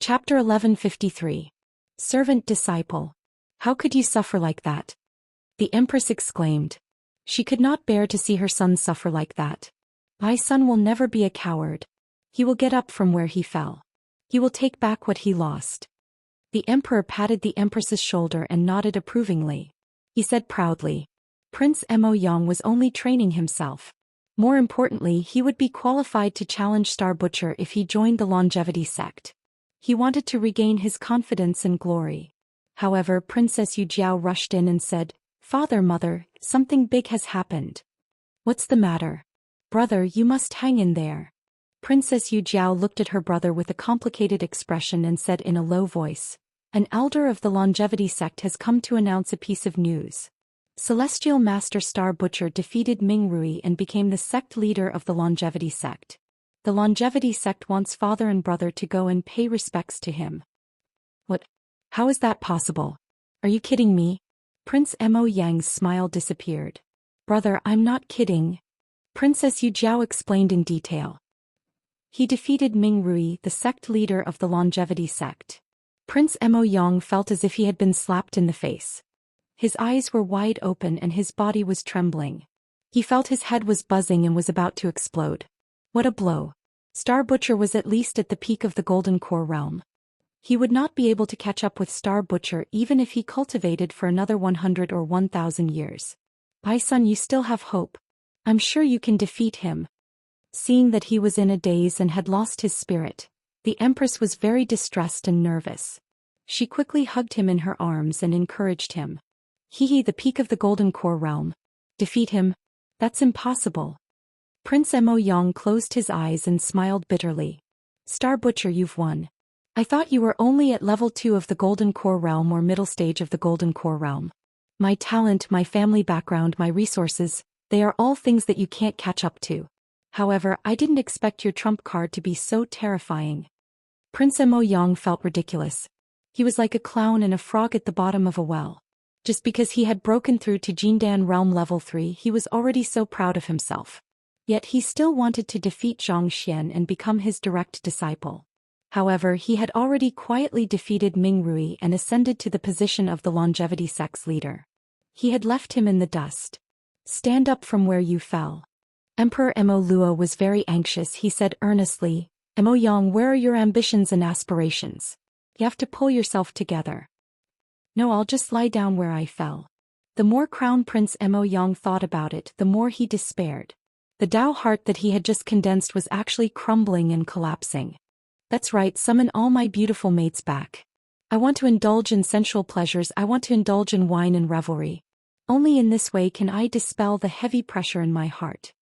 Chapter 1153. Servant Disciple. How could you suffer like that? The Empress exclaimed. She could not bear to see her son suffer like that. My son will never be a coward. He will get up from where he fell. He will take back what he lost. The Emperor patted the Empress's shoulder and nodded approvingly. He said proudly, Prince Mo Yang was only training himself. More importantly, he would be qualified to challenge Star Butcher if he joined the longevity sect. He wanted to regain his confidence and glory. However, Princess Yu Jiao rushed in and said, Father, Mother, something big has happened. What's the matter? Brother, you must hang in there. Princess Yu Jiao looked at her brother with a complicated expression and said in a low voice, An elder of the longevity sect has come to announce a piece of news. Celestial Master Star Butcher defeated Ming Rui and became the sect leader of the longevity sect. The longevity sect wants father and brother to go and pay respects to him. What? How is that possible? Are you kidding me? Prince Mo Yang's smile disappeared. Brother, I'm not kidding. Princess Yu Jiao explained in detail. He defeated Ming Rui, the sect leader of the longevity sect. Prince Mo Yang felt as if he had been slapped in the face. His eyes were wide open and his body was trembling. He felt his head was buzzing and was about to explode. What a blow. Star Butcher was at least at the peak of the Golden Core realm. He would not be able to catch up with Star Butcher even if he cultivated for another 100 or 1,000 years. My son, you still have hope. I'm sure you can defeat him. Seeing that he was in a daze and had lost his spirit, the Empress was very distressed and nervous. She quickly hugged him in her arms and encouraged him. The peak of the Golden Core realm. Defeat him? That's impossible. Prince Mo Yang closed his eyes and smiled bitterly. Star Butcher, you've won. I thought you were only at level 2 of the Golden Core realm or middle stage of the Golden Core realm. My talent, my family background, my resources, they are all things that you can't catch up to. However, I didn't expect your trump card to be so terrifying. Prince Mo Yang felt ridiculous. He was like a clown and a frog at the bottom of a well. Just because he had broken through to Jindan Realm Level 3, he was already so proud of himself. Yet he still wanted to defeat Zhou Xian and become his direct disciple. However, he had already quietly defeated Ming Rui and ascended to the position of the longevity sect's leader. He had left him in the dust. Stand up from where you fell. Emperor Mo Luo was very anxious. He said earnestly, Mo Yang, where are your ambitions and aspirations? You have to pull yourself together. No, I'll just lie down where I fell. The more Crown Prince Mo Yang thought about it, the more he despaired. The Dao heart that he had just condensed was actually crumbling and collapsing. That's right, summon all my beautiful mates back. I want to indulge in sensual pleasures. I want to indulge in wine and revelry. Only in this way can I dispel the heavy pressure in my heart.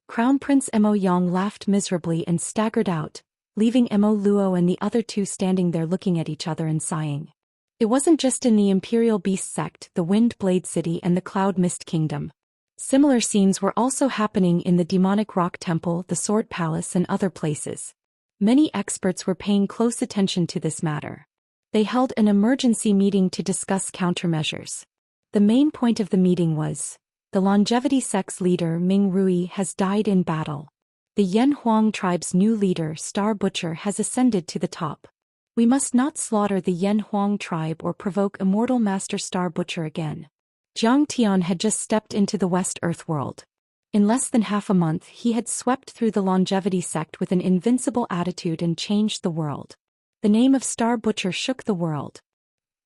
Crown Prince Mo Yang laughed miserably and staggered out, leaving Mo Luo and the other two standing there looking at each other and sighing. It wasn't just in the Imperial Beast sect, the Wind Blade City and the Cloud Mist Kingdom. Similar scenes were also happening in the Demonic Rock Temple, the Sword Palace and other places. Many experts were paying close attention to this matter. They held an emergency meeting to discuss countermeasures. The main point of the meeting was, the longevity sect's leader Ming Rui has died in battle. The Yan Huang tribe's new leader Star Butcher has ascended to the top. We must not slaughter the Yan Huang tribe or provoke Immortal Master Star Butcher again. Jiang Tian had just stepped into the West Earth world. In less than half a month he had swept through the longevity sect with an invincible attitude and changed the world. The name of Star Butcher shook the world.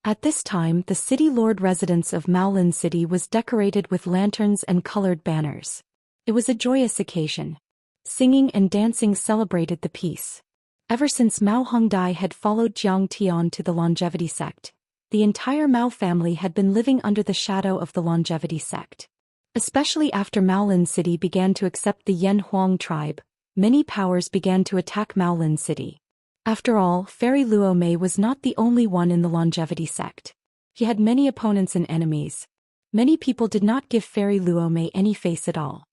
At this time the city lord residence of Maolin City was decorated with lanterns and colored banners. It was a joyous occasion. Singing and dancing celebrated the peace. Ever since Mao Hongdai had followed Jiang Tian to the longevity sect, the entire Mao family had been living under the shadow of the longevity sect. Especially after Maolin City began to accept the Yan Huang tribe, many powers began to attack Maolin City. After all, Fairy Luo Mei was not the only one in the longevity sect. He had many opponents and enemies. Many people did not give Fairy Luo Mei any face at all.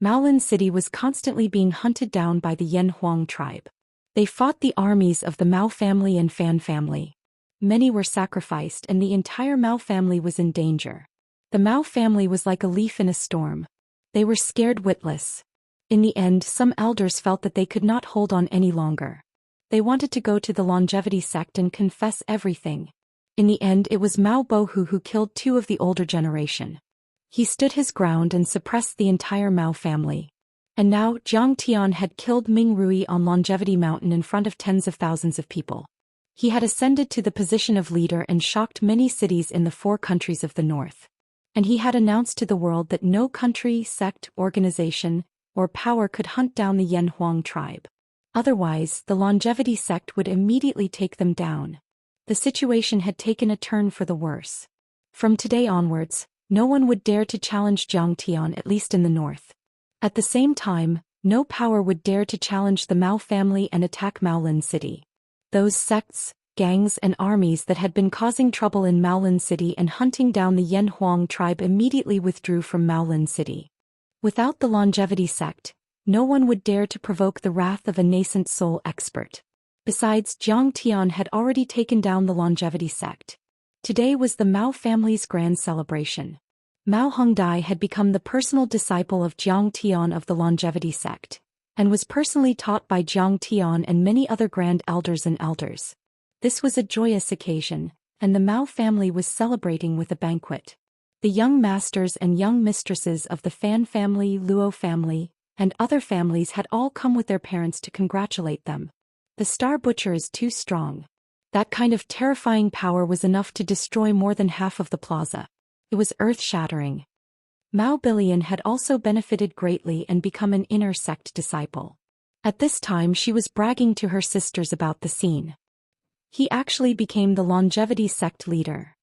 Maolin City was constantly being hunted down by the Yan Huang tribe. They fought the armies of the Mao family and Fan family. Many were sacrificed and the entire Mao family was in danger. The Mao family was like a leaf in a storm. They were scared witless. In the end, some elders felt that they could not hold on any longer. They wanted to go to the longevity sect and confess everything. In the end, it was Mao Bohu who killed 2 of the older generation. He stood his ground and suppressed the entire Mao family. And now, Jiang Tian had killed Ming Rui on Longevity Mountain in front of tens of thousands of people. He had ascended to the position of leader and shocked many cities in the 4 countries of the north. And he had announced to the world that no country, sect, organization, or power could hunt down the Yan Huang tribe. Otherwise, the longevity sect would immediately take them down. The situation had taken a turn for the worse. From today onwards, no one would dare to challenge Jiang Tian, at least in the north. At the same time, no power would dare to challenge the Mao family and attack Maolin City. Those sects, gangs and armies that had been causing trouble in Maolin City and hunting down the Yan Huang tribe immediately withdrew from Maolin City. Without the longevity sect, no one would dare to provoke the wrath of a nascent soul expert. Besides, Jiang Tian had already taken down the longevity sect. Today was the Mao family's grand celebration. Mao Hongdai had become the personal disciple of Jiang Tian of the longevity sect, and was personally taught by Jiang Tian and many other grand elders and elders. This was a joyous occasion, and the Mao family was celebrating with a banquet. The young masters and young mistresses of the Fan family, Luo family, and other families had all come with their parents to congratulate them. The Star Butcher is too strong. That kind of terrifying power was enough to destroy more than half of the plaza. It was earth-shattering. Mao Billion had also benefited greatly and become an inner sect disciple. At this time she was bragging to her sisters about the scene. He actually became the longevity sect leader.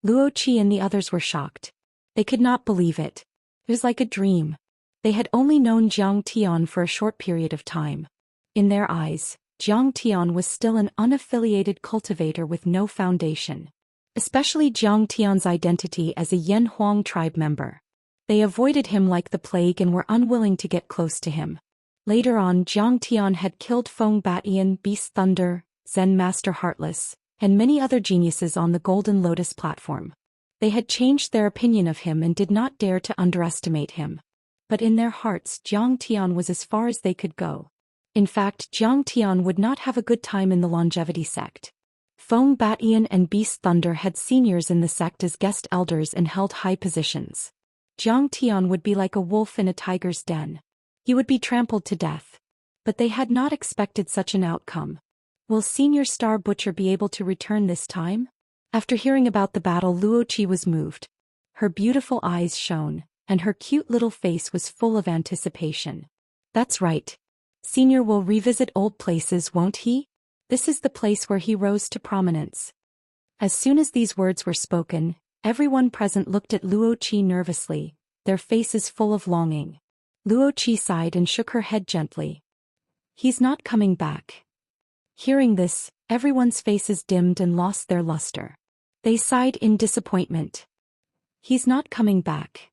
Luo Qi and the others were shocked. They could not believe it. It was like a dream. They had only known Jiang Tian for a short period of time. In their eyes, Jiang Tian was still an unaffiliated cultivator with no foundation. Especially Jiang Tian's identity as a Yan Huang tribe member. They avoided him like the plague and were unwilling to get close to him. Later on, Jiang Tian had killed Feng Batian, Beast Thunder, Zen Master Heartless, and many other geniuses on the Golden Lotus platform. They had changed their opinion of him and did not dare to underestimate him. But in their hearts, Jiang Tian was as far as they could go. In fact, Jiang Tian would not have a good time in the longevity sect. Feng Batian and Beast Thunder had seniors in the sect as guest elders and held high positions. Jiang Tian would be like a wolf in a tiger's den. He would be trampled to death. But they had not expected such an outcome. Will Senior Star Butcher be able to return this time? After hearing about the battle, Luo Qi was moved. Her beautiful eyes shone, and her cute little face was full of anticipation. That's right. Senior will revisit old places, won't he? This is the place where he rose to prominence. As soon as these words were spoken, everyone present looked at Luo Qi nervously, their faces full of longing. Luo Qi sighed and shook her head gently. He's not coming back. Hearing this, everyone's faces dimmed and lost their luster. They sighed in disappointment. He's not coming back.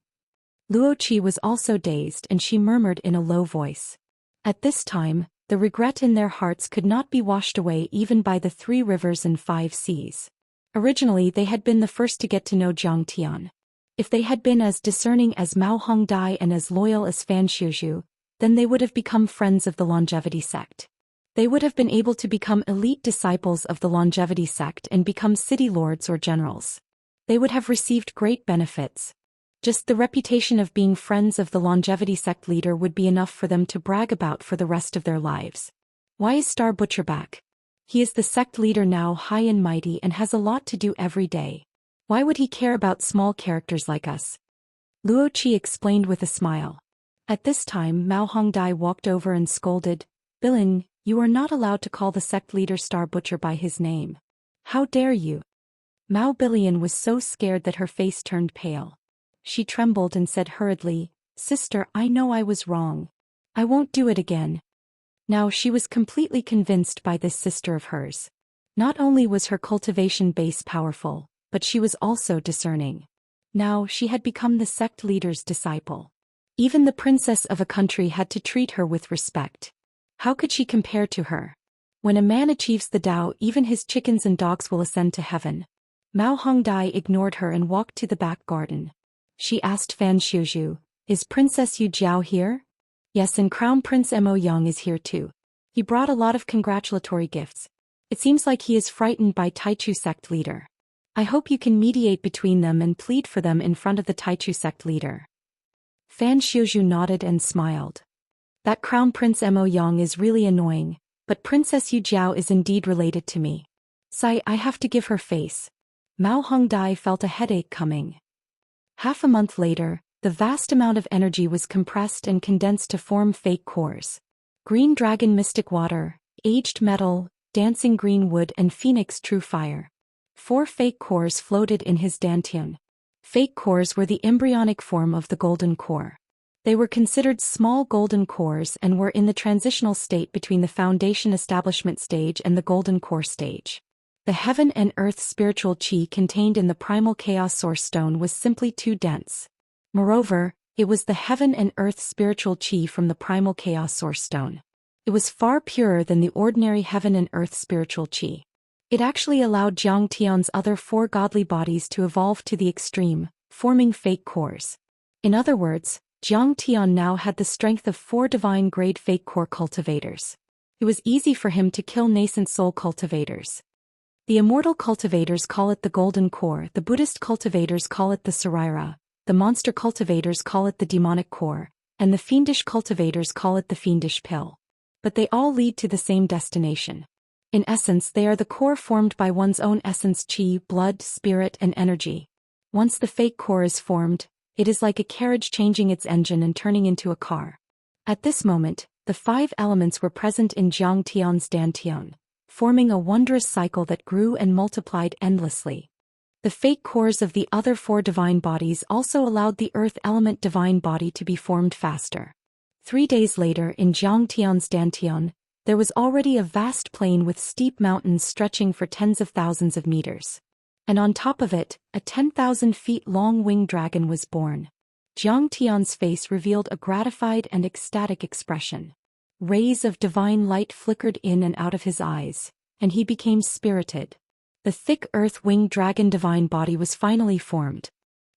Luo Qi was also dazed and she murmured in a low voice. At this time, the regret in their hearts could not be washed away even by the 3 rivers and 5 seas. Originally they had been the first to get to know Jiang Tian. If they had been as discerning as Mao Hongdai and as loyal as Fan Shuzhu, then they would have become friends of the longevity sect. They would have been able to become elite disciples of the longevity sect and become city lords or generals. They would have received great benefits. Just the reputation of being friends of the longevity sect leader would be enough for them to brag about for the rest of their lives. Why is Star Butcher back? He is the sect leader now, high and mighty, and has a lot to do every day. Why would he care about small characters like us? Luo Qi explained with a smile. At this time, Mao Hongdai walked over and scolded, Bilin, you are not allowed to call the sect leader Star Butcher by his name. How dare you? Mao Billion was so scared that her face turned pale. She trembled and said hurriedly, Sister, I know I was wrong. I won't do it again. Now she was completely convinced by this sister of hers. Not only was her cultivation base powerful, but she was also discerning. Now she had become the sect leader's disciple. Even the princess of a country had to treat her with respect. How could she compare to her? When a man achieves the Tao, even his chickens and dogs will ascend to heaven. Mao Hongdai ignored her and walked to the back garden. She asked Fan Shuzhu, is Princess Yu Jiao here? Yes, and Crown Prince Mo Yang is here too. He brought a lot of congratulatory gifts. It seems like he is frightened by Taichu sect leader. I hope you can mediate between them and plead for them in front of the Taichu sect leader. Fan Xiuzhu nodded and smiled. That Crown Prince Mo Yang is really annoying, but Princess Yu Jiao is indeed related to me. Sigh, I have to give her face. Mao Hongdai felt a headache coming. Half a month later, the vast amount of energy was compressed and condensed to form fake cores. Green Dragon Mystic Water, Aged Metal, Dancing Green Wood and Phoenix True Fire. 4 fake cores floated in his dantian. Fake cores were the embryonic form of the golden core. They were considered small golden cores and were in the transitional state between the foundation establishment stage and the golden core stage. The heaven and earth spiritual chi contained in the primal chaos source stone was simply too dense. Moreover, it was the heaven and earth spiritual chi from the primal chaos source stone. It was far purer than the ordinary heaven and earth spiritual chi. It actually allowed Jiang Tian's other 4 godly bodies to evolve to the extreme, forming fake cores. In other words, Jiang Tian now had the strength of 4 divine-grade fake core cultivators. It was easy for him to kill nascent soul cultivators. The immortal cultivators call it the golden core, the Buddhist cultivators call it the Saraira, the monster cultivators call it the demonic core, and the fiendish cultivators call it the fiendish pill. But they all lead to the same destination. In essence, they are the core formed by one's own essence, chi, blood, spirit, and energy. Once the fake core is formed, it is like a carriage changing its engine and turning into a car. At this moment, the 5 elements were present in Jiang Tian's dantian, forming a wondrous cycle that grew and multiplied endlessly. The fake cores of the other 4 divine bodies also allowed the earth element divine body to be formed faster. 3 days later, in Jiang Tian's dantian, there was already a vast plain with steep mountains stretching for tens of thousands of meters. And on top of it, a 10,000 feet long winged dragon was born. Jiang Tian's face revealed a gratified and ecstatic expression. Rays of divine light flickered in and out of his eyes, and he became spirited. The thick earth-winged dragon divine body was finally formed.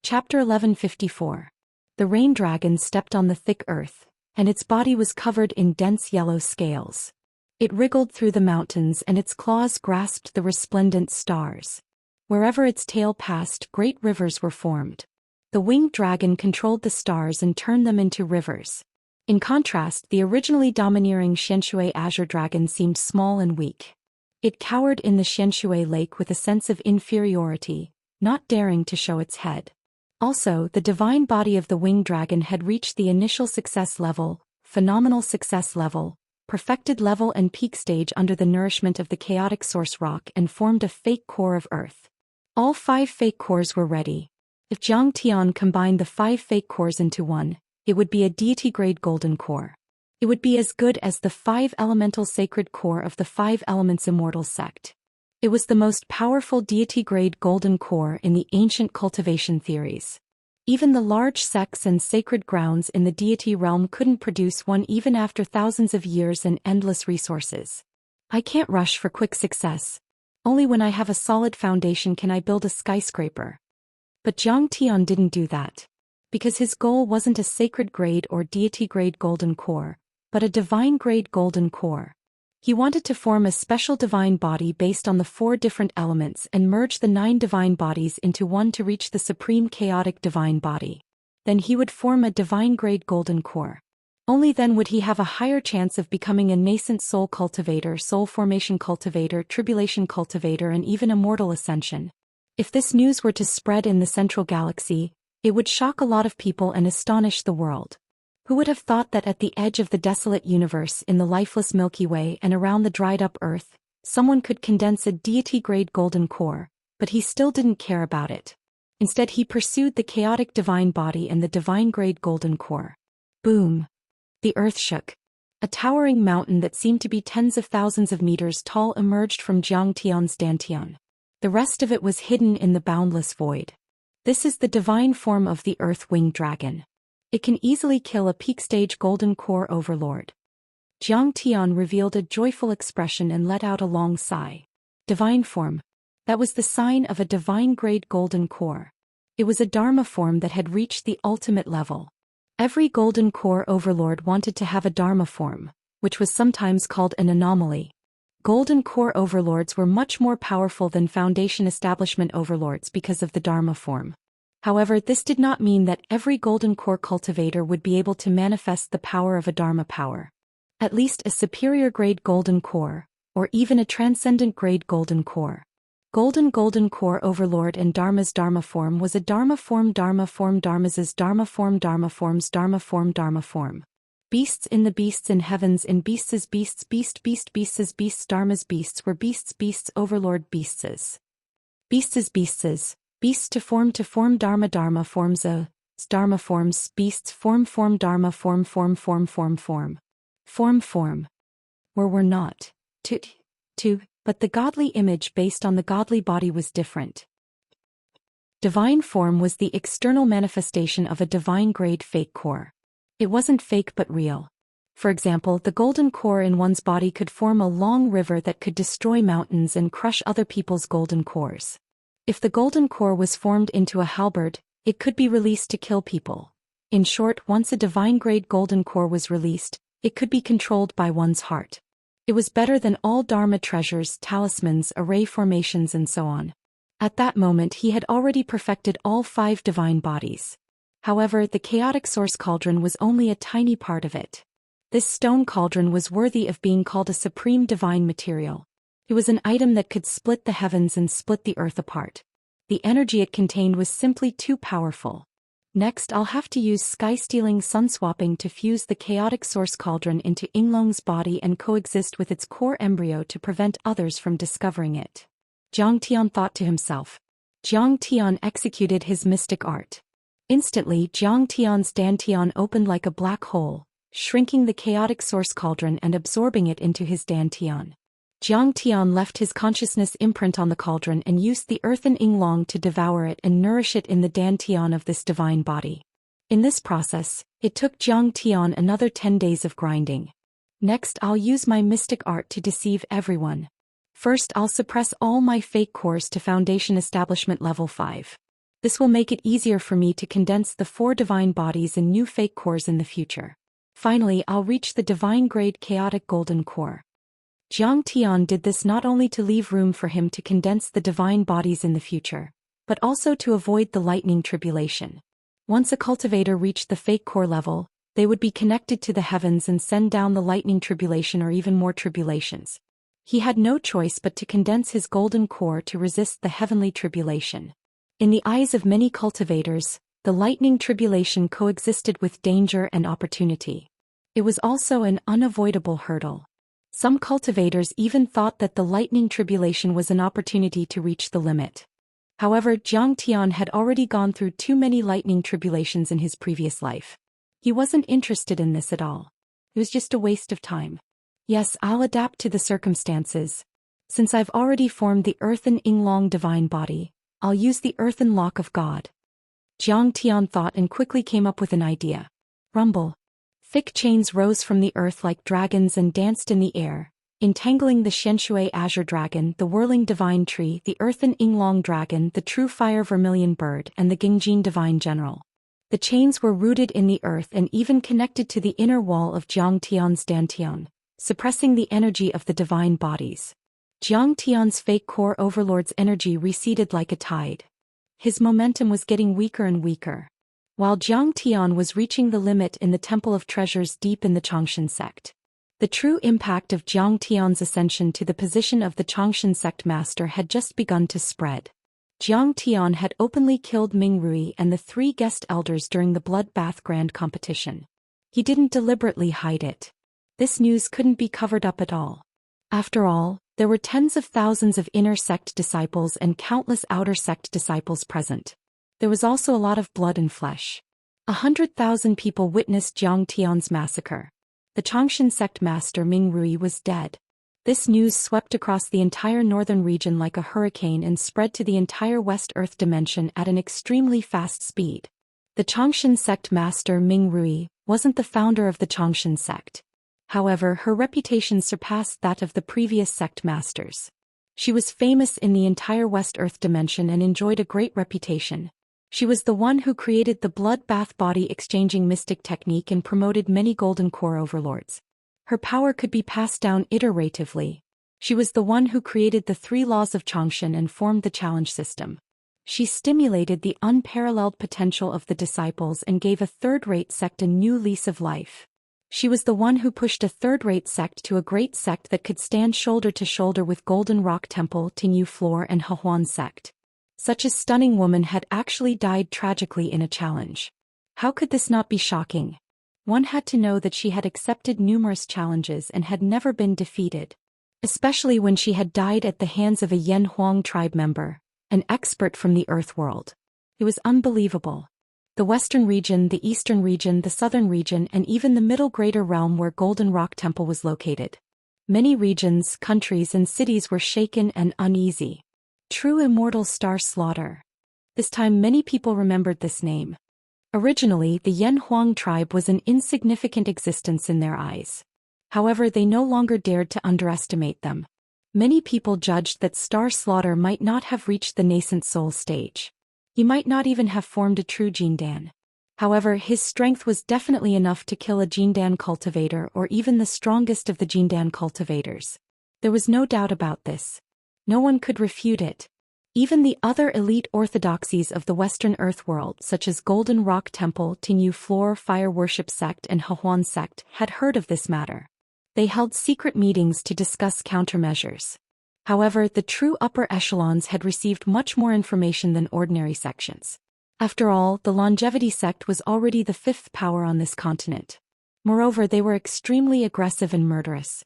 Chapter 1154. The rain dragon stepped on the thick earth, and its body was covered in dense yellow scales. It wriggled through the mountains and its claws grasped the resplendent stars. Wherever its tail passed, great rivers were formed. The winged dragon controlled the stars and turned them into rivers. In contrast, the originally domineering Xianxia azure dragon seemed small and weak. It cowered in the Xianxia lake with a sense of inferiority, not daring to show its head. Also, the divine body of the winged dragon had reached the initial success level, phenomenal success level, perfected level and peak stage under the nourishment of the chaotic source rock and formed a fake core of earth. All 5 fake cores were ready. If Jiang Tian combined the 5 fake cores into one, it would be a deity-grade golden core. It would be as good as the 5 elemental sacred core of the 5 elements immortal sect. It was the most powerful deity-grade golden core in the ancient cultivation theories. Even the large sects and sacred grounds in the deity realm couldn't produce one even after thousands of years and endless resources. I can't rush for quick success. Only when I have a solid foundation can I build a skyscraper. But Jiang Tian didn't do that. Because his goal wasn't a sacred grade or deity grade golden core, but a divine grade golden core. He wanted to form a special divine body based on the 4 different elements and merge the 9 divine bodies into one to reach the supreme chaotic divine body. Then he would form a divine grade golden core. Only then would he have a higher chance of becoming a nascent soul cultivator, soul formation cultivator, tribulation cultivator, and even immortal ascension. If this news were to spread in the central galaxy, it would shock a lot of people and astonish the world. Who would have thought that at the edge of the desolate universe in the lifeless Milky Way and around the dried-up Earth, someone could condense a deity-grade golden core, but he still didn't care about it. Instead he pursued the chaotic divine body and the divine-grade golden core. Boom! The earth shook. A towering mountain that seemed to be tens of thousands of meters tall emerged from Jiang Tian's dantian. The rest of it was hidden in the boundless void. This is the divine form of the earth-winged dragon. It can easily kill a peak-stage golden core overlord. Jiang Tian revealed a joyful expression and let out a long sigh. Divine form. That was the sign of a divine-grade golden core. It was a dharma form that had reached the ultimate level. Every golden core overlord wanted to have a dharma form, which was sometimes called an anomaly. Golden core overlords were much more powerful than foundation establishment overlords because of the Dharma form. However, this did not mean that every golden core cultivator would be able to manifest the power of a Dharma power. At least a superior grade golden core, or even a transcendent grade golden core. Golden core overlord and Dharma's Dharma form was a Dharma form Dharma's Dharma form Dharma forms Dharma form. Beasts in the beasts in heavens in beasts beasts Dharma's beasts were beasts overlord beasts beasts to form Dharma forms Dharma forms beasts form Dharma form were not to but the godly image based on the godly body was different. Divine form was the external manifestation of a divine grade fake core. It wasn't fake but real. For example, the golden core in one's body could form a long river that could destroy mountains and crush other people's golden cores. If the golden core was formed into a halberd, it could be released to kill people. In short, once a divine grade golden core was released, it could be controlled by one's heart. It was better than all Dharma treasures, talismans, array formations and so on. At that moment he had already perfected all 5 divine bodies. However, the chaotic source cauldron was only a tiny part of it. This stone cauldron was worthy of being called a supreme divine material. It was an item that could split the heavens and split the earth apart. The energy it contained was simply too powerful. Next, I'll have to use sky-stealing sun-swapping to fuse the chaotic source cauldron into Yinglong's body and coexist with its core embryo to prevent others from discovering it. Jiang Tian thought to himself. Jiang Tian executed his mystic art. Instantly, Jiang Tian's dantian opened like a black hole, shrinking the chaotic source cauldron and absorbing it into his dantian. Jiang Tian left his consciousness imprint on the cauldron and used the earthen Yinglong to devour it and nourish it in the dantian of this divine body. In this process, it took Jiang Tian another 10 days of grinding. Next, I'll use my mystic art to deceive everyone. First, I'll suppress all my fake cores to foundation establishment level 5. This will make it easier for me to condense the 4 divine bodies and new fake cores in the future. Finally, I'll reach the divine grade chaotic golden core. Jiang Tian did this not only to leave room for him to condense the divine bodies in the future, but also to avoid the lightning tribulation. Once a cultivator reached the fake core level, they would be connected to the heavens and send down the lightning tribulation or even more tribulations. He had no choice but to condense his golden core to resist the heavenly tribulation. In the eyes of many cultivators, the lightning tribulation coexisted with danger and opportunity. It was also an unavoidable hurdle. Some cultivators even thought that the lightning tribulation was an opportunity to reach the limit. However, Jiang Tian had already gone through too many lightning tribulations in his previous life. He wasn't interested in this at all. It was just a waste of time. Yes, I'll adapt to the circumstances. Since I've already formed the earthen Yinglong divine body, I'll use the earthen lock of God. Jiang Tian thought and quickly came up with an idea. Rumble. Thick chains rose from the earth like dragons and danced in the air, entangling the Xianxia azure dragon, the whirling divine tree, the earthen Yinglong dragon, the true fire vermilion bird, and the Gingjin divine general. The chains were rooted in the earth and even connected to the inner wall of Jiang Tian's dantian, suppressing the energy of the divine bodies. Jiang Tian's fake core overlord's energy receded like a tide. His momentum was getting weaker and weaker. While Jiang Tian was reaching the limit in the Temple of Treasures deep in the Changshan sect. The true impact of Jiang Tian's ascension to the position of the Changshan sect master had just begun to spread. Jiang Tian had openly killed Ming Rui and the 3 guest elders during the bloodbath grand competition. He didn't deliberately hide it. This news couldn't be covered up at all. After all, there were tens of thousands of inner sect disciples and countless outer sect disciples present. There was also a lot of blood and flesh. 100,000 people witnessed Jiang Tian's massacre. The Changshan sect master Ming Rui was dead. This news swept across the entire northern region like a hurricane and spread to the entire West Earth dimension at an extremely fast speed. The Changshan sect master Ming Rui wasn't the founder of the Changshan sect. However, her reputation surpassed that of the previous sect masters. She was famous in the entire West Earth dimension and enjoyed a great reputation. She was the one who created the bloodbath body exchanging mystic technique and promoted many golden core overlords. Her power could be passed down iteratively. She was the one who created the 3 laws of Xianxia and formed the challenge system. She stimulated the unparalleled potential of the disciples and gave a third-rate sect a new lease of life. She was the one who pushed a third-rate sect to a great sect that could stand shoulder to shoulder with Golden Rock Temple, Tinyu Floor and Hehuan sect. Such a stunning woman had actually died tragically in a challenge. How could this not be shocking? One had to know that she had accepted numerous challenges and had never been defeated. Especially when she had died at the hands of a Yan Huang tribe member, an expert from the Earth world. It was unbelievable. The Western region, the Eastern region, the Southern region, and even the Middle Greater Realm where Golden Rock Temple was located. Many regions, countries, and cities were shaken and uneasy. True immortal Star Slaughter. This time many people remembered this name. Originally, the Yan Huang tribe was an insignificant existence in their eyes. However, they no longer dared to underestimate them. Many people judged that Star Slaughter might not have reached the nascent soul stage. He might not even have formed a true Jindan. However, his strength was definitely enough to kill a Jindan cultivator or even the strongest of the Jindan cultivators. There was no doubt about this. No one could refute it. Even the other elite orthodoxies of the Western Earth world, such as Golden Rock Temple, Tinyu Floor Fire Worship Sect and Hehuan Sect, had heard of this matter. They held secret meetings to discuss countermeasures. However, the true upper echelons had received much more information than ordinary sections. After all, the Longevity Sect was already the 5th power on this continent. Moreover, they were extremely aggressive and murderous.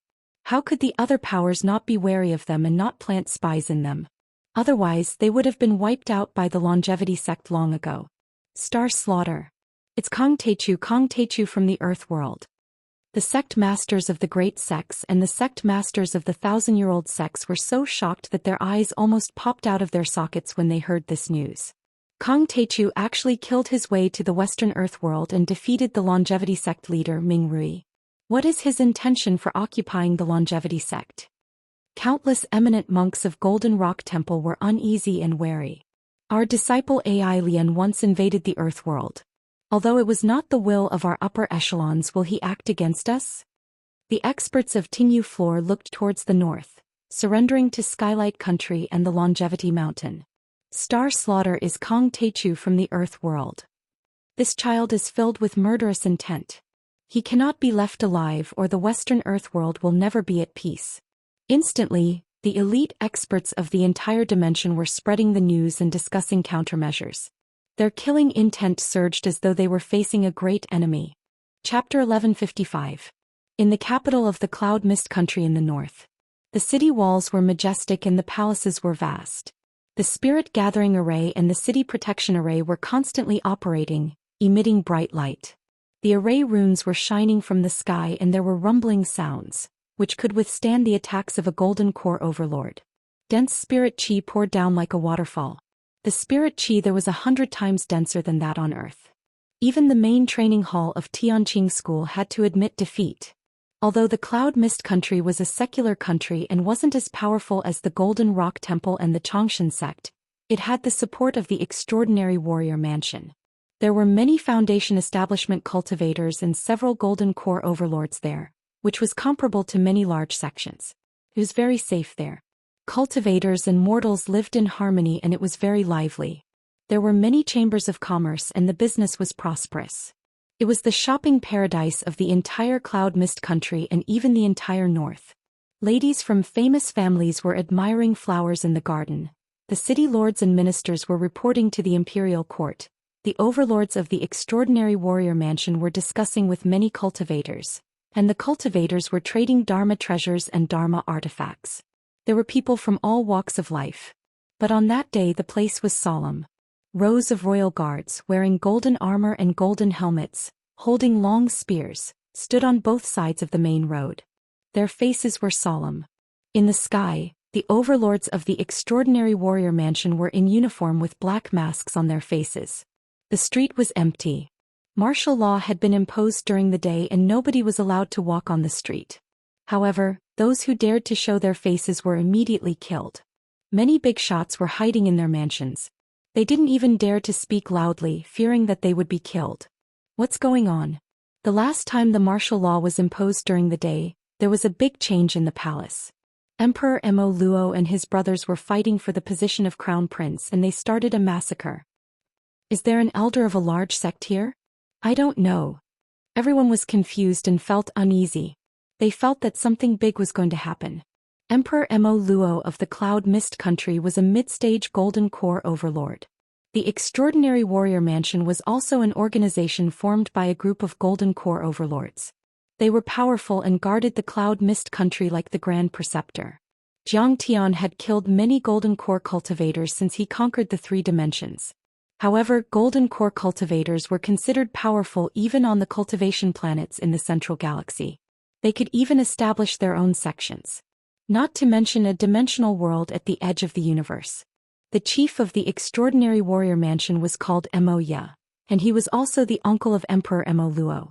How could the other powers not be wary of them and not plant spies in them? Otherwise, they would have been wiped out by the Longevity Sect long ago. Star Slaughter. It's Kong Techu from the Earth world. The sect masters of the great sects and the sect masters of the 1,000-year-old sects were so shocked that their eyes almost popped out of their sockets when they heard this news. Kong Techu actually killed his way to the Western Earth world and defeated the Longevity Sect leader Ming Rui. What is his intention for occupying the Longevity Sect? Countless eminent monks of Golden Rock Temple were uneasy and wary. Our disciple Ai Lian once invaded the Earth world. Although it was not the will of our upper echelons, will he act against us? The experts of Tinyu Floor looked towards the north, surrendering to Skylight Country and the Longevity Mountain. Star Slaughter is Kong Techu from the Earth world. This child is filled with murderous intent. He cannot be left alive or the Western Earth world will never be at peace. Instantly, the elite experts of the entire dimension were spreading the news and discussing countermeasures. Their killing intent surged as though they were facing a great enemy. Chapter 1155. In the capital of the Cloud Mist Country in the north. The city walls were majestic and the palaces were vast. The Spirit Gathering Array and the City Protection Array were constantly operating, emitting bright light. The array runes were shining from the sky and there were rumbling sounds, which could withstand the attacks of a golden core overlord. Dense spirit chi poured down like a waterfall. The spirit chi there was 100 times denser than that on Earth. Even the main training hall of Tianqing School had to admit defeat. Although the Cloud Mist Country was a secular country and wasn't as powerful as the Golden Rock Temple and the Changshan sect, it had the support of the extraordinary warrior mansion. There were many Foundation establishment cultivators and several golden core overlords there, which was comparable to many large sections. It was very safe there. Cultivators and mortals lived in harmony and it was very lively. There were many chambers of commerce and the business was prosperous. It was the shopping paradise of the entire Cloud Mist Country and even the entire north. Ladies from famous families were admiring flowers in the garden. The city lords and ministers were reporting to the imperial court. The overlords of the extraordinary warrior mansion were discussing with many cultivators. And the cultivators were trading Dharma treasures and Dharma artifacts. There were people from all walks of life. But on that day the place was solemn. Rows of royal guards, wearing golden armor and golden helmets, holding long spears, stood on both sides of the main road. Their faces were solemn. In the sky, the overlords of the extraordinary warrior mansion were in uniform with black masks on their faces. The street was empty. Martial law had been imposed during the day and nobody was allowed to walk on the street. However, those who dared to show their faces were immediately killed. Many big shots were hiding in their mansions. They didn't even dare to speak loudly, fearing that they would be killed. What's going on? The last time the martial law was imposed during the day, there was a big change in the palace. Emperor Mo Luo and his brothers were fighting for the position of crown prince and they started a massacre. Is there an elder of a large sect here? I don't know. Everyone was confused and felt uneasy. They felt that something big was going to happen. Emperor Mo Luo of the Cloud Mist Country was a mid-stage golden core overlord. The Extraordinary Warrior Mansion was also an organization formed by a group of golden core overlords. They were powerful and guarded the Cloud Mist Country like the Grand Preceptor. Jiang Tian had killed many golden core cultivators since he conquered the 3 dimensions. However, golden core cultivators were considered powerful even on the cultivation planets in the central galaxy. They could even establish their own sections. Not to mention a dimensional world at the edge of the universe. The chief of the Extraordinary Warrior Mansion was called Mo Ya, and he was also the uncle of Emperor Mo Luo.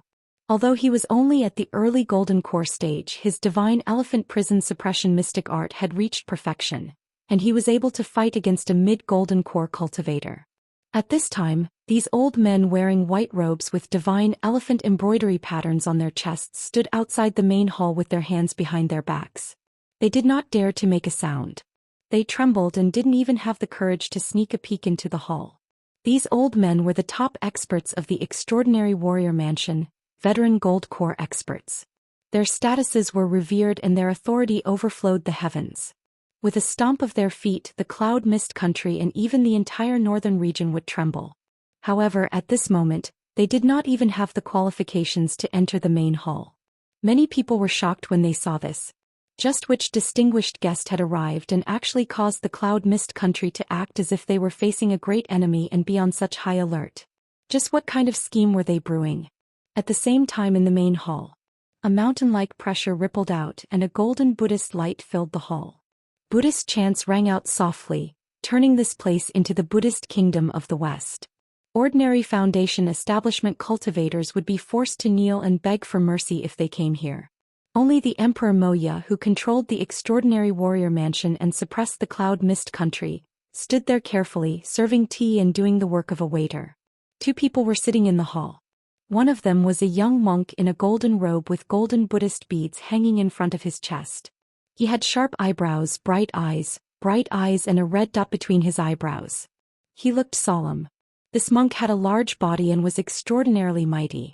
Although he was only at the early Golden Core stage, his divine elephant prison suppression mystic art had reached perfection, and he was able to fight against a mid-Golden Core cultivator. At this time, these old men wearing white robes with divine elephant embroidery patterns on their chests stood outside the main hall with their hands behind their backs. They did not dare to make a sound. They trembled and didn't even have the courage to sneak a peek into the hall. These old men were the top experts of the Extraordinary Warrior Mansion, veteran Gold Core experts. Their statuses were revered and their authority overflowed the heavens. With a stomp of their feet, the Cloud Mist Country and even the entire northern region would tremble. However, at this moment, they did not even have the qualifications to enter the main hall. Many people were shocked when they saw this. Just which distinguished guest had arrived and actually caused the Cloud Mist Country to act as if they were facing a great enemy and be on such high alert. Just what kind of scheme were they brewing? At the same time in the main hall, a mountain-like pressure rippled out and a golden Buddhist light filled the hall. Buddhist chants rang out softly, turning this place into the Buddhist kingdom of the West. Ordinary Foundation establishment cultivators would be forced to kneel and beg for mercy if they came here. Only the Emperor Moya, who controlled the Extraordinary Warrior Mansion and suppressed the Cloud Mist Country, stood there carefully, serving tea and doing the work of a waiter. 2 people were sitting in the hall. One of them was a young monk in a golden robe with golden Buddhist beads hanging in front of his chest. He had sharp eyebrows, bright eyes, and a red dot between his eyebrows. He looked solemn. This monk had a large body and was extraordinarily mighty.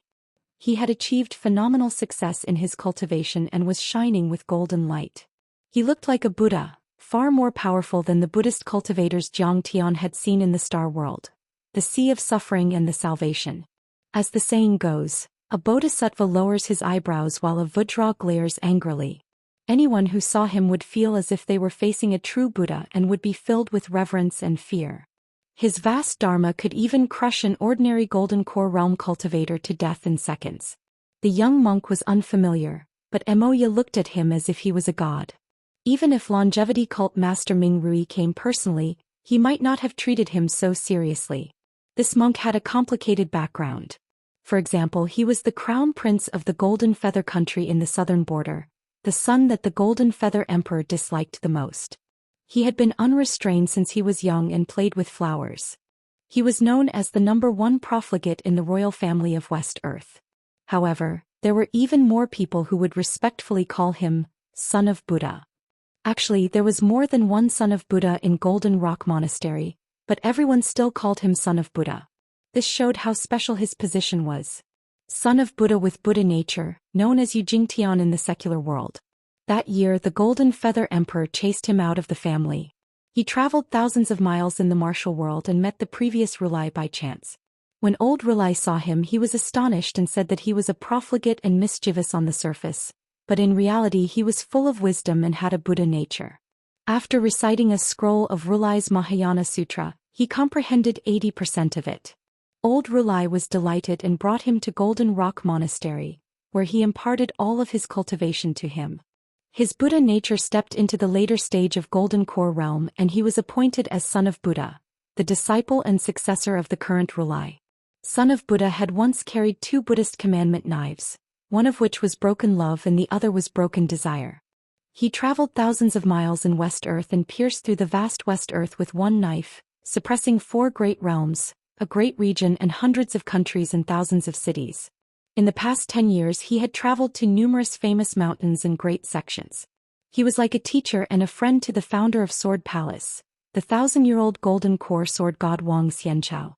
He had achieved phenomenal success in his cultivation and was shining with golden light. He looked like a Buddha, far more powerful than the Buddhist cultivators Jiang Tian had seen in the Star World, the Sea of Suffering and the Salvation. As the saying goes, a bodhisattva lowers his eyebrows while a Vajra glares angrily. Anyone who saw him would feel as if they were facing a true Buddha and would be filled with reverence and fear. His vast dharma could even crush an ordinary Golden Core realm cultivator to death in seconds. The young monk was unfamiliar, but Emoya looked at him as if he was a god. Even if longevity cult master Ming Rui came personally, he might not have treated him so seriously. This monk had a complicated background. For example, he was the crown prince of the Golden Feather Country in the southern border, the son that the Golden Feather Emperor disliked the most. He had been unrestrained since he was young and played with flowers. He was known as the #1 profligate in the royal family of West Earth. However, there were even more people who would respectfully call him Son of Buddha. Actually, there was more than one Son of Buddha in Golden Rock Monastery, but everyone still called him Son of Buddha. This showed how special his position was. Son of Buddha with Buddha nature, known as Yujingtian in the secular world. That year the Golden Feather Emperor chased him out of the family. He traveled thousands of miles in the martial world and met the previous Rulai by chance. When old Rulai saw him, he was astonished and said that he was a profligate and mischievous on the surface, but in reality he was full of wisdom and had a Buddha nature. After reciting a scroll of Rulai's Mahayana Sutra, he comprehended 80% of it. Old Rulai was delighted and brought him to Golden Rock Monastery, where he imparted all of his cultivation to him. His Buddha nature stepped into the later stage of Golden Core realm and he was appointed as Son of Buddha, the disciple and successor of the current Rulai. Son of Buddha had once carried 2 Buddhist commandment knives, one of which was broken love and the other was broken desire. He traveled thousands of miles in West Earth and pierced through the vast West Earth with one knife, suppressing 4 great realms, a great region and hundreds of countries and thousands of cities. In the past 10 years he had traveled to numerous famous mountains and great sections. He was like a teacher and a friend to the founder of Sword Palace, the 1,000-year-old golden core sword god Wang Xianxia.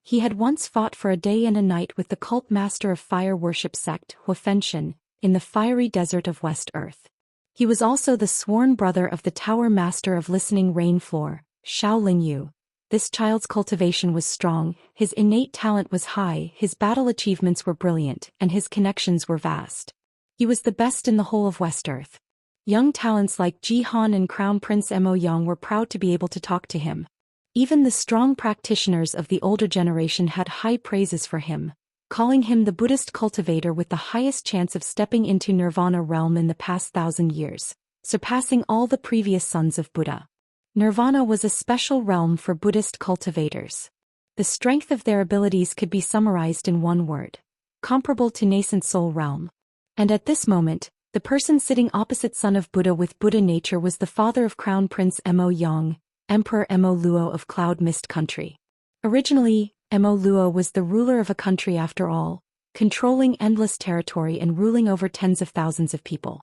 He had once fought for a day and a night with the cult master of fire worship sect, Huofenshan, in the fiery desert of West Earth. He was also the sworn brother of the tower master of listening rain floor, Shaolin Yu. This child's cultivation was strong, his innate talent was high, his battle achievements were brilliant, and his connections were vast. He was the best in the whole of West Earth. Young talents like Ji Han and Crown Prince Mo Yang were proud to be able to talk to him. Even the strong practitioners of the older generation had high praises for him, calling him the Buddhist cultivator with the highest chance of stepping into Nirvana realm in the past 1,000 years, surpassing all the previous sons of Buddha. Nirvana was a special realm for Buddhist cultivators. The strength of their abilities could be summarized in one word: comparable to nascent soul realm. And at this moment, the person sitting opposite son of Buddha with Buddha nature was the father of Crown Prince Mo Yang, Emperor Mo Luo of Cloud Mist Country. Originally, Mo Luo was the ruler of a country after all, controlling endless territory and ruling over tens of thousands of people.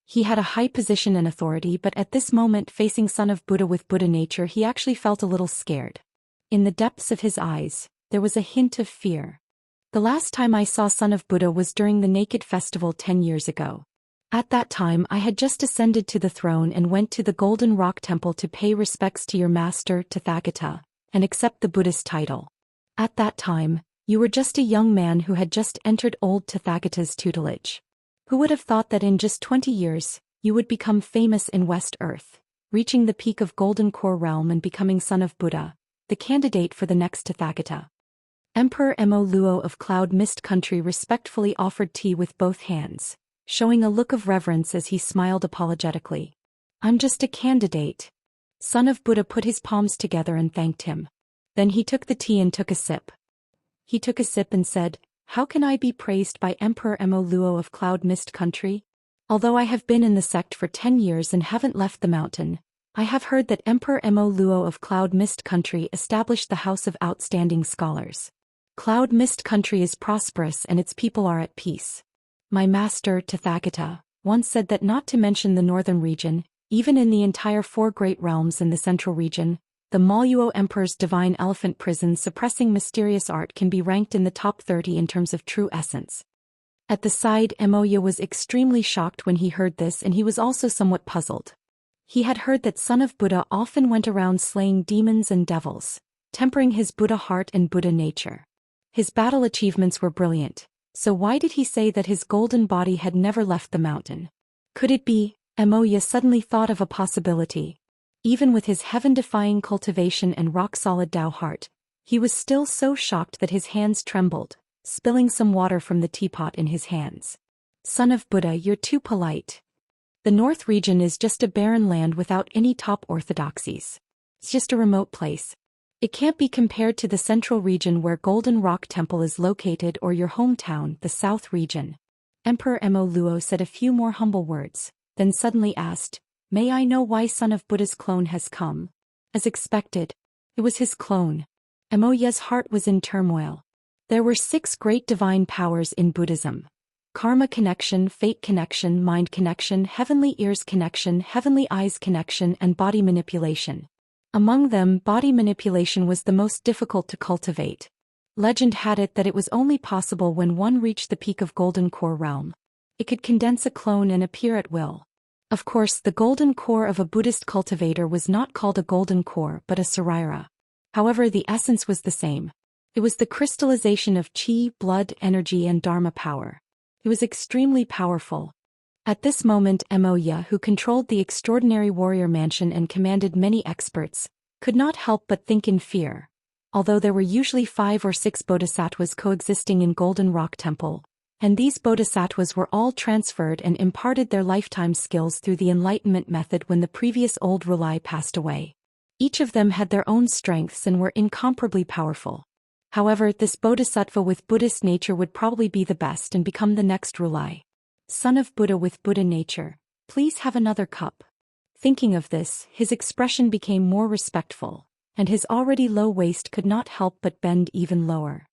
He had a high position and authority, but at this moment facing son of Buddha with Buddha nature he actually felt a little scared. In the depths of his eyes, there was a hint of fear. The last time I saw son of Buddha was during the Naked Festival 10 years ago. At that time I had just ascended to the throne and went to the Golden Rock Temple to pay respects to your master Tathagata, and accept the Buddhist title. At that time, you were just a young man who had just entered old Tathagata's tutelage. Who would have thought that in just 20 years, you would become famous in West Earth, reaching the peak of Golden Core realm and becoming son of Buddha, the candidate for the next Tathagata. Emperor Mo Luo of Cloud Mist Country respectfully offered tea with both hands, showing a look of reverence as he smiled apologetically. I'm just a candidate. Son of Buddha put his palms together and thanked him. Then he took the tea and took a sip. He took a sip and said, "How can I be praised by Emperor Mo Luo of Cloud Mist Country? Although I have been in the sect for 10 years and haven't left the mountain, I have heard that Emperor Mo Luo of Cloud Mist Country established the House of Outstanding Scholars. Cloud Mist Country is prosperous and its people are at peace. My master, Tathagata, once said that not to mention the northern region, even in the entire 4 great realms in the central region, the Maluo Emperor's divine elephant prison suppressing mysterious art can be ranked in the top 30 in terms of true essence." At the side, Emoya was extremely shocked when he heard this, and he was also somewhat puzzled. He had heard that son of Buddha often went around slaying demons and devils, tempering his Buddha heart and Buddha nature. His battle achievements were brilliant, so why did he say that his golden body had never left the mountain? Could it be? Emoya suddenly thought of a possibility. Even with his heaven-defying cultivation and rock-solid Tao heart, he was still so shocked that his hands trembled, spilling some water from the teapot in his hands. Son of Buddha, you're too polite. The North region is just a barren land without any top orthodoxies. It's just a remote place. It can't be compared to the central region where Golden Rock Temple is located or your hometown, the South region. Emperor Mo Luo said a few more humble words, then suddenly asked, "May I know why son of Buddha's clone has come?" As expected, it was his clone. Emoya's heart was in turmoil. There were 6 great divine powers in Buddhism: karma connection, fate connection, mind connection, heavenly ears connection, heavenly eyes connection, and body manipulation. Among them, body manipulation was the most difficult to cultivate. Legend had it that it was only possible when one reached the peak of Golden Core realm. It could condense a clone and appear at will. Of course, the golden core of a Buddhist cultivator was not called a golden core but a sarira. However, the essence was the same. It was the crystallization of chi, blood, energy, and dharma power. It was extremely powerful. At this moment, Emoya, who controlled the extraordinary warrior mansion and commanded many experts, could not help but think in fear. Although there were usually 5 or 6 bodhisattvas coexisting in Golden Rock Temple, and these bodhisattvas were all transferred and imparted their lifetime skills through the enlightenment method when the previous old Rulai passed away. Each of them had their own strengths and were incomparably powerful. However, this bodhisattva with Buddhist nature would probably be the best and become the next Rulai. Son of Buddha with Buddha nature, please have another cup. Thinking of this, his expression became more respectful, and his already low waist could not help but bend even lower.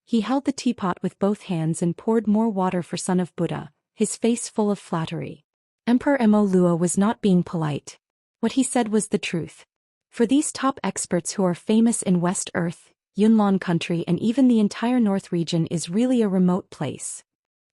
He held the teapot with both hands and poured more water for Son of Buddha, his face full of flattery. Emperor Mo Luo was not being polite. What he said was the truth. For these top experts who are famous in West Earth, Yunnan country and even the entire North region is really a remote place.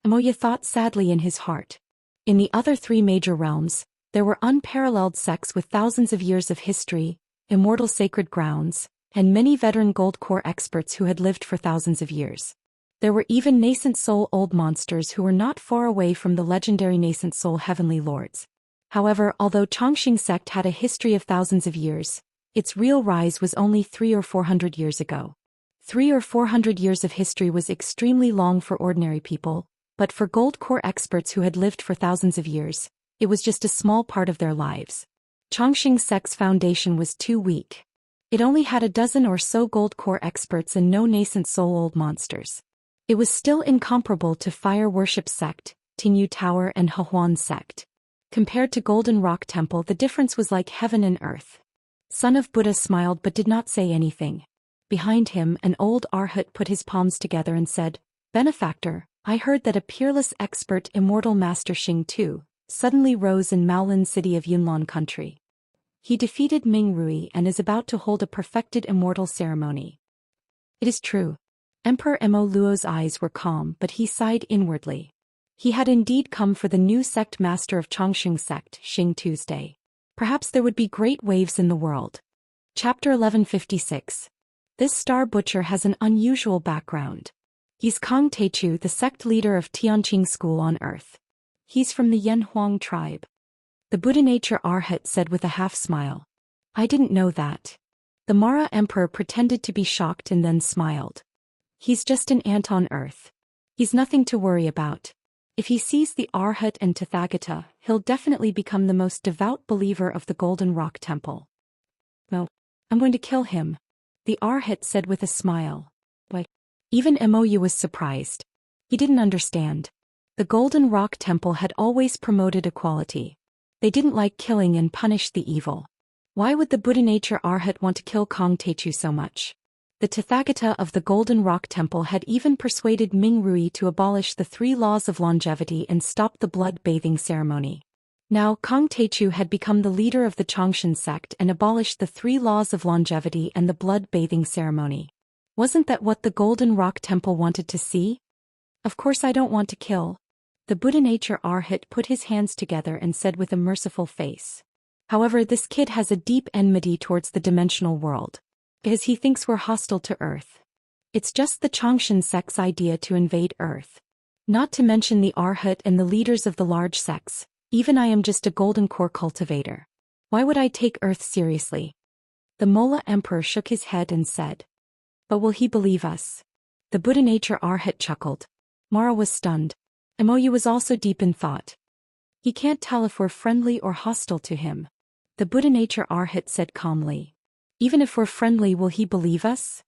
Moya thought sadly in his heart. In the other three major realms, there were unparalleled sects with thousands of years of history, immortal sacred grounds, and many veteran gold core experts who had lived for thousands of years. There were even nascent soul old monsters who were not far away from the legendary nascent soul heavenly lords. However, although Chongqing sect had a history of thousands of years, its real rise was only 300 or 400 years ago. 300 or 400 years of history was extremely long for ordinary people, but for gold core experts who had lived for thousands of years, it was just a small part of their lives. Chongqing sect's foundation was too weak. It only had a dozen or so gold core experts and no nascent soul old monsters. It was still incomparable to Fire Worship sect, Tingyu Tower and Hehuan sect. Compared to Golden Rock Temple, the difference was like heaven and earth. Son of Buddha smiled but did not say anything. Behind him, an old arhat put his palms together and said, "Benefactor, I heard that a peerless expert immortal master Xing Tu suddenly rose in Maolin city of Yunnan country. He defeated Ming Rui and is about to hold a perfected immortal ceremony." It is true. Emperor Mo Luo's eyes were calm but he sighed inwardly. He had indeed come for the new sect master of Chongqing sect, Xing Tuesday. Perhaps there would be great waves in the world. Chapter 1156. This star butcher has an unusual background. He's Kong Teichu, the sect leader of Tianqing school on earth. He's from the Yanhuang tribe. The Buddha nature arhat said with a half-smile. I didn't know that. The Mara emperor pretended to be shocked and then smiled. He's just an ant on earth. He's nothing to worry about. If he sees the arhat and Tathagata, he'll definitely become the most devout believer of the Golden Rock Temple. No, I'm going to kill him, the arhat said with a smile. Why? Even Mou was surprised. He didn't understand. The Golden Rock Temple had always promoted equality. They didn't like killing and punish the evil. Why would the Buddha nature arhat want to kill Kong Teichu so much? The Tathagata of the Golden Rock Temple had even persuaded Ming Rui to abolish the 3 laws of longevity and stop the blood-bathing ceremony. Now Kong Teichu had become the leader of the Chongqing sect and abolished the 3 laws of longevity and the blood-bathing ceremony. Wasn't that what the Golden Rock Temple wanted to see? Of course I don't want to kill. The Buddha nature arhat put his hands together and said with a merciful face. However, this kid has a deep enmity towards the dimensional world. Because he thinks we're hostile to Earth. It's just the Chongqing sect's idea to invade Earth. Not to mention the arhat and the leaders of the large sects, even I am just a golden core cultivator. Why would I take Earth seriously? The Mola emperor shook his head and said. But will he believe us? The Buddha nature arhat chuckled. Mara was stunned. Mou was also deep in thought. He can't tell if we're friendly or hostile to him. The Buddha nature arhat said calmly. Even if we're friendly, will he believe us?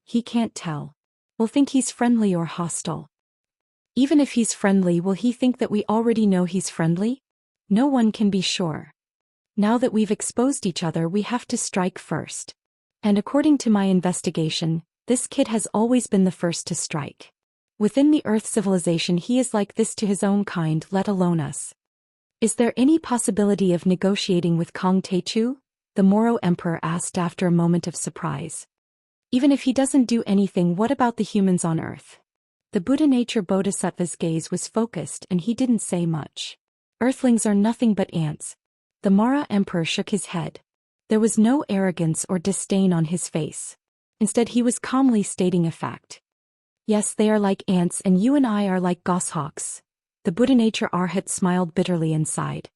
He can't tell. We'll think he's friendly or hostile. Even if he's friendly, will he think that we already know he's friendly? No one can be sure. Now that we've exposed each other, we have to strike first. And according to my investigation, this kid has always been the first to strike. Within the Earth civilization he is like this to his own kind, let alone us. Is there any possibility of negotiating with Kong Teichu? The Moro emperor asked after a moment of surprise. Even if he doesn't do anything, what about the humans on Earth? The Buddha nature bodhisattva's gaze was focused and he didn't say much. Earthlings are nothing but ants. The Mara emperor shook his head. There was no arrogance or disdain on his face. Instead he was calmly stating a fact. Yes, they are like ants and you and I are like goshawks. The Buddha nature arhat smiled bitterly and sighed.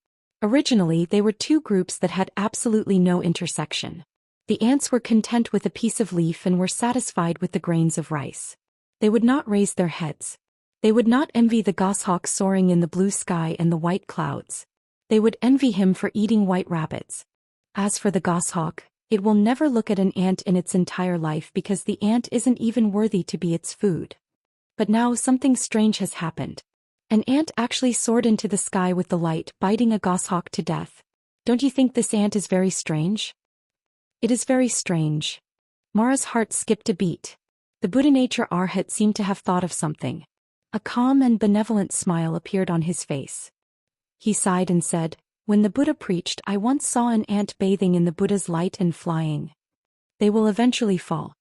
Originally they were 2 groups that had absolutely no intersection. The ants were content with a piece of leaf and were satisfied with the grains of rice. They would not raise their heads. They would not envy the goshawk soaring in the blue sky and the white clouds. They would envy him for eating white rabbits. As for the goshawk, it will never look at an ant in its entire life because the ant isn't even worthy to be its food. But now something strange has happened. An ant actually soared into the sky with the light, biting a goshawk to death. Don't you think this ant is very strange? It is very strange. Mara's heart skipped a beat. The Buddha nature Arhat seemed to have thought of something. A calm and benevolent smile appeared on his face. He sighed and said, "When the Buddha preached, I once saw an ant bathing in the Buddha's light and flying. They will eventually fall."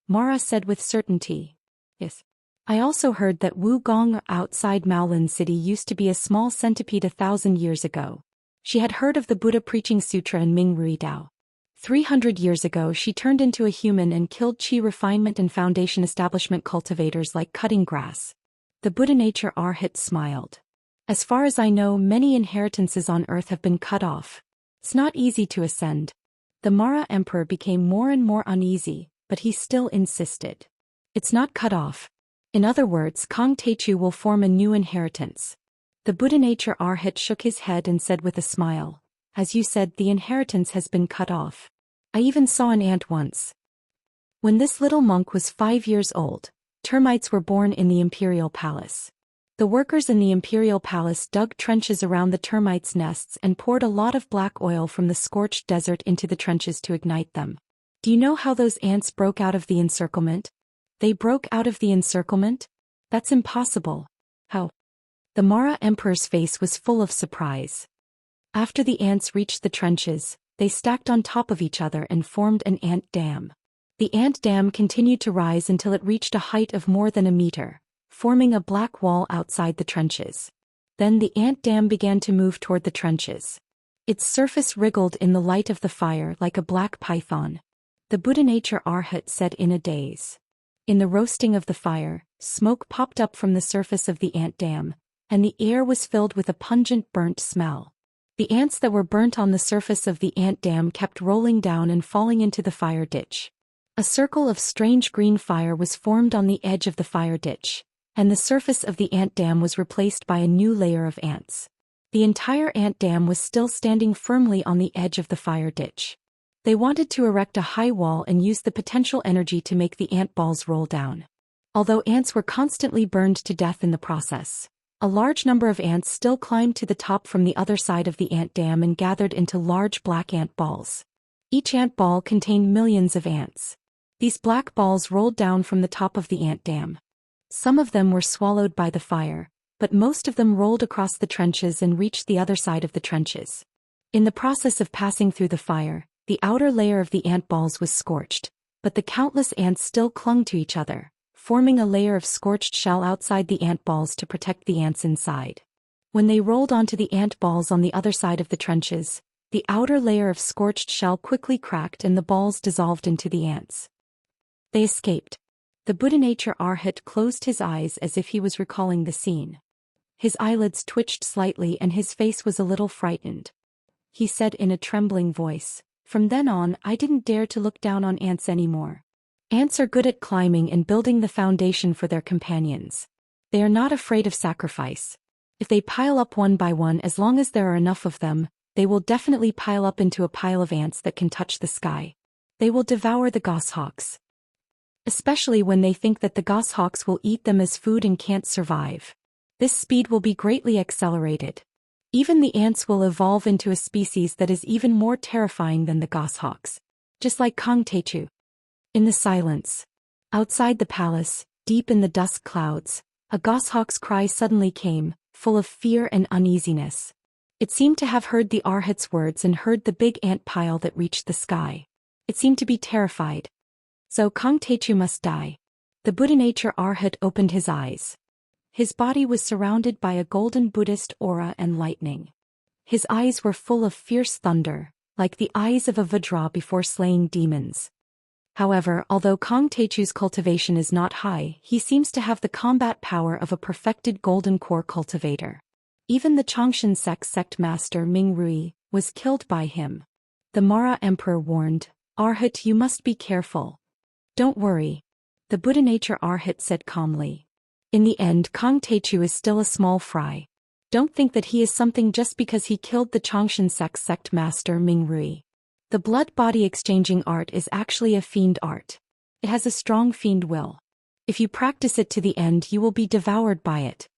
Mara said with certainty. "Yes. I also heard that Wu Gong outside Maolin City used to be a small centipede 1,000 years ago." She had heard of the Buddha preaching sutra in Ming Rui Dao. 300 years ago she turned into a human and killed Qi refinement and foundation establishment cultivators like cutting grass. The Buddha nature Arhat smiled. "As far as I know, many inheritances on earth have been cut off. It's not easy to ascend." The Mara emperor became more and more uneasy, but he still insisted. "It's not cut off. In other words, Kong Techu will form a new inheritance." The Buddha nature Arhat shook his head and said with a smile, "As you said, the inheritance has been cut off. I even saw an ant once. When this little monk was 5 years old, termites were born in the imperial palace. The workers in the imperial palace dug trenches around the termites' nests and poured a lot of black oil from the scorched desert into the trenches to ignite them. Do you know how those ants broke out of the encirclement?" "They broke out of the encirclement? That's impossible. How?" The Mara emperor's face was full of surprise. "After the ants reached the trenches, they stacked on top of each other and formed an ant dam. The ant dam continued to rise until it reached a height of more than a meter, forming a black wall outside the trenches. Then the ant dam began to move toward the trenches. Its surface wriggled in the light of the fire like a black python." The Buddha nature Arhat said in a daze. In the roasting of the fire, smoke popped up from the surface of the ant dam, and the air was filled with a pungent burnt smell. The ants that were burnt on the surface of the ant dam kept rolling down and falling into the fire ditch. A circle of strange green fire was formed on the edge of the fire ditch, and the surface of the ant dam was replaced by a new layer of ants. The entire ant dam was still standing firmly on the edge of the fire ditch. They wanted to erect a high wall and use the potential energy to make the ant balls roll down. Although ants were constantly burned to death in the process, a large number of ants still climbed to the top from the other side of the ant dam and gathered into large black ant balls. Each ant ball contained millions of ants. These black balls rolled down from the top of the ant dam. Some of them were swallowed by the fire, but most of them rolled across the trenches and reached the other side of the trenches. In the process of passing through the fire, the outer layer of the ant balls was scorched, but the countless ants still clung to each other, forming a layer of scorched shell outside the ant balls to protect the ants inside. When they rolled onto the ant balls on the other side of the trenches, the outer layer of scorched shell quickly cracked and the balls dissolved into the ants. They escaped. The Buddha nature Arhat closed his eyes as if he was recalling the scene. His eyelids twitched slightly and his face was a little frightened. He said in a trembling voice, "From then on, I didn't dare to look down on ants anymore. Ants are good at climbing and building the foundation for their companions. They are not afraid of sacrifice. If they pile up one by one, as long as there are enough of them, they will definitely pile up into a pile of ants that can touch the sky. They will devour the goshawks. Especially when they think that the goshawks will eat them as food and can't survive. This speed will be greatly accelerated. Even the ants will evolve into a species that is even more terrifying than the goshawks. Just like Kong Techu." In the silence, outside the palace, deep in the dusk clouds, a goshawk's cry suddenly came, full of fear and uneasiness. It seemed to have heard the Arhat's words and heard the big ant pile that reached the sky. It seemed to be terrified. So Kong Techu must die. The Buddha nature Arhat opened his eyes. His body was surrounded by a golden Buddhist aura and lightning. His eyes were full of fierce thunder, like the eyes of a Vajra before slaying demons. However, although Kong Techu's cultivation is not high, he seems to have the combat power of a perfected golden core cultivator. Even the Xianxia sect master Ming Rui was killed by him. The Mara emperor warned, "Arhat, you must be careful." "Don't worry." The Buddha nature Arhat said calmly. "In the end, Kong Techu is still a small fry. Don't think that he is something just because he killed the Xianxia sect master Ming Rui. The blood-body exchanging art is actually a fiend art. It has a strong fiend will. If you practice it to the end, you will be devoured by it.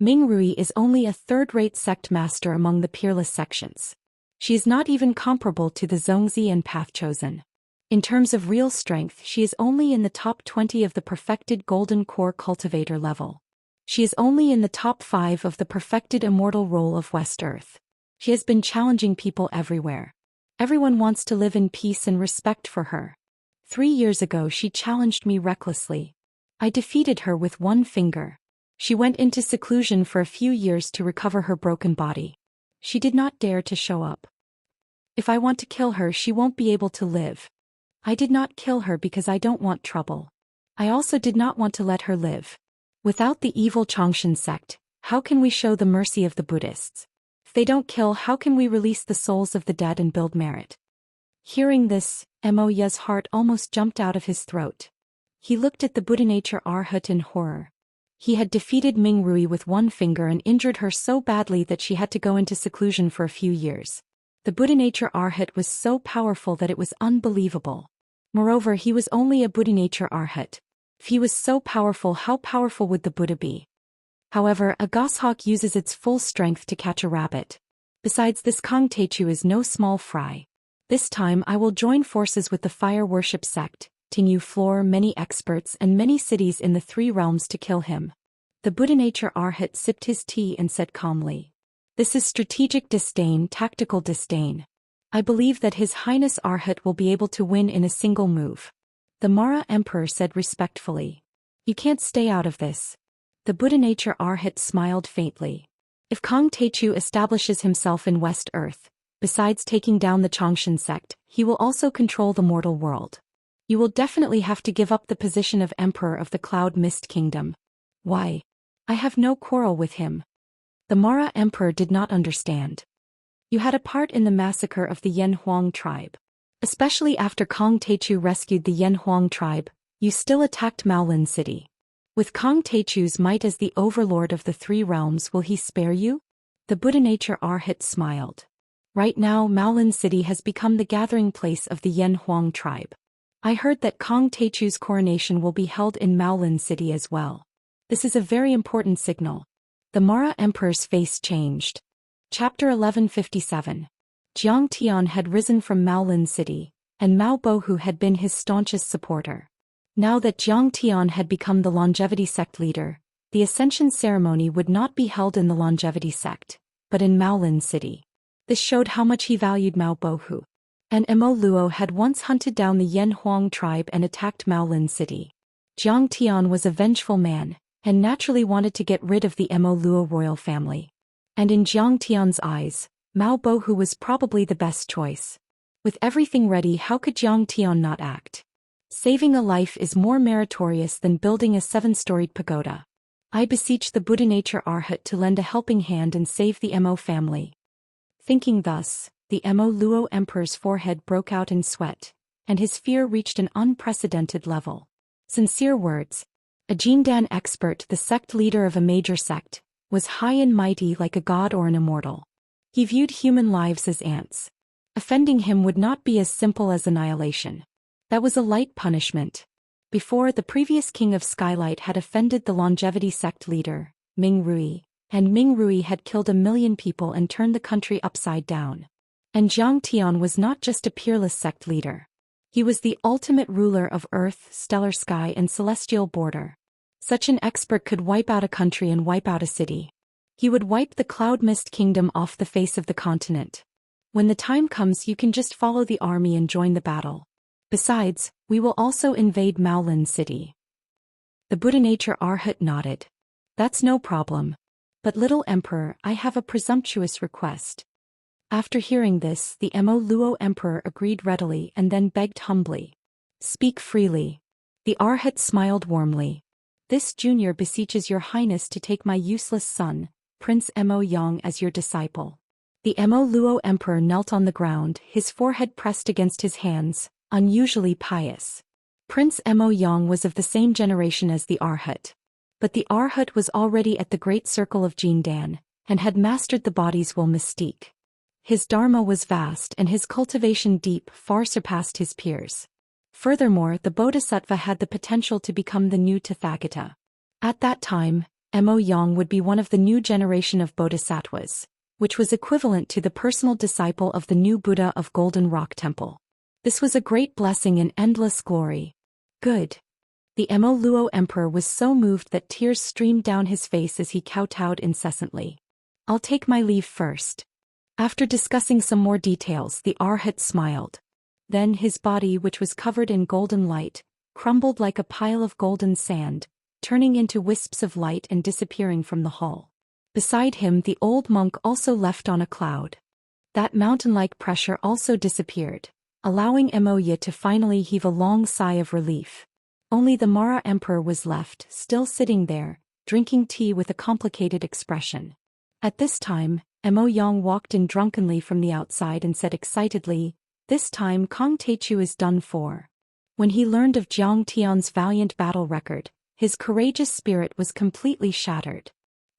Ming Rui is only a third-rate sect master among the peerless sections. She is not even comparable to the Zhongzi and Path Chosen. In terms of real strength, she is only in the top 20 of the perfected Golden Core Cultivator level. She is only in the top 5 of the perfected Immortal role of West Earth. She has been challenging people everywhere. Everyone wants to live in peace and respect for her. 3 years ago she challenged me recklessly. I defeated her with one finger. She went into seclusion for a few years to recover her broken body. She did not dare to show up. If I want to kill her, she won't be able to live. I did not kill her because I don't want trouble. I also did not want to let her live. Without the evil Xianxia sect, how can we show the mercy of the Buddhists? If they don't kill, how can we release the souls of the dead and build merit? Hearing this, Mo's heart almost jumped out of his throat. He looked at the Buddhanature Arhat in horror. He had defeated Ming Rui with one finger and injured her so badly that she had to go into seclusion for a few years. The Buddhanature Arhat was so powerful that it was unbelievable. Moreover, he was only a Buddhanature Arhat. If he was so powerful, how powerful would the Buddha be? However, a goshawk uses its full strength to catch a rabbit. Besides, this Kong Techu is no small fry. This time I will join forces with the fire worship sect, Tingyu floor many experts and many cities in the 3 realms to kill him. The Buddhanature Arhat sipped his tea and said calmly, "This is strategic disdain, tactical disdain. I believe that His Highness Arhat will be able to win in a single move." The Mara Emperor said respectfully, "You can't stay out of this." The Buddhanature Arhat smiled faintly. If Kong Techu establishes himself in West Earth, besides taking down the Xianxia sect, he will also control the mortal world. You will definitely have to give up the position of Emperor of the Cloud Mist Kingdom. Why? I have no quarrel with him. The Mara Emperor did not understand. You had a part in the massacre of the Yan Huang tribe. Especially after Kong Techu rescued the Yan Huang tribe, you still attacked Maolin City. With Kong Techu's might as the overlord of the 3 realms, will he spare you? The Buddhanature Arhat smiled. Right now Maolin City has become the gathering place of the Yan Huang tribe. I heard that Kong Techu's coronation will be held in Maolin City as well. This is a very important signal. The Mara Emperor's face changed. Chapter 1157. Jiang Tian had risen from Maolin City, and Mao Bohu had been his staunchest supporter. Now that Jiang Tian had become the longevity sect leader, the ascension ceremony would not be held in the longevity sect, but in Maolin City. This showed how much he valued Mao Bohu. And Mo Luo had once hunted down the Yan Huang tribe and attacked Maolin City. Jiang Tian was a vengeful man, and naturally wanted to get rid of the Mo Luo royal family. And in Jiang Tian's eyes, Mao Bohu was probably the best choice. With everything ready, how could Jiang Tian not act? Saving a life is more meritorious than building a 7-storied pagoda. I beseech the Buddhanature Arhat to lend a helping hand and save the Mo family. Thinking thus, the Mo Luo Emperor's forehead broke out in sweat, and his fear reached an unprecedented level. Sincere words. A Jindan expert, the sect leader of a major sect, was high and mighty like a god or an immortal. He viewed human lives as ants. Offending him would not be as simple as annihilation. That was a light punishment. Before, the previous king of Skylight had offended the longevity sect leader, Ming Rui, and Ming Rui had killed 1 million people and turned the country upside down. And Jiang Tian was not just a peerless sect leader. He was the ultimate ruler of Earth, stellar sky and celestial border. Such an expert could wipe out a country and wipe out a city. He would wipe the Cloud Mist Kingdom off the face of the continent. When the time comes, you can just follow the army and join the battle. Besides, we will also invade Maolin City. The Buddhanature Arhat nodded. That's no problem. But little Emperor, I have a presumptuous request. After hearing this, the Mo Luo Emperor agreed readily and then begged humbly. Speak freely. The Arhat smiled warmly. This junior beseeches your highness to take my useless son, Prince Mo Yang, as your disciple. The Mo Luo Emperor knelt on the ground, his forehead pressed against his hands, unusually pious. Prince Mo Yang was of the same generation as the Arhat. But the Arhat was already at the great circle of Jindan, and had mastered the body's will mystique. His dharma was vast and his cultivation deep, far surpassed his peers. Furthermore, the Bodhisattva had the potential to become the new Tathagata. At that time, Mo Yang would be one of the new generation of Bodhisattvas, which was equivalent to the personal disciple of the new Buddha of Golden Rock Temple. This was a great blessing and endless glory. Good. The Mo Luo emperor was so moved that tears streamed down his face as he kowtowed incessantly. I'll take my leave first. After discussing some more details, the Arhat smiled. Then his body, which was covered in golden light, crumbled like a pile of golden sand, turning into wisps of light and disappearing from the hall. Beside him, the old monk also left on a cloud. That mountain-like pressure also disappeared, allowing Moya to finally heave a long sigh of relief. Only the Mara emperor was left, still sitting there, drinking tea with a complicated expression. At this time, Mo Yang walked in drunkenly from the outside and said excitedly, "This time Kong Teichu is done for." When he learned of Jiang Tian's valiant battle record, his courageous spirit was completely shattered.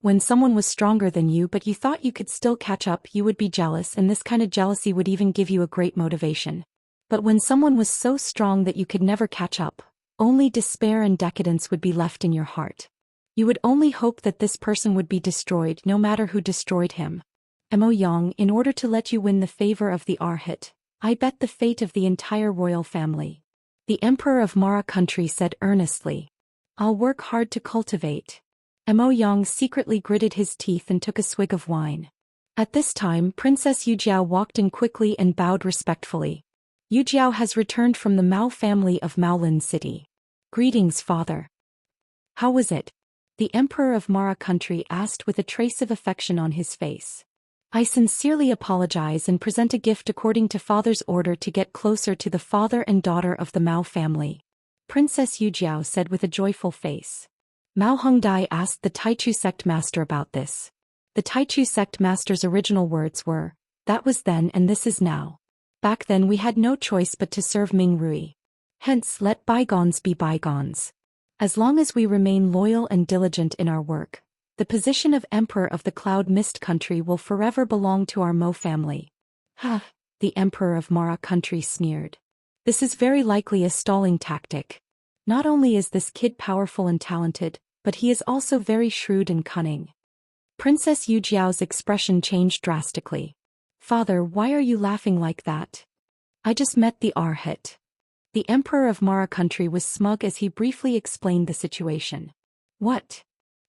When someone was stronger than you but you thought you could still catch up, you would be jealous, and this kind of jealousy would even give you a great motivation. But when someone was so strong that you could never catch up, only despair and decadence would be left in your heart. You would only hope that this person would be destroyed no matter who destroyed him. Mo Yang, in order to let you win the favor of the Arhat, I bet the fate of the entire royal family. The Emperor of Mara country said earnestly. I'll work hard to cultivate. Mo Yang secretly gritted his teeth and took a swig of wine. At this time, Princess Yujiao walked in quickly and bowed respectfully. Yujiao has returned from the Mao family of Maolin City. Greetings, father. How was it? The Emperor of Mara country asked with a trace of affection on his face. I sincerely apologize and present a gift according to father's order to get closer to the father and daughter of the Mao family. Princess Yujiao said with a joyful face. Mao Hongdai asked the Taichu sect master about this. The Taichu sect master's original words were, that was then and this is now. Back then we had no choice but to serve Ming Rui. Hence, let bygones be bygones. As long as we remain loyal and diligent in our work, the position of Emperor of the Cloud Mist country will forever belong to our Mo family. Ha! The Emperor of Mara country sneered. This is very likely a stalling tactic. Not only is this kid powerful and talented, but he is also very shrewd and cunning. Princess Yujiao's expression changed drastically. Father, why are you laughing like that? I just met the Arhat. The Emperor of Mara country was smug as he briefly explained the situation. What?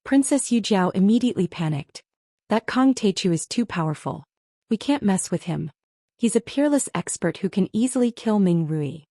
Princess Yujiao immediately panicked. That Kong Teichu is too powerful. We can't mess with him. He's a peerless expert who can easily kill Ming Rui.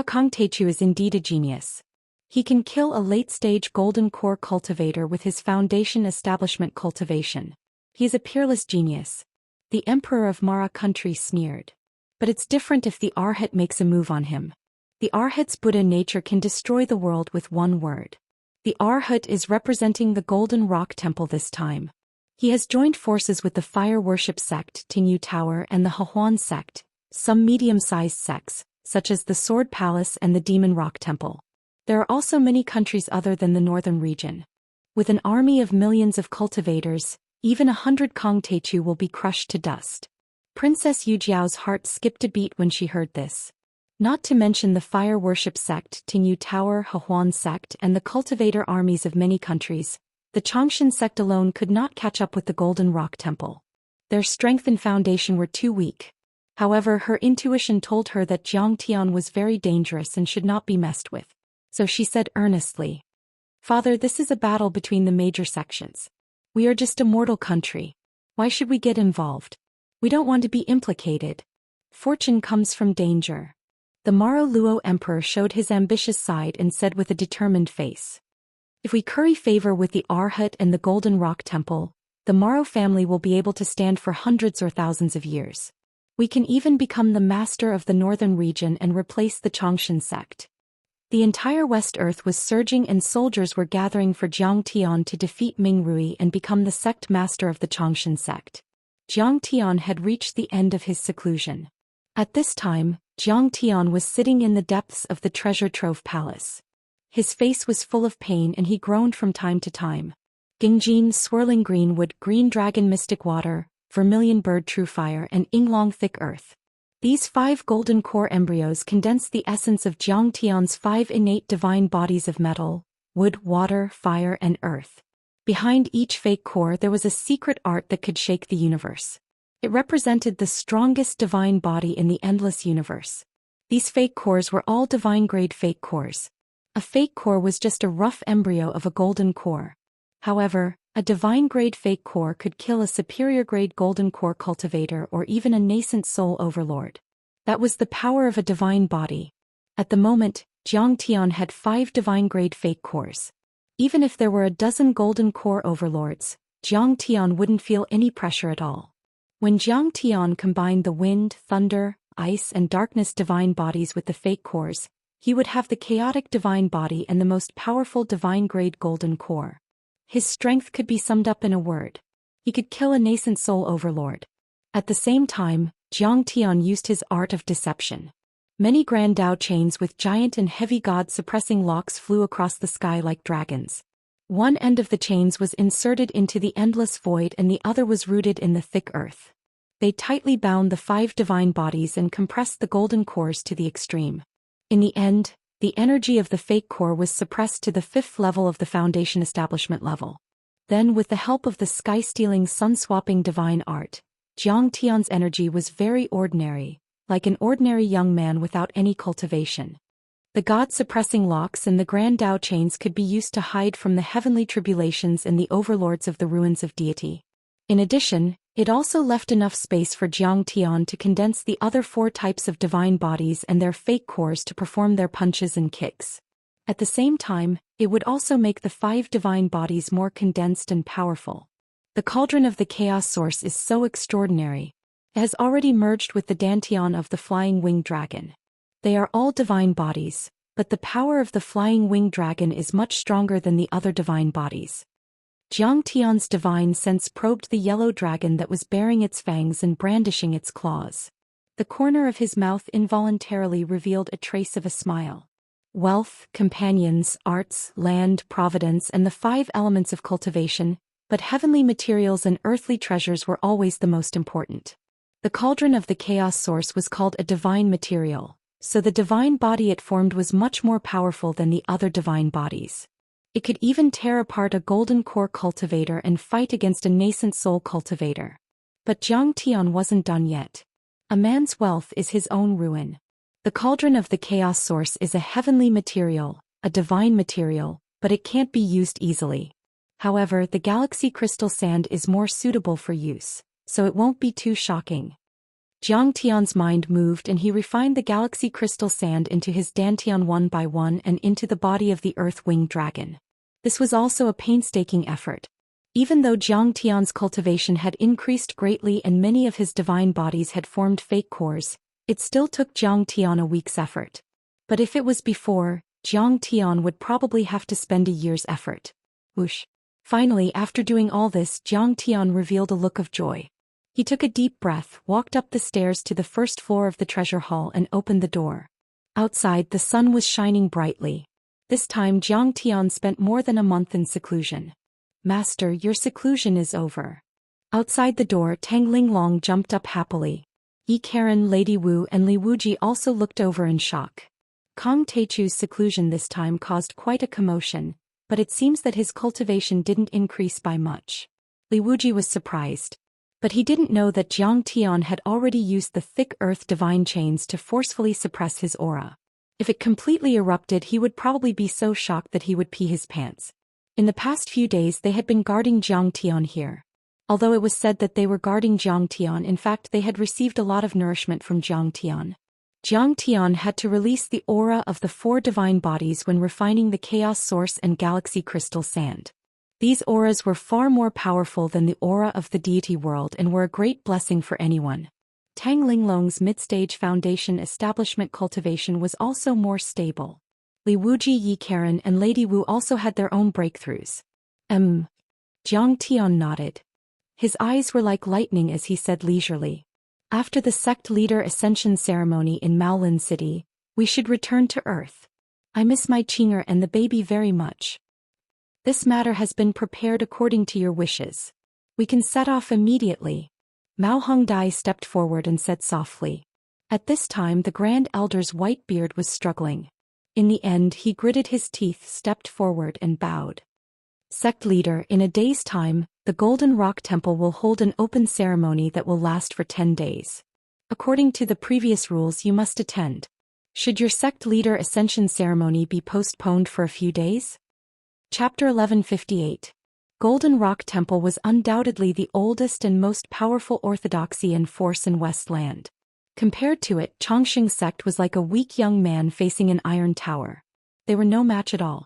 Kong Teichu is indeed a genius. He can kill a late-stage golden core cultivator with his foundation establishment Cultivation. He is a peerless genius. The Emperor of Mara country sneered. But it's different if the Arhat makes a move on him. The Arhat's Buddha nature can destroy the world with one word. The Arhat is representing the Golden Rock Temple this time. He has joined forces with the Fire Worship Sect, Tingyu Tower, and the Hahuan Sect, some medium-sized sects, such as the Sword Palace and the Demon Rock Temple. There are also many countries other than the northern region. With an army of millions of cultivators, even 100 Kong Teichu will be crushed to dust. Princess Yujiao's heart skipped a beat when she heard this. Not to mention the Fire Worship Sect, Tingyu Tower, Hahuan Sect, and the Cultivator armies of many countries, the Xianxia sect alone could not catch up with the Golden Rock Temple. Their strength and foundation were too weak. However, her intuition told her that Jiang Tian was very dangerous and should not be messed with. So she said earnestly, Father, this is a battle between the major sections. We are just a mortal country. Why should we get involved? We don't want to be implicated. Fortune comes from danger. The Maro Luo Emperor showed his ambitious side and said with a determined face. If we curry favor with the Arhat and the Golden Rock Temple, the Maro family will be able to stand for hundreds or thousands of years. We can even become the master of the northern region and replace the Xianxia sect. The entire West Earth was surging and soldiers were gathering for Jiang Tian to defeat Ming Rui and become the sect master of the Xianxia sect. Jiang Tian had reached the end of his seclusion. At this time, Jiang Tian was sitting in the depths of the treasure trove palace. His face was full of pain and he groaned from time to time. Gingjin, swirling greenwood, green dragon, mystic water, vermilion bird, true fire, and Yinglong, thick earth. These 5 golden core embryos condense the essence of Jiang Tian's 5 innate divine bodies of metal, wood, water, fire, and earth. Behind each fake core there was a secret art that could shake the universe. It represented the strongest divine body in the endless universe. These fake cores were all divine-grade fake cores. A fake core was just a rough embryo of a golden core. However, a divine-grade fake core could kill a superior-grade golden core cultivator or even a nascent soul overlord. That was the power of a divine body. At the moment, Zhang Tian had 5 divine-grade fake cores. Even if there were a dozen golden core overlords, Zhang Tian wouldn't feel any pressure at all. When Zhang Tian combined the wind, thunder, ice and darkness divine bodies with the fake cores, he would have the chaotic divine body and the most powerful divine-grade golden core. His strength could be summed up in a word. He could kill a nascent soul overlord. At the same time, Zhang Tian used his art of deception. Many grand Dao chains with giant and heavy god-suppressing locks flew across the sky like dragons. One end of the chains was inserted into the endless void and the other was rooted in the thick earth. They tightly bound the 5 divine bodies and compressed the golden cores to the extreme. In the end, the energy of the fake core was suppressed to the 5th level of the foundation establishment level. Then with the help of the sky-stealing sun-swapping divine art, Zhang Tian's energy was very ordinary, like an ordinary young man without any cultivation. The god-suppressing locks and the grand Dao chains could be used to hide from the heavenly tribulations and the overlords of the ruins of deity. In addition, it also left enough space for Zhang Tian to condense the other 4 types of divine bodies and their fake cores to perform their punches and kicks. At the same time, it would also make the 5 divine bodies more condensed and powerful. The cauldron of the chaos source is so extraordinary. It has already merged with the dantian of the flying winged dragon. They are all divine bodies, but the power of the flying winged dragon is much stronger than the other divine bodies. Zhang Tian's divine sense probed the yellow dragon that was baring its fangs and brandishing its claws. The corner of his mouth involuntarily revealed a trace of a smile. Wealth, companions, arts, land, providence and the 5 elements of cultivation, but heavenly materials and earthly treasures were always the most important. The cauldron of the chaos source was called a divine material, so the divine body it formed was much more powerful than the other divine bodies. It could even tear apart a golden core cultivator and fight against a nascent soul cultivator. But Zhang Tian wasn't done yet. A man's wealth is his own ruin. The cauldron of the chaos source is a heavenly material, a divine material, but it can't be used easily. However, the galaxy crystal sand is more suitable for use, so it won't be too shocking. Zhang Tian's mind moved and he refined the galaxy crystal sand into his dantian one by one and into the body of the earth-winged dragon. This was also a painstaking effort. Even though Zhang Tian's cultivation had increased greatly and many of his divine bodies had formed fake cores, it still took Zhang Tian a week's effort. But if it was before, Zhang Tian would probably have to spend a year's effort. Whoosh. Finally, after doing all this, Zhang Tian revealed a look of joy. He took a deep breath, walked up the stairs to the 1st floor of the treasure hall and opened the door. Outside, the sun was shining brightly. This time Zhang Tian spent more than a month in seclusion. Master, your seclusion is over. Outside the door, Tang Linglong jumped up happily. Yi Karen, Lady Wu and Li Wuji also looked over in shock. Kong Teichu's seclusion this time caused quite a commotion, but it seems that his cultivation didn't increase by much. Li Wuji was surprised. But he didn't know that Zhang Tian had already used the thick earth divine chains to forcefully suppress his aura. If it completely erupted, he would probably be so shocked that he would pee his pants. In the past few days they had been guarding Zhang Tian here. Although it was said that they were guarding Zhang Tian, in fact they had received a lot of nourishment from Zhang Tian. Zhang Tian had to release the aura of the 4 divine bodies when refining the chaos source and galaxy crystal sand. These auras were far more powerful than the aura of the deity world and were a great blessing for anyone. Tang Linglong's mid-stage foundation establishment cultivation was also more stable. Li Wuji, Yi Karen and Lady Wu also had their own breakthroughs. Zhang Tian nodded. His eyes were like lightning as he said leisurely. After the sect leader ascension ceremony in Maolin City, we should return to Earth. I miss my Qinger and the baby very much. This matter has been prepared according to your wishes. We can set off immediately. Mao Hongdai stepped forward and said softly. At this time the Grand Elder's white beard was struggling. In the end he gritted his teeth, stepped forward and bowed. Sect leader, in a day's time, the Golden Rock Temple will hold an open ceremony that will last for 10 days. According to the previous rules you must attend. Should your sect leader ascension ceremony be postponed for a few days? Chapter 1158. Golden Rock Temple was undoubtedly the oldest and most powerful orthodoxy and force in Westland. Compared to it, Xianxia sect was like a weak young man facing an iron tower. They were no match at all.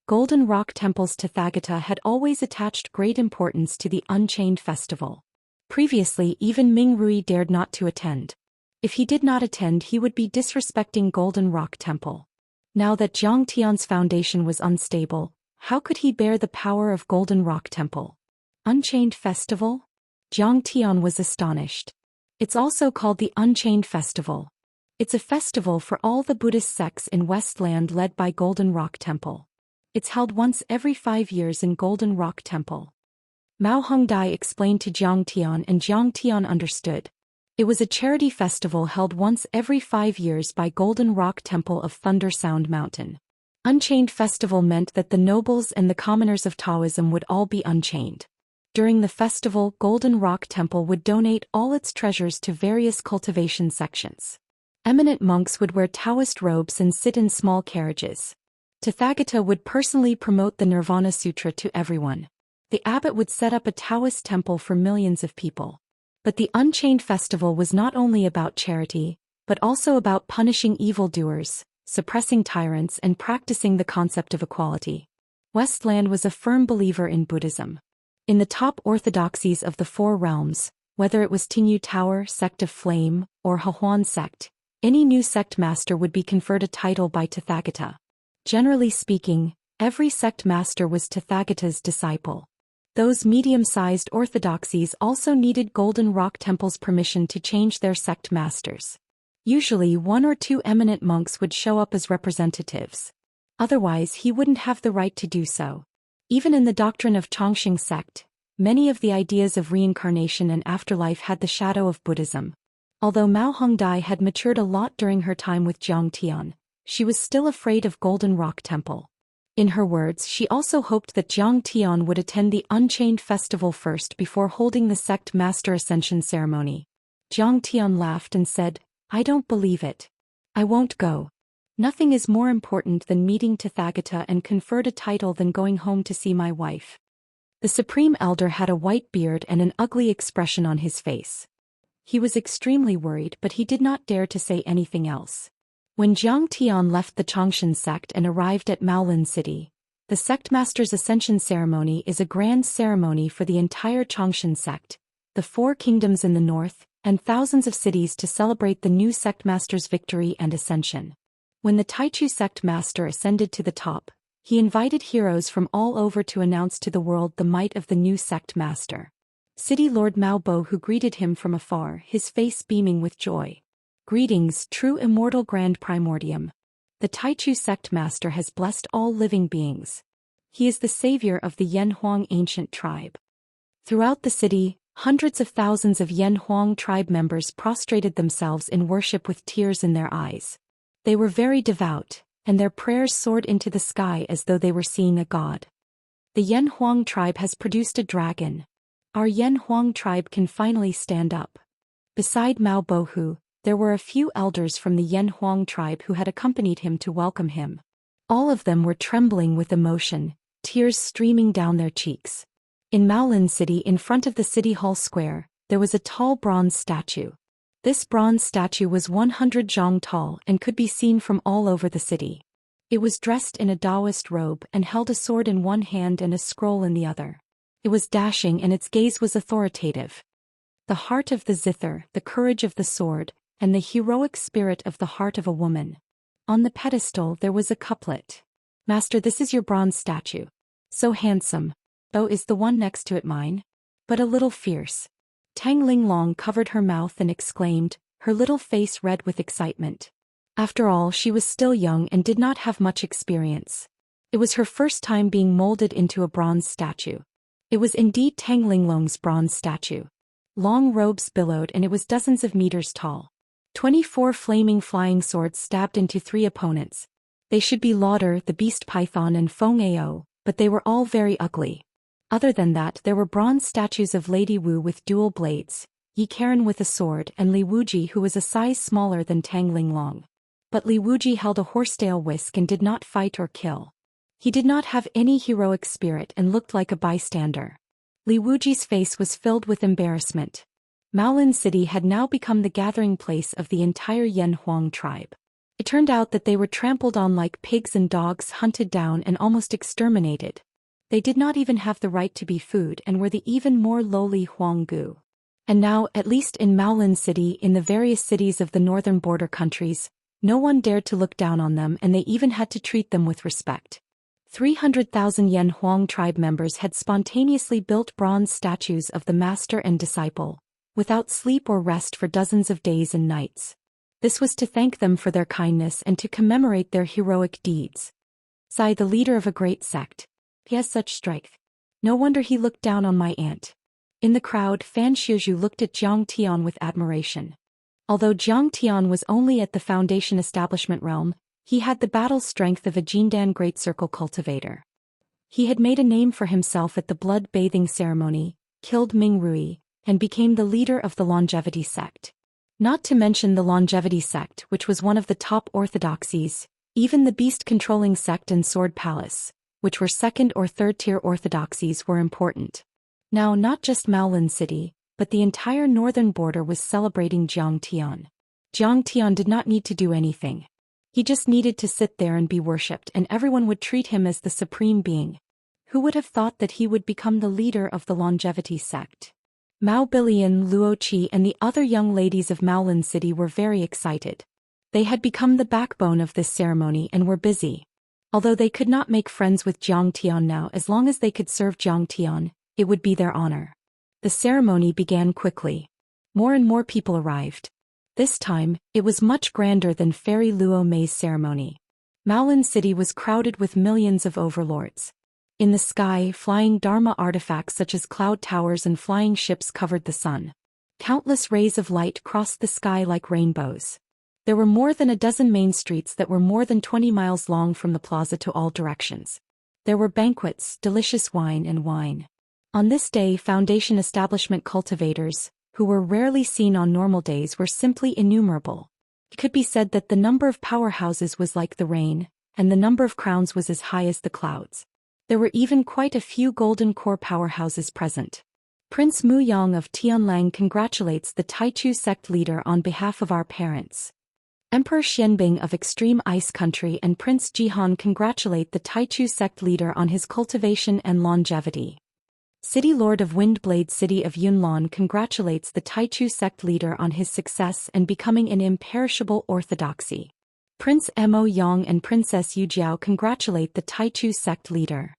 Golden Rock Temple's Tathagata had always attached great importance to the Unchained Festival. Previously, even Ming Rui dared not to attend. If he did not attend, he would be disrespecting Golden Rock Temple. Now that Zhang Tian's foundation was unstable, how could he bear the power of Golden Rock Temple? Unchained Festival? Zhang Tian was astonished. It's also called the Unchained Festival. It's a festival for all the Buddhist sects in Westland led by Golden Rock Temple. It's held once every 5 years in Golden Rock Temple. Mao Hongdai explained to Zhang Tian, and Zhang Tian understood. It was a charity festival held once every 5 years by Golden Rock Temple of Thunder Sound Mountain. Unchained Festival meant that the nobles and the commoners of Taoism would all be unchained. During the festival, Golden Rock Temple would donate all its treasures to various cultivation sections. Eminent monks would wear Taoist robes and sit in small carriages. Tathagata would personally promote the Nirvana Sutra to everyone. The abbot would set up a Taoist temple for millions of people. But the Unchained Festival was not only about charity, but also about punishing evildoers, suppressing tyrants, and practicing the concept of equality. Westland was a firm believer in Buddhism. In the top orthodoxies of the Four Realms, whether it was Tinyu Tower, Sect of Flame, or Hahuan Sect, any new sect master would be conferred a title by Tathagata. Generally speaking, every sect master was Tathagata's disciple. Those medium-sized orthodoxies also needed Golden Rock Temple's permission to change their sect masters. Usually 1 or 2 eminent monks would show up as representatives. Otherwise, he wouldn't have the right to do so. Even in the doctrine of Xianxia sect, many of the ideas of reincarnation and afterlife had the shadow of Buddhism. Although Mao Hongdai had matured a lot during her time with Zhang Tian, she was still afraid of Golden Rock Temple. In her words, she also hoped that Zhang Tian would attend the Unchained Festival first before holding the sect master ascension ceremony. Zhang Tian laughed and said, "I don't believe it. I won't go. Nothing is more important than meeting Tathagata and conferred a title than going home to see my wife." The Supreme Elder had a white beard and an ugly expression on his face. He was extremely worried, but he did not dare to say anything else. When Zhang Tian left the Xianxia sect and arrived at Maolin City, the sect master's ascension ceremony is a grand ceremony for the entire Xianxia sect, the 4 kingdoms in the north, and thousands of cities to celebrate the new sect master's victory and ascension. When the Taichu sect master ascended to the top, he invited heroes from all over to announce to the world the might of the new sect master. City Lord Mao Bo, who greeted him from afar, his face beaming with joy. "Greetings, true immortal grand primordium. The Taichu sect master has blessed all living beings. He is the savior of the Yen Huang ancient tribe." Throughout the city, hundreds of thousands of Yen Huang tribe members prostrated themselves in worship with tears in their eyes. They were very devout, and their prayers soared into the sky as though they were seeing a god. The Yen Huang tribe has produced a dragon. Our Yen Huang tribe can finally stand up. Beside Mao Bohu, there were a few elders from the Yen Huang tribe who had accompanied him to welcome him. All of them were trembling with emotion, tears streaming down their cheeks. In Maolin City, in front of the City Hall Square, there was a tall bronze statue. This bronze statue was 100 zhang tall and could be seen from all over the city. It was dressed in a Daoist robe and held a sword in one hand and a scroll in the other. It was dashing and its gaze was authoritative. The heart of the zither, the courage of the sword, and the heroic spirit of the heart of a woman. On the pedestal there was a couplet. "Master, this is your bronze statue. So handsome. Oh, is the one next to it mine? But a little fierce." Tang Linglong covered her mouth and exclaimed, her little face red with excitement. After all, she was still young and did not have much experience. It was her first time being molded into a bronze statue. It was indeed Tang Linglong's bronze statue. Long robes billowed and it was dozens of meters tall. 24 flaming flying swords stabbed into 3 opponents. They should be Lauder, the beast python, and Feng Ao, but they were all very ugly. Other than that, there were bronze statues of Lady Wu with dual blades, Yi Karen with a sword, and Li Wuji, who was a size smaller than Tang Linglong. But Li Wuji held a horsetail whisk and did not fight or kill. He did not have any heroic spirit and looked like a bystander. Li Wuji's face was filled with embarrassment. Maolin City had now become the gathering place of the entire Yan Huang tribe. It turned out that they were trampled on like pigs and dogs, hunted down and almost exterminated. They did not even have the right to be food and were the even more lowly Huanggu. And now, at least in Maolin City, in the various cities of the northern border countries, no one dared to look down on them, and they even had to treat them with respect. 300,000 Yan Huang tribe members had spontaneously built bronze statues of the master and disciple, without sleep or rest for dozens of days and nights. This was to thank them for their kindness and to commemorate their heroic deeds. Zai, the leader of a great sect. He has such strength. No wonder he looked down on my aunt. In the crowd, Fan Xiuzhu looked at Jiang Tian with admiration. Although Jiang Tian was only at the Foundation Establishment realm, he had the battle strength of a Jindan Great Circle cultivator. He had made a name for himself at the blood-bathing ceremony, killed Ming Rui, and became the leader of the Longevity sect. Not to mention the Longevity sect, which was one of the top orthodoxies, even the beast-controlling sect and Sword Palace, which were second or third-tier orthodoxies, were important. Now not just Maolin City, but the entire northern border was celebrating Jiang Tian. Jiang Tian did not need to do anything. He just needed to sit there and be worshipped, and everyone would treat him as the supreme being. Who would have thought that he would become the leader of the Longevity sect? Mao Bilian, Luo Qi and the other young ladies of Maolin City were very excited. They had become the backbone of this ceremony and were busy. Although they could not make friends with Jiang Tian now, as long as they could serve Jiang Tian, it would be their honor. The ceremony began quickly. More and more people arrived. This time, it was much grander than Fairy Luo Mei's ceremony. Maolin City was crowded with millions of overlords. In the sky, flying Dharma artifacts such as cloud towers and flying ships covered the sun. Countless rays of light crossed the sky like rainbows. There were more than a dozen main streets that were more than 20 miles long from the plaza to all directions. There were banquets, delicious wine and wine. On this day, Foundation Establishment cultivators, who were rarely seen on normal days, were simply innumerable. It could be said that the number of powerhouses was like the rain, and the number of crowns was as high as the clouds. There were even quite a few golden core powerhouses present. Prince Mu Yang of Tianlang congratulates the Taichu sect leader on behalf of our parents. Emperor Xianbing of Extreme Ice Country and Prince Jihan congratulate the Taichu sect leader on his cultivation and longevity. City Lord of Windblade City of Yunlan congratulates the Taichu sect leader on his success and becoming an imperishable orthodoxy. Prince Mo Yang and Princess Yujiao congratulate the Taichu sect leader.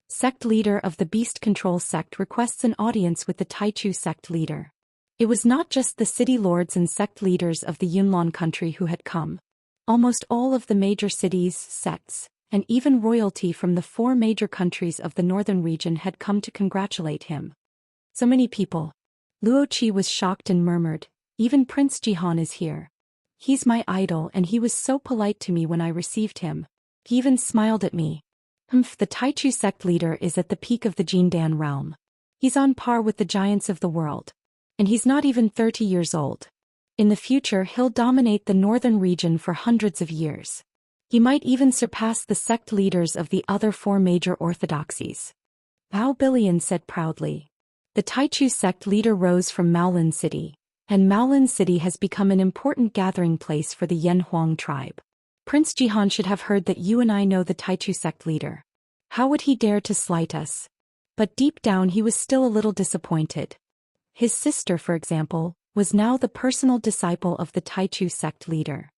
Sect leader of the Beast Control sect requests an audience with the Taichu sect leader. It was not just the city lords and sect leaders of the Yunlan country who had come. Almost all of the major cities, sects, and even royalty from the 4 major countries of the northern region had come to congratulate him. So many people. Luo Qi was shocked and murmured, "Even Prince Jihan is here. He's my idol and he was so polite to me when I received him. He even smiled at me." The Taichu sect leader is at the peak of the Jindan realm. He's on par with the giants of the world. And he's not even 30 years old. In the future he'll dominate the northern region for hundreds of years. He might even surpass the sect leaders of the other 4 major orthodoxies. Bao Bilian said proudly. The Taichu sect leader rose from Maolin City, and Maolin City has become an important gathering place for the Yan Huang tribe. Prince Jihan should have heard that you and I know the Taichu sect leader. How would he dare to slight us? But deep down he was still a little disappointed. His sister, for example, was now the personal disciple of the Taichu sect leader.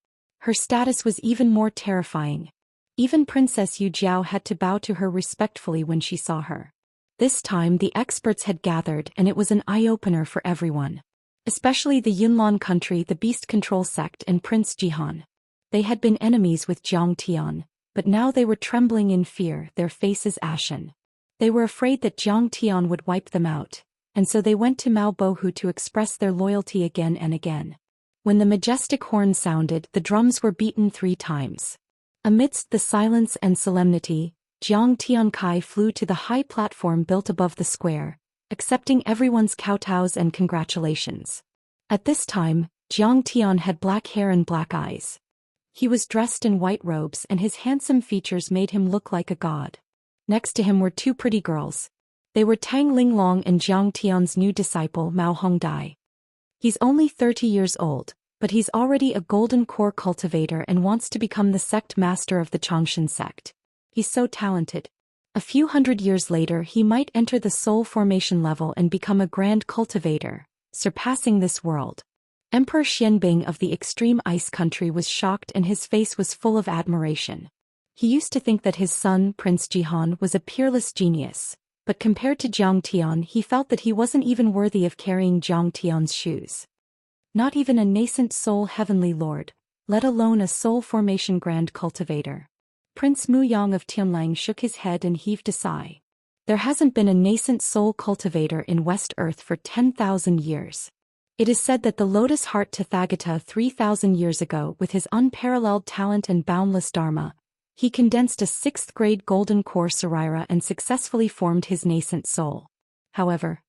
Her status was even more terrifying. Even Princess Yujiao had to bow to her respectfully when she saw her. This time the experts had gathered and it was an eye-opener for everyone. Especially the Yunlan country, the Beast Control sect and Prince Jihan. They had been enemies with Jiang Tian, but now they were trembling in fear, their faces ashen. They were afraid that Jiang Tian would wipe them out, and so they went to Mao Bohu to express their loyalty again and again. When the majestic horn sounded, the drums were beaten 3 times. Amidst the silence and solemnity, Jiang Tiankai flew to the high platform built above the square, accepting everyone's kowtows and congratulations. At this time, Jiang Tian had black hair and black eyes. He was dressed in white robes and his handsome features made him look like a god. Next to him were two pretty girls. They were Tang Linglong and Jiang Tian's new disciple Mao Hongdai. He's only 30 years old, but he's already a golden core cultivator and wants to become the sect master of the Xianxia sect. He's so talented. A few hundred years later he might enter the soul formation level and become a grand cultivator, surpassing this world. Emperor Xianbing of the extreme ice country was shocked and his face was full of admiration. He used to think that his son, Prince Jihan, was a peerless genius, but compared to Jiang Tian he felt that he wasn't even worthy of carrying Jiang Tian's shoes. Not even a nascent soul heavenly lord, let alone a soul formation grand cultivator. Prince Mu Yang of Tianlang shook his head and heaved a sigh. There hasn't been a nascent soul cultivator in West Earth for 10,000 years. It is said that the Lotus Heart Tathagata 3,000 years ago, with his unparalleled talent and boundless dharma, he condensed a 6th grade golden core Sarira and successfully formed his nascent soul. However,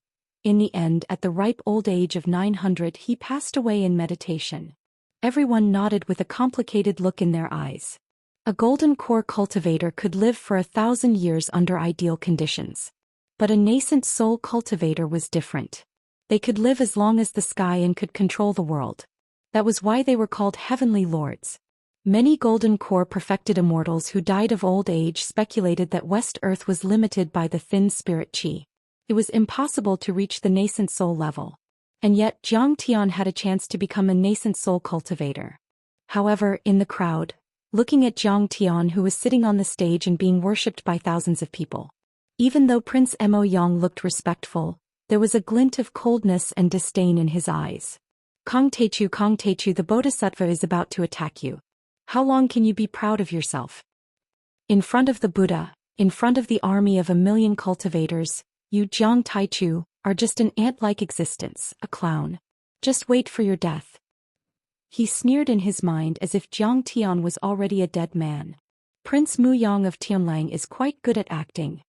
in the end, at the ripe old age of 900, he passed away in meditation. Everyone nodded with a complicated look in their eyes. A golden core cultivator could live for 1,000 years under ideal conditions. But a nascent soul cultivator was different. They could live as long as the sky and could control the world. That was why they were called heavenly lords. Many golden core perfected immortals who died of old age speculated that West Earth was limited by the thin spirit qi. It was impossible to reach the nascent soul level. And yet Jiang Tian had a chance to become a nascent soul cultivator. However, in the crowd, looking at Jiang Tian who was sitting on the stage and being worshipped by thousands of people. Even though Prince Mo Yang looked respectful, there was a glint of coldness and disdain in his eyes. Kong Techu, the Bodhisattva is about to attack you. How long can you be proud of yourself? In front of the Buddha, in front of the army of 1,000,000 cultivators, you Jiang Taichu are just an ant-like existence, a clown. Just wait for your death. He sneered in his mind as if Jiang Tian was already a dead man. Prince Mu Yang of Tianlang is quite good at acting.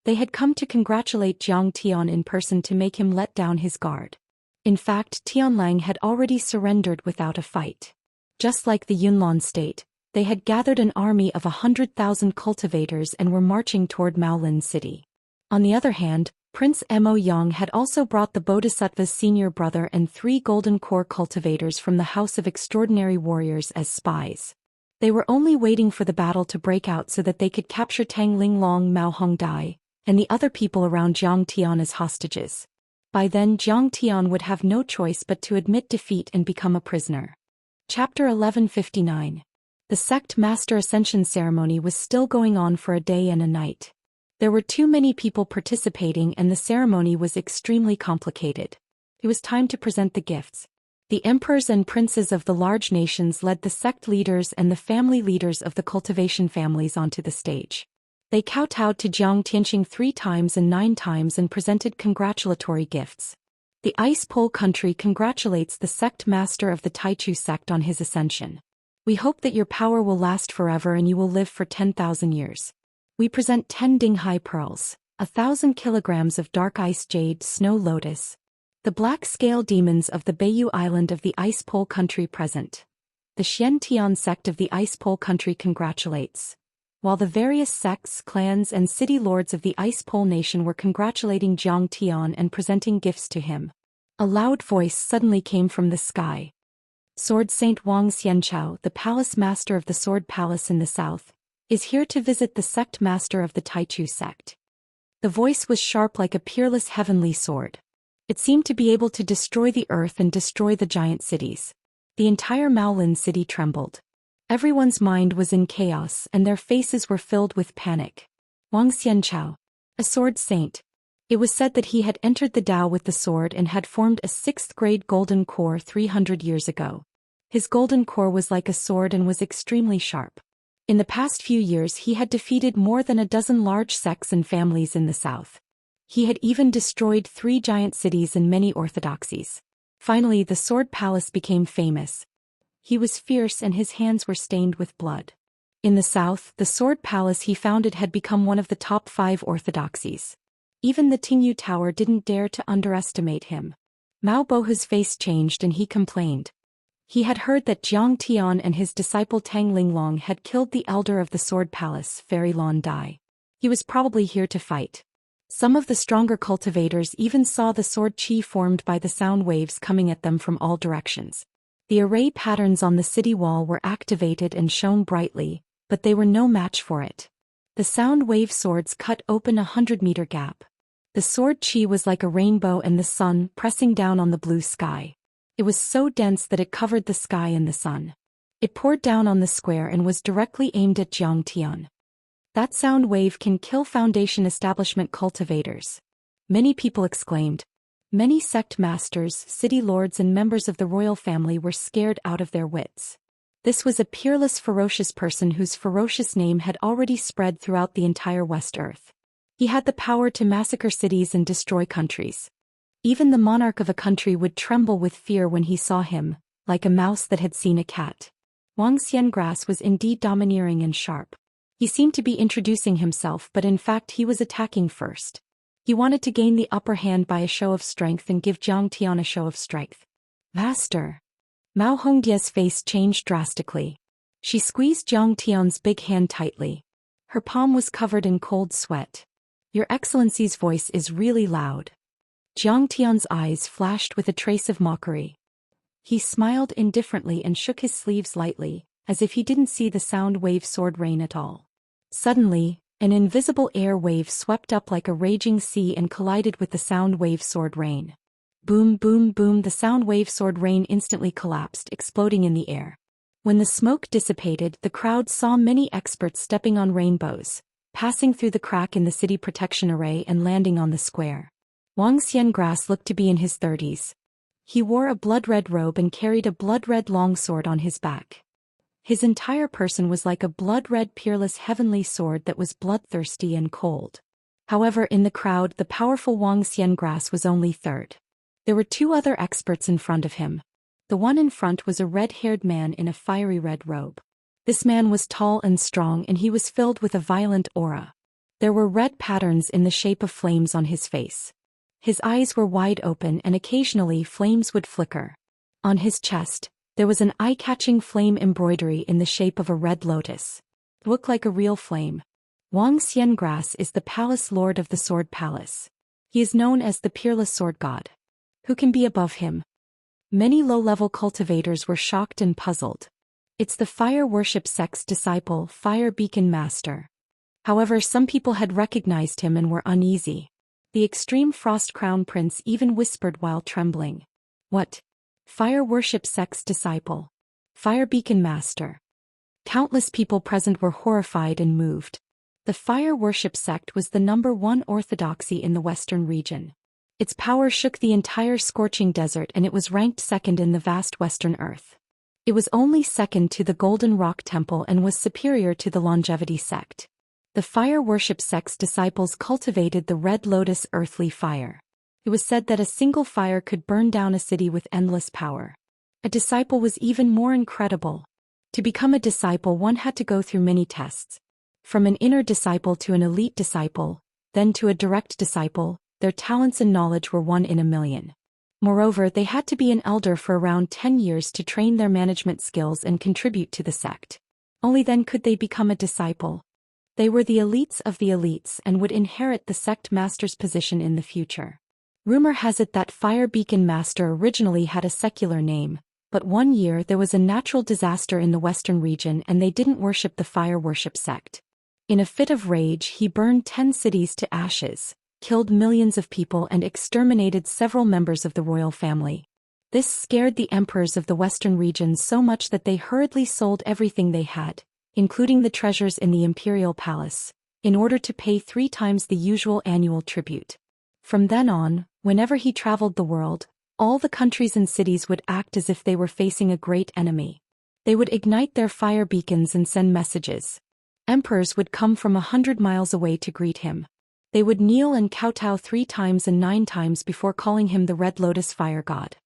They had come to congratulate Jiang Tian in person to make him let down his guard. In fact, Tianlang had already surrendered without a fight. Just like the Yunnan state, they had gathered an army of 100,000 cultivators and were marching toward Maolin City. On the other hand, Prince Mo Yang had also brought the Bodhisattva's senior brother and 3 golden core cultivators from the House of Extraordinary Warriors as spies. They were only waiting for the battle to break out so that they could capture Tang Linglong, Mao Hongdai, and the other people around Jiang Tian as hostages. By then Jiang Tian would have no choice but to admit defeat and become a prisoner. Chapter 1159. The sect master ascension ceremony was still going on for a day and a night. There were too many people participating and the ceremony was extremely complicated. It was time to present the gifts. The emperors and princes of the large nations led the sect leaders and the family leaders of the cultivation families onto the stage. They kowtowed to Jiang Tianxing 3 times and 9 times and presented congratulatory gifts. The Ice Pole country congratulates the sect master of the Taichu sect on his ascension. We hope that your power will last forever and you will live for 10,000 years. We present 10 Dinghai pearls, 1,000 kilograms of dark ice jade snow lotus. The black scale demons of the Beiyu Island of the Ice Pole country present. The Xiantian sect of the Ice Pole country congratulates. While the various sects, clans and city lords of the Ice Pole nation were congratulating Jiang Tian and presenting gifts to him. A loud voice suddenly came from the sky. Sword Saint Wang Xianchao, the palace master of the Sword Palace in the south, is here to visit the sect master of the Taichu sect. The voice was sharp like a peerless heavenly sword. It seemed to be able to destroy the earth and destroy the giant cities. The entire Maolin city trembled. Everyone's mind was in chaos and their faces were filled with panic. Wang Xianchao, a sword saint. It was said that he had entered the Tao with the sword and had formed a 6th grade golden core 300 years ago. His golden core was like a sword and was extremely sharp. In the past few years he had defeated more than a dozen large sects and families in the south. He had even destroyed 3 giant cities and many orthodoxies. Finally the Sword Palace became famous. He was fierce and his hands were stained with blood. In the south, the Sword Palace he founded had become one of the top 5 orthodoxies. Even the Tingyu Tower didn't dare to underestimate him. Mao Bohu's face changed and he complained. He had heard that Jiang Tian and his disciple Tang Linglong had killed the elder of the Sword Palace, Fairy Lon Dai. He was probably here to fight. Some of the stronger cultivators even saw the sword chi formed by the sound waves coming at them from all directions. The array patterns on the city wall were activated and shone brightly, but they were no match for it. The sound wave swords cut open 100-meter gap. The sword chi was like a rainbow and the sun pressing down on the blue sky. It was so dense that it covered the sky and the sun. It poured down on the square and was directly aimed at Jiang Tian. That sound wave can kill Foundation establishment cultivators. Many people exclaimed. Many sect masters, city lords and members of the royal family were scared out of their wits. This was a peerless, ferocious person whose ferocious name had already spread throughout the entire West Earth. He had the power to massacre cities and destroy countries. Even the monarch of a country would tremble with fear when he saw him, like a mouse that had seen a cat. Wang Xiangrass was indeed domineering and sharp. He seemed to be introducing himself, but in fact he was attacking first. He wanted to gain the upper hand by a show of strength and give Jiang Tian a show of strength. Master. Mao Hongdia's face changed drastically. She squeezed Jiang Tian's big hand tightly. Her palm was covered in cold sweat. Your Excellency's voice is really loud. Jiang Tian's eyes flashed with a trace of mockery. He smiled indifferently and shook his sleeves lightly, as if he didn't see the sound wave sword rain at all. Suddenly, an invisible air wave swept up like a raging sea and collided with the sound wave sword rain. Boom, boom, boom, the sound wave sword rain instantly collapsed, exploding in the air. When the smoke dissipated, the crowd saw many experts stepping on rainbows, passing through the crack in the city protection array and landing on the square. Wang Xiangrass looked to be in his 30s. He wore a blood-red robe and carried a blood-red longsword on his back. His entire person was like a blood-red peerless heavenly sword that was bloodthirsty and cold. However, in the crowd, the powerful Wang Xiangrass was only third. There were two other experts in front of him. The one in front was a red-haired man in a fiery red robe. This man was tall and strong, and he was filled with a violent aura. There were red patterns in the shape of flames on his face. His eyes were wide open and occasionally flames would flicker. On his chest, there was an eye-catching flame embroidery in the shape of a red lotus. It looked like a real flame. Wang Xiangrass is the palace lord of the Sword Palace. He is known as the Peerless Sword God. Who can be above him? Many low-level cultivators were shocked and puzzled. It's the fire worship sect's disciple, Fire Beacon Master. However, some people had recognized him and were uneasy. The extreme Frost Crown Prince even whispered while trembling. What? Fire worship sect's disciple. Fire Beacon Master. Countless people present were horrified and moved. The fire worship sect was the #1 orthodoxy in the western region. Its power shook the entire scorching desert, and it was ranked second in the vast western earth. It was only second to the Golden Rock Temple and was superior to the Longevity sect. The fire worship sect's disciples cultivated the red lotus earthly fire. It was said that a single fire could burn down a city with endless power. A disciple was even more incredible. To become a disciple, one had to go through many tests. From an inner disciple to an elite disciple, then to a direct disciple, their talents and knowledge were 1 in a million. Moreover, they had to be an elder for around 10 years to train their management skills and contribute to the sect. Only then could they become a disciple. They were the elites of the elites and would inherit the sect master's position in the future. Rumor has it that Fire Beacon Master originally had a secular name, but one year there was a natural disaster in the western region and they didn't worship the fire worship sect. In a fit of rage, he burned 10 cities to ashes, killed millions of people and exterminated several members of the royal family. This scared the emperors of the western region so much that they hurriedly sold everything they had, including the treasures in the imperial palace, in order to pay 3 times the usual annual tribute. From then on, whenever he traveled the world, all the countries and cities would act as if they were facing a great enemy. They would ignite their fire beacons and send messages. Emperors would come from 100 miles away to greet him. They would kneel and kowtow 3 times and 9 times before calling him the Red Lotus Fire God.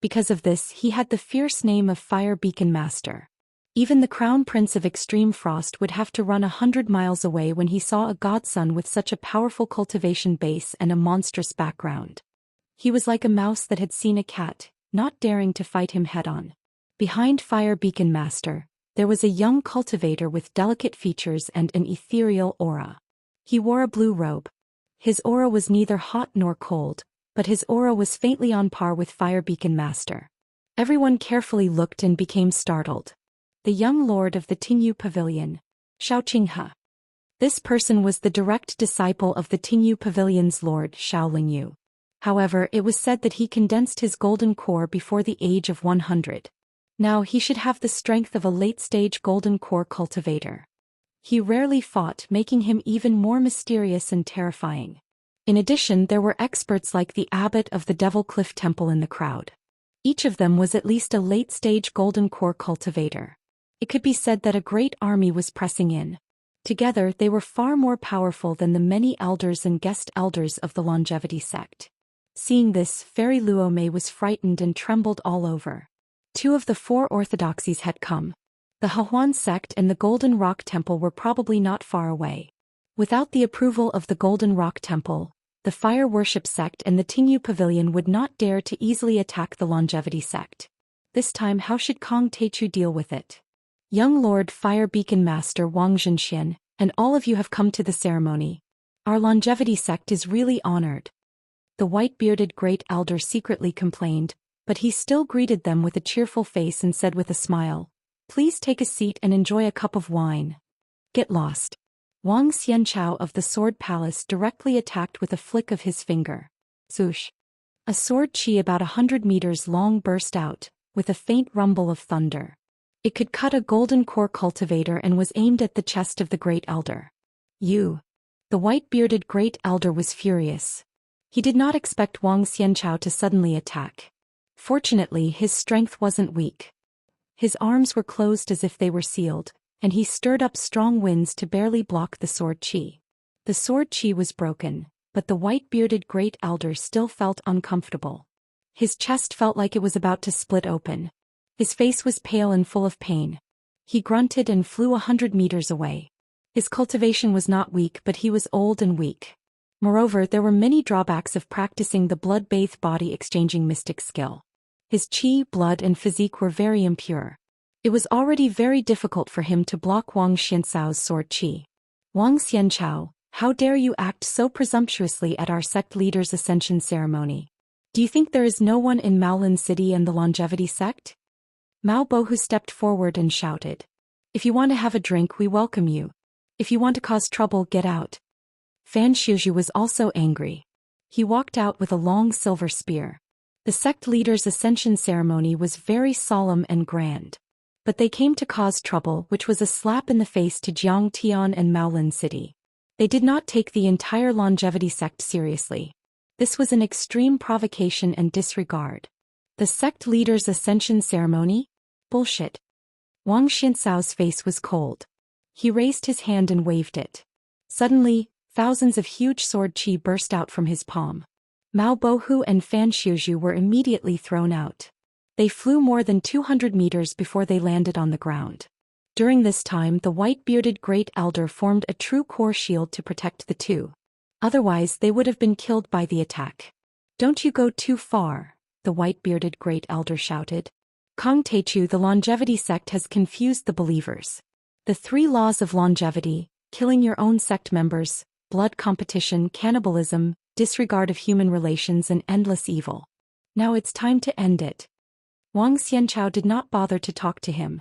Because of this, he had the fierce name of Fire Beacon Master. Even the Crown Prince of Extreme Frost would have to run 100 miles away when he saw a godson with such a powerful cultivation base and a monstrous background. He was like a mouse that had seen a cat, not daring to fight him head-on. Behind Fire Beacon Master, there was a young cultivator with delicate features and an ethereal aura. He wore a blue robe. His aura was neither hot nor cold, but his aura was faintly on par with Fire Beacon Master. Everyone carefully looked and became startled. The young lord of the Tingyu Pavilion, Xianxia. This person was the direct disciple of the Tingyu Pavilion's lord Xiaolingyu. However, it was said that he condensed his golden core before the age of 100. Now he should have the strength of a late-stage golden core cultivator. He rarely fought, making him even more mysterious and terrifying. In addition, there were experts like the abbot of the Devil Cliff Temple in the crowd. Each of them was at least a late-stage golden core cultivator. It could be said that a great army was pressing in. Together, they were far more powerful than the many elders and guest elders of the Longevity sect. Seeing this, Fairy Luomei was frightened and trembled all over. 2 of the 4 orthodoxies had come. The Hehuan sect and the Golden Rock Temple were probably not far away. Without the approval of the Golden Rock Temple, the Fire Worship sect and the Tingyu Pavilion would not dare to easily attack the Longevity sect. This time, how should Kong Teichu deal with it? Young Lord Fire Beacon Master Wang Zhenxian, and all of you have come to the ceremony. Our Longevity sect is really honored. The white-bearded great elder secretly complained, but he still greeted them with a cheerful face and said with a smile, "Please take a seat and enjoy a cup of wine." Get lost. Wang Xianchao of the Sword Palace directly attacked with a flick of his finger. Zhoosh. A sword chi about 100 meters long burst out, with a faint rumble of thunder. It could cut a golden core cultivator and was aimed at the chest of the great elder. You. The white-bearded great elder was furious. He did not expect Wang Xianchao to suddenly attack. Fortunately, his strength wasn't weak. His arms were closed as if they were sealed, and he stirred up strong winds to barely block the sword chi. The sword chi was broken, but the white-bearded great elder still felt uncomfortable. His chest felt like it was about to split open. His face was pale and full of pain. He grunted and flew 100 meters away. His cultivation was not weak, but he was old and weak. Moreover, there were many drawbacks of practicing the blood-bathed body-exchanging mystic skill. His chi, blood and physique were very impure. It was already very difficult for him to block Wang Xianxao's sword chi. Wang Xianchao, how dare you act so presumptuously at our sect leader's ascension ceremony? Do you think there is no one in Maolin City and the Longevity sect? Mao Bohu stepped forward and shouted. If you want to have a drink, we welcome you. If you want to cause trouble, get out. Fan Xiuzhu was also angry. He walked out with a long silver spear. The sect leader's ascension ceremony was very solemn and grand. But they came to cause trouble, which was a slap in the face to Jiang Tian and Maolin City. They did not take the entire Longevity sect seriously. This was an extreme provocation and disregard. The sect leader's ascension ceremony? Bullshit. Wang Xianxao's face was cold. He raised his hand and waved it. Suddenly, thousands of huge sword chi burst out from his palm. Mao Bohu and Fan Xiuzhu were immediately thrown out. They flew more than 200 meters before they landed on the ground. During this time, the white-bearded great elder formed a true core shield to protect the two. Otherwise, they would have been killed by the attack. Don't you go too far, the white-bearded great elder shouted. Kong Teichu, the Longevity sect has confused the believers. The 3 laws of longevity, killing your own sect members, blood competition, cannibalism, disregard of human relations and endless evil. Now it's time to end it. Wang Xianchao did not bother to talk to him.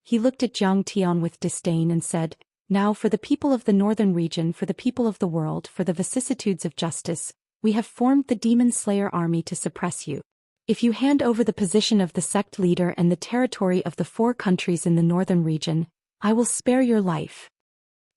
He looked at Jiang Tian with disdain and said, Now for the people of the northern region, for the people of the world, for the vicissitudes of justice, we have formed the Demon Slayer army to suppress you. If you hand over the position of the sect leader and the territory of the 4 countries in the northern region, I will spare your life.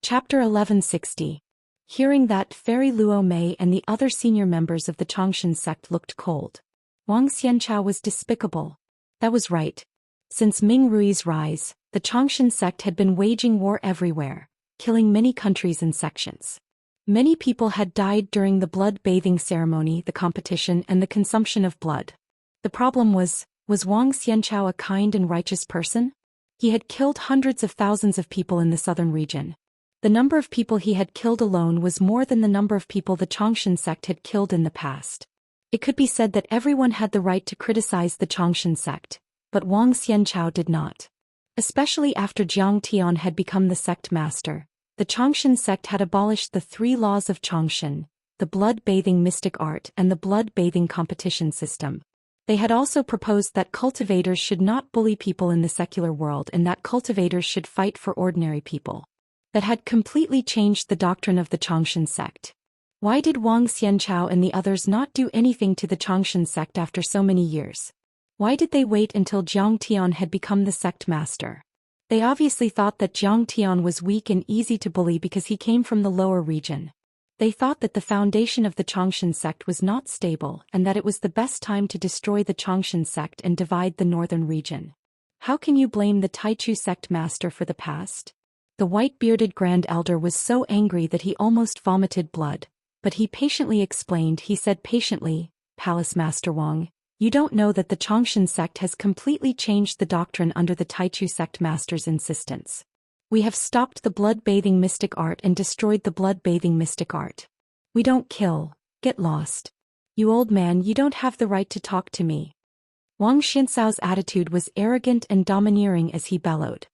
Chapter 1160. Hearing that, Fairy Luomei and the other senior members of the Changshan sect looked cold. Wang Xianchao was despicable. That was right. Since Ming Rui's rise, the Changshan sect had been waging war everywhere, killing many countries and sections. Many people had died during the blood-bathing ceremony, the competition, and the consumption of blood. The problem was Wang Xianchao a kind and righteous person? He had killed hundreds of thousands of people in the southern region. The number of people he had killed alone was more than the number of people the Changshan sect had killed in the past. It could be said that everyone had the right to criticize the Changshan sect, but Wang Xianchao did not. Especially after Jiang Tian had become the sect master, the Changshan sect had abolished the 3 laws of Changshan, the blood-bathing mystic art and the blood-bathing competition system. They had also proposed that cultivators should not bully people in the secular world and that cultivators should fight for ordinary people. That had completely changed the doctrine of the Changshan sect. Why did Wang Xianchao and the others not do anything to the Changshan sect after so many years? Why did they wait until Jiang Tian had become the sect master? They obviously thought that Jiang Tian was weak and easy to bully because he came from the lower region. They thought that the foundation of the Changshan sect was not stable and that it was the best time to destroy the Changshan sect and divide the northern region. How can you blame the Taichu sect master for the past? The white-bearded Grand Elder was so angry that he almost vomited blood, but he patiently explained. He said patiently, Palace Master Wang, you don't know that the Changshan sect has completely changed the doctrine under the Taichu sect master's insistence. We have stopped the blood-bathing mystic art and destroyed the blood-bathing mystic art. We don't kill, get lost. You old man, you don't have the right to talk to me. Wang Xianxao's attitude was arrogant and domineering as he bellowed.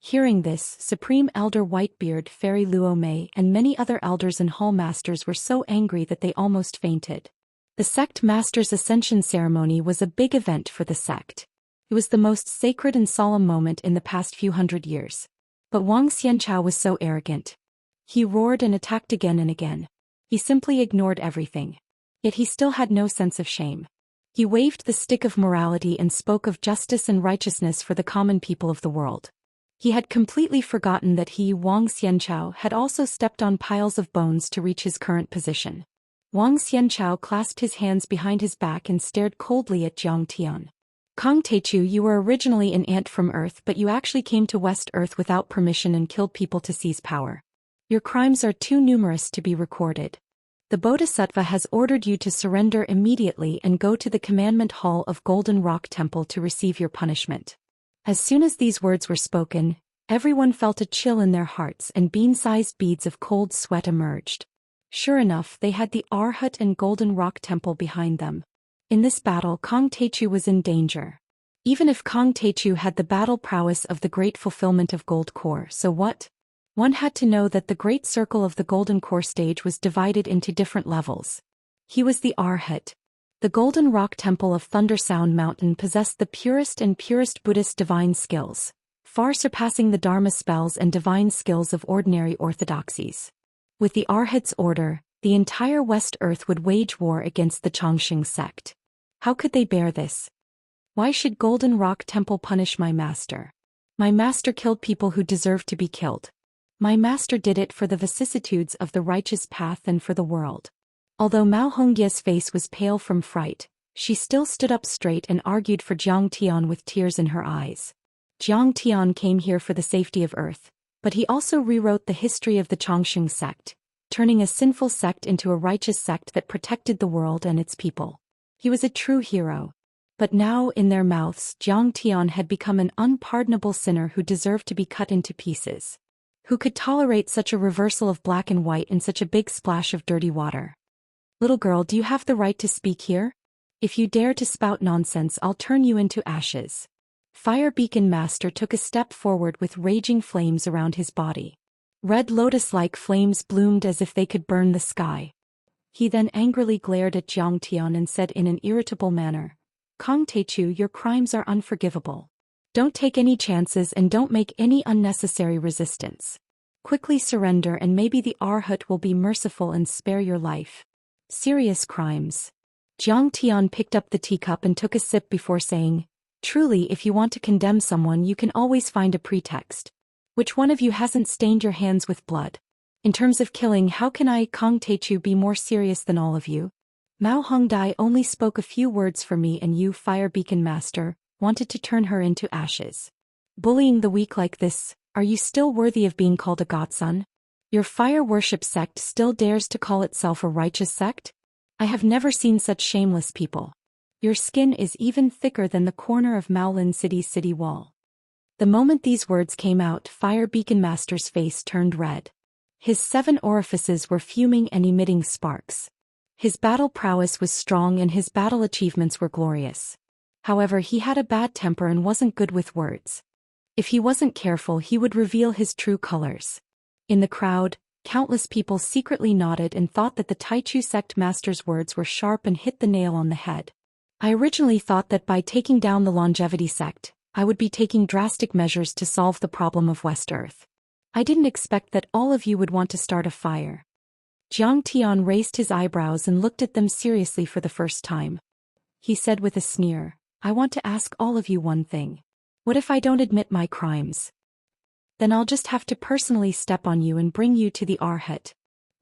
Hearing this, Supreme Elder Whitebeard Fairy Luo Mei and many other elders and hall masters were so angry that they almost fainted. The sect master's ascension ceremony was a big event for the sect. It was the most sacred and solemn moment in the past few hundred years. But Wang Xianchao was so arrogant. He roared and attacked again and again. He simply ignored everything. Yet he still had no sense of shame. He waved the stick of morality and spoke of justice and righteousness for the common people of the world. He had completely forgotten that he, Wang Xianchao, had also stepped on piles of bones to reach his current position. Wang Xianchao clasped his hands behind his back and stared coldly at Jiang Tian. Kong Teichu, you were originally an ant from Earth, but you actually came to West Earth without permission and killed people to seize power. Your crimes are too numerous to be recorded. The Bodhisattva has ordered you to surrender immediately and go to the Commandment Hall of Golden Rock Temple to receive your punishment. As soon as these words were spoken, everyone felt a chill in their hearts and bean-sized beads of cold sweat emerged. Sure enough, they had the Arhat and Golden Rock Temple behind them. In this battle, Kong Teichu was in danger. Even if Kong Teichu had the battle prowess of the Great Fulfillment of Gold Core, so what? One had to know that the Great Circle of the Golden Core stage was divided into different levels. He was the Arhat. The Golden Rock Temple of Thunder Sound Mountain possessed the purest Buddhist divine skills, far surpassing the Dharma spells and divine skills of ordinary orthodoxies. With the Arhat's order, the entire West Earth would wage war against the Changshan sect. How could they bear this? Why should Golden Rock Temple punish my master? My master killed people who deserved to be killed. My master did it for the vicissitudes of the righteous path and for the world. Although Mao Hongye's face was pale from fright, she still stood up straight and argued for Jiang Tian with tears in her eyes. Jiang Tian came here for the safety of Earth, but he also rewrote the history of the Changshan sect, turning a sinful sect into a righteous sect that protected the world and its people. He was a true hero. But now, in their mouths, Jiang Tian had become an unpardonable sinner who deserved to be cut into pieces. Who could tolerate such a reversal of black and white in such a big splash of dirty water? Little girl, do you have the right to speak here? If you dare to spout nonsense, I'll turn you into ashes. Fire Beacon Master took a step forward with raging flames around his body. Red lotus-like flames bloomed as if they could burn the sky. He then angrily glared at Jiang Tian and said in an irritable manner, Kong Teichu, your crimes are unforgivable. Don't take any chances and don't make any unnecessary resistance. Quickly surrender and maybe the Arhat will be merciful and spare your life. Serious crimes. Jiang Tian picked up the teacup and took a sip before saying, Truly, if you want to condemn someone, you can always find a pretext. Which one of you hasn't stained your hands with blood? In terms of killing, how can I, Kong Teichu, be more serious than all of you? Mao Hongdai only spoke a few words for me and you, Fire Beacon Master, wanted to turn her into ashes. Bullying the weak like this, are you still worthy of being called a godson? Your fire worship sect still dares to call itself a righteous sect? I have never seen such shameless people. Your skin is even thicker than the corner of Maolin City's city wall. The moment these words came out, Fire Beacon Master's face turned red. His 7 orifices were fuming and emitting sparks. His battle prowess was strong and his battle achievements were glorious. However, he had a bad temper and wasn't good with words. If he wasn't careful, he would reveal his true colors. In the crowd, countless people secretly nodded and thought that the Taichu sect master's words were sharp and hit the nail on the head. I originally thought that by taking down the longevity sect, I would be taking drastic measures to solve the problem of West Earth. I didn't expect that all of you would want to start a fire. Jiang Tian raised his eyebrows and looked at them seriously for the first time. He said with a sneer, I want to ask all of you one thing. What if I don't admit my crimes? Then I'll just have to personally step on you and bring you to the Arhat.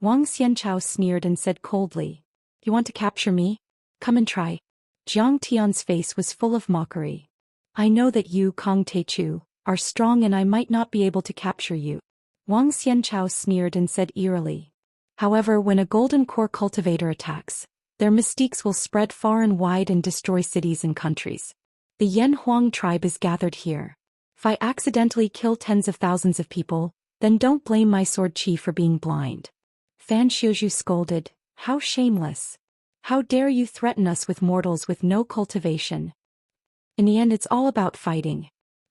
Wang Xianchao sneered and said coldly, You want to capture me? Come and try. Jiang Tian's face was full of mockery. I know that you, Kong Teichu, are strong and I might not be able to capture you. Wang Xianchao sneered and said eerily. However, when a golden core cultivator attacks, their mystiques will spread far and wide and destroy cities and countries. The Yan Huang tribe is gathered here. If I accidentally kill tens of thousands of people, then don't blame my sword chi for being blind. Fan Xiuzhu scolded, How shameless! How dare you threaten us with mortals with no cultivation? In the end, it's all about fighting.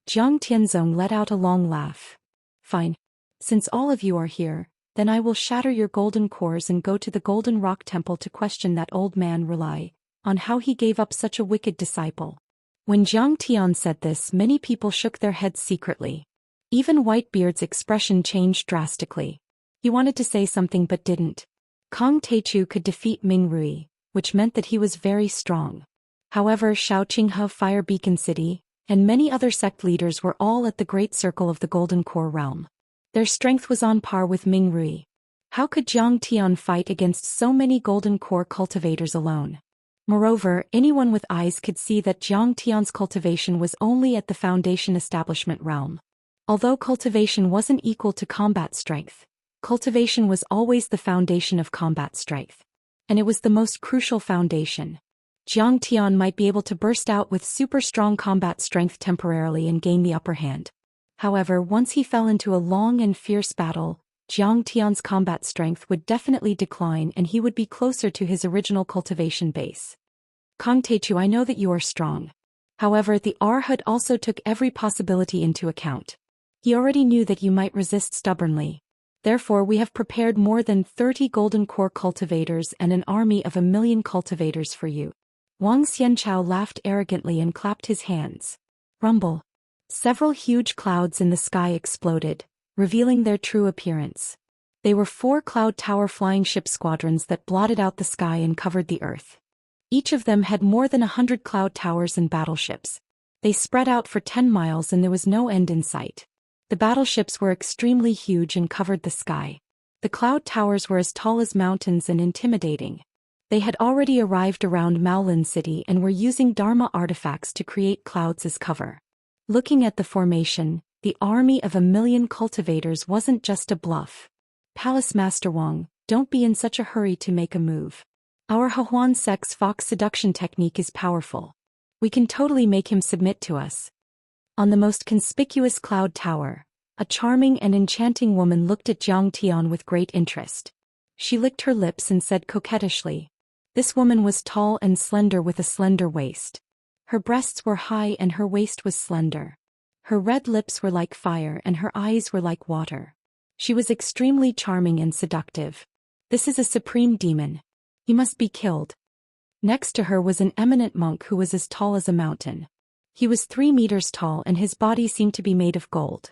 Jiang Tianzong let out a long laugh. Fine. Since all of you are here, then I will shatter your golden cores and go to the Golden Rock Temple to question that old man Rely on how he gave up such a wicked disciple. When Jiang Tian said this, many people shook their heads secretly. Even Whitebeard's expression changed drastically. He wanted to say something but didn't. Kong Teichu could defeat Ming Rui, which meant that he was very strong. However, Shaoqinghe Fire Beacon City, and many other sect leaders were all at the Great Circle of the Golden Core Realm. Their strength was on par with Ming Rui. How could Jiang Tian fight against so many Golden Core cultivators alone? Moreover, anyone with eyes could see that Jiang Tian's cultivation was only at the Foundation Establishment realm. Although cultivation wasn't equal to combat strength, cultivation was always the foundation of combat strength. And it was the most crucial foundation. Jiang Tian might be able to burst out with super strong combat strength temporarily and gain the upper hand. However, once he fell into a long and fierce battle, Jiang Tian's combat strength would definitely decline and he would be closer to his original cultivation base. Kong Teichu, I know that you are strong. However, the Arhat also took every possibility into account. He already knew that you might resist stubbornly. Therefore, we have prepared more than 30 golden core cultivators and an army of 1,000,000 cultivators for you. Wang Xianchao laughed arrogantly and clapped his hands. Rumble. Several huge clouds in the sky exploded, revealing their true appearance. They were 4 cloud tower flying ship squadrons that blotted out the sky and covered the earth. Each of them had more than 100 cloud towers and battleships. They spread out for 10 miles and there was no end in sight. The battleships were extremely huge and covered the sky. The cloud towers were as tall as mountains and intimidating. They had already arrived around Maolin City and were using Dharma artifacts to create clouds as cover. Looking at the formation, the army of 1,000,000 cultivators wasn't just a bluff. Palace Master Wang, don't be in such a hurry to make a move. Our Hehuan sect's fox seduction technique is powerful. We can totally make him submit to us. On the most conspicuous cloud tower, a charming and enchanting woman looked at Jiang Tian with great interest. She licked her lips and said coquettishly. This woman was tall and slender with a slender waist. Her breasts were high and her waist was slender. Her red lips were like fire and her eyes were like water. She was extremely charming and seductive. This is a supreme demon. He must be killed. Next to her was an eminent monk who was as tall as a mountain. He was 3 meters tall and his body seemed to be made of gold.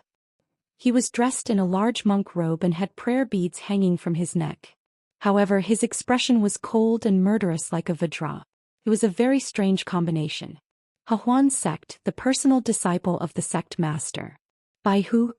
He was dressed in a large monk robe and had prayer beads hanging from his neck. However, his expression was cold and murderous like a Vajra. It was a very strange combination. Hehuan sect, the personal disciple of the sect master. By who?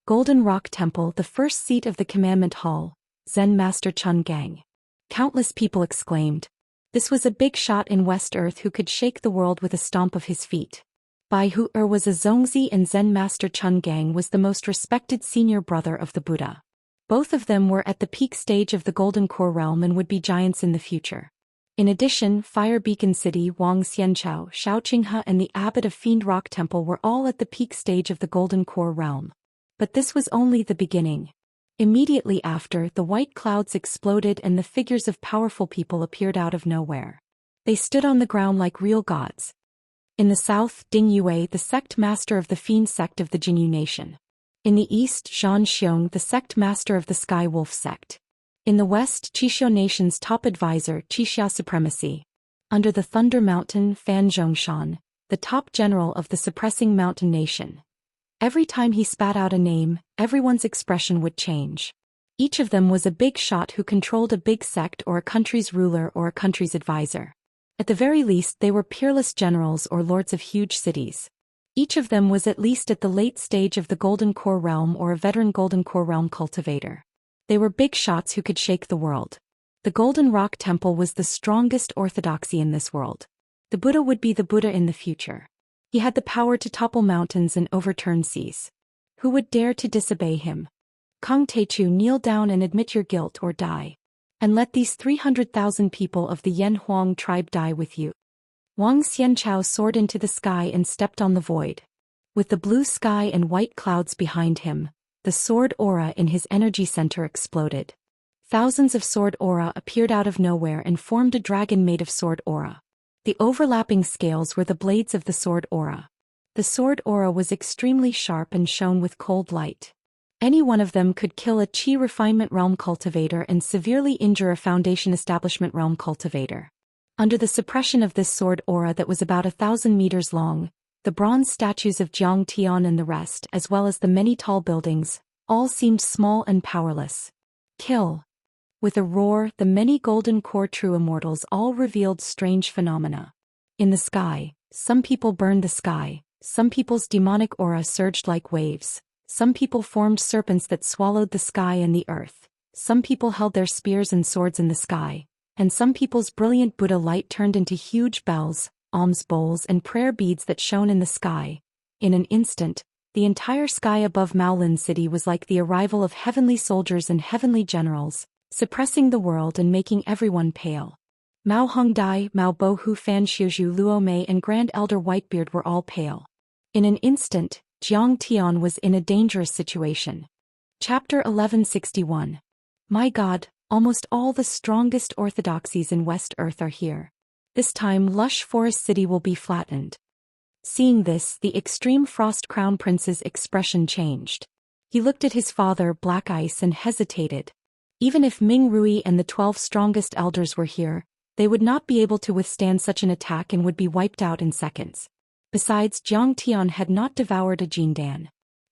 Golden Rock Temple, the first seat of the Commandment Hall, Zen Master Chun Gang. Countless people exclaimed. This was a big shot in West Earth who could shake the world with a stomp of his feet. Bai Hu was a Zongzi and Zen Master Chun Gang was the most respected senior brother of the Buddha. Both of them were at the peak stage of the Golden Core realm and would be giants in the future. In addition, Fire Beacon City, Wang Xianchao, Shaoqinghe and the abbot of Fiend Rock Temple were all at the peak stage of the Golden Core realm. But this was only the beginning. Immediately after, the white clouds exploded and the figures of powerful people appeared out of nowhere. They stood on the ground like real gods. In the south, Ding Yue, the sect master of the Fiend sect of the Jinyu nation. In the east, Zhang Xiong, the sect master of the Sky Wolf sect. In the west, Qixia nation's top advisor, Qixia supremacy. Under the Thunder Mountain, Fan Zhongshan, the top general of the suppressing mountain nation. Every time he spat out a name, everyone's expression would change. Each of them was a big shot who controlled a big sect or a country's ruler or a country's advisor. At the very least, they were peerless generals or lords of huge cities. Each of them was at least at the late stage of the Golden Core realm or a veteran Golden Core realm cultivator. They were big shots who could shake the world. The Golden Rock Temple was the strongest orthodoxy in this world. The Buddha would be the Buddha in the future. He had the power to topple mountains and overturn seas. Who would dare to disobey him? Kong Teichu, kneel down and admit your guilt or die. And let these 300,000 people of the Yan Huang tribe die with you. Wang Xianchao soared into the sky and stepped on the void. With the blue sky and white clouds behind him, the sword aura in his energy center exploded. Thousands of sword aura appeared out of nowhere and formed a dragon made of sword aura. The overlapping scales were the blades of the sword aura. The sword aura was extremely sharp and shone with cold light. Any one of them could kill a Qi Refinement Realm cultivator and severely injure a Foundation Establishment Realm cultivator. Under the suppression of this sword aura that was about 1,000 meters long, the bronze statues of Jiang Tian and the rest, as well as the many tall buildings, all seemed small and powerless. Kill. With a roar, the many golden core true immortals all revealed strange phenomena. In the sky, some people burned the sky, some people's demonic aura surged like waves. Some people formed serpents that swallowed the sky and the earth. Some people held their spears and swords in the sky. And some people's brilliant Buddha light turned into huge bells, alms bowls and prayer beads that shone in the sky. In an instant, the entire sky above Maolin City was like the arrival of heavenly soldiers and heavenly generals, suppressing the world and making everyone pale. Mao Hongdai, Mao Bohu, Fan Xiuzhu, Luo Mei and Grand Elder Whitebeard were all pale. In an instant, Jiang Tian was in a dangerous situation. Chapter 1161. My God, almost all the strongest orthodoxies in West Earth are here. This time lush forest city will be flattened. Seeing this, the extreme Frost Crown Prince's expression changed. He looked at his father, Black Ice, and hesitated. Even if Ming Rui and the 12 strongest elders were here, they would not be able to withstand such an attack and would be wiped out in seconds. Besides, Jiang Tian had not devoured a Jindan.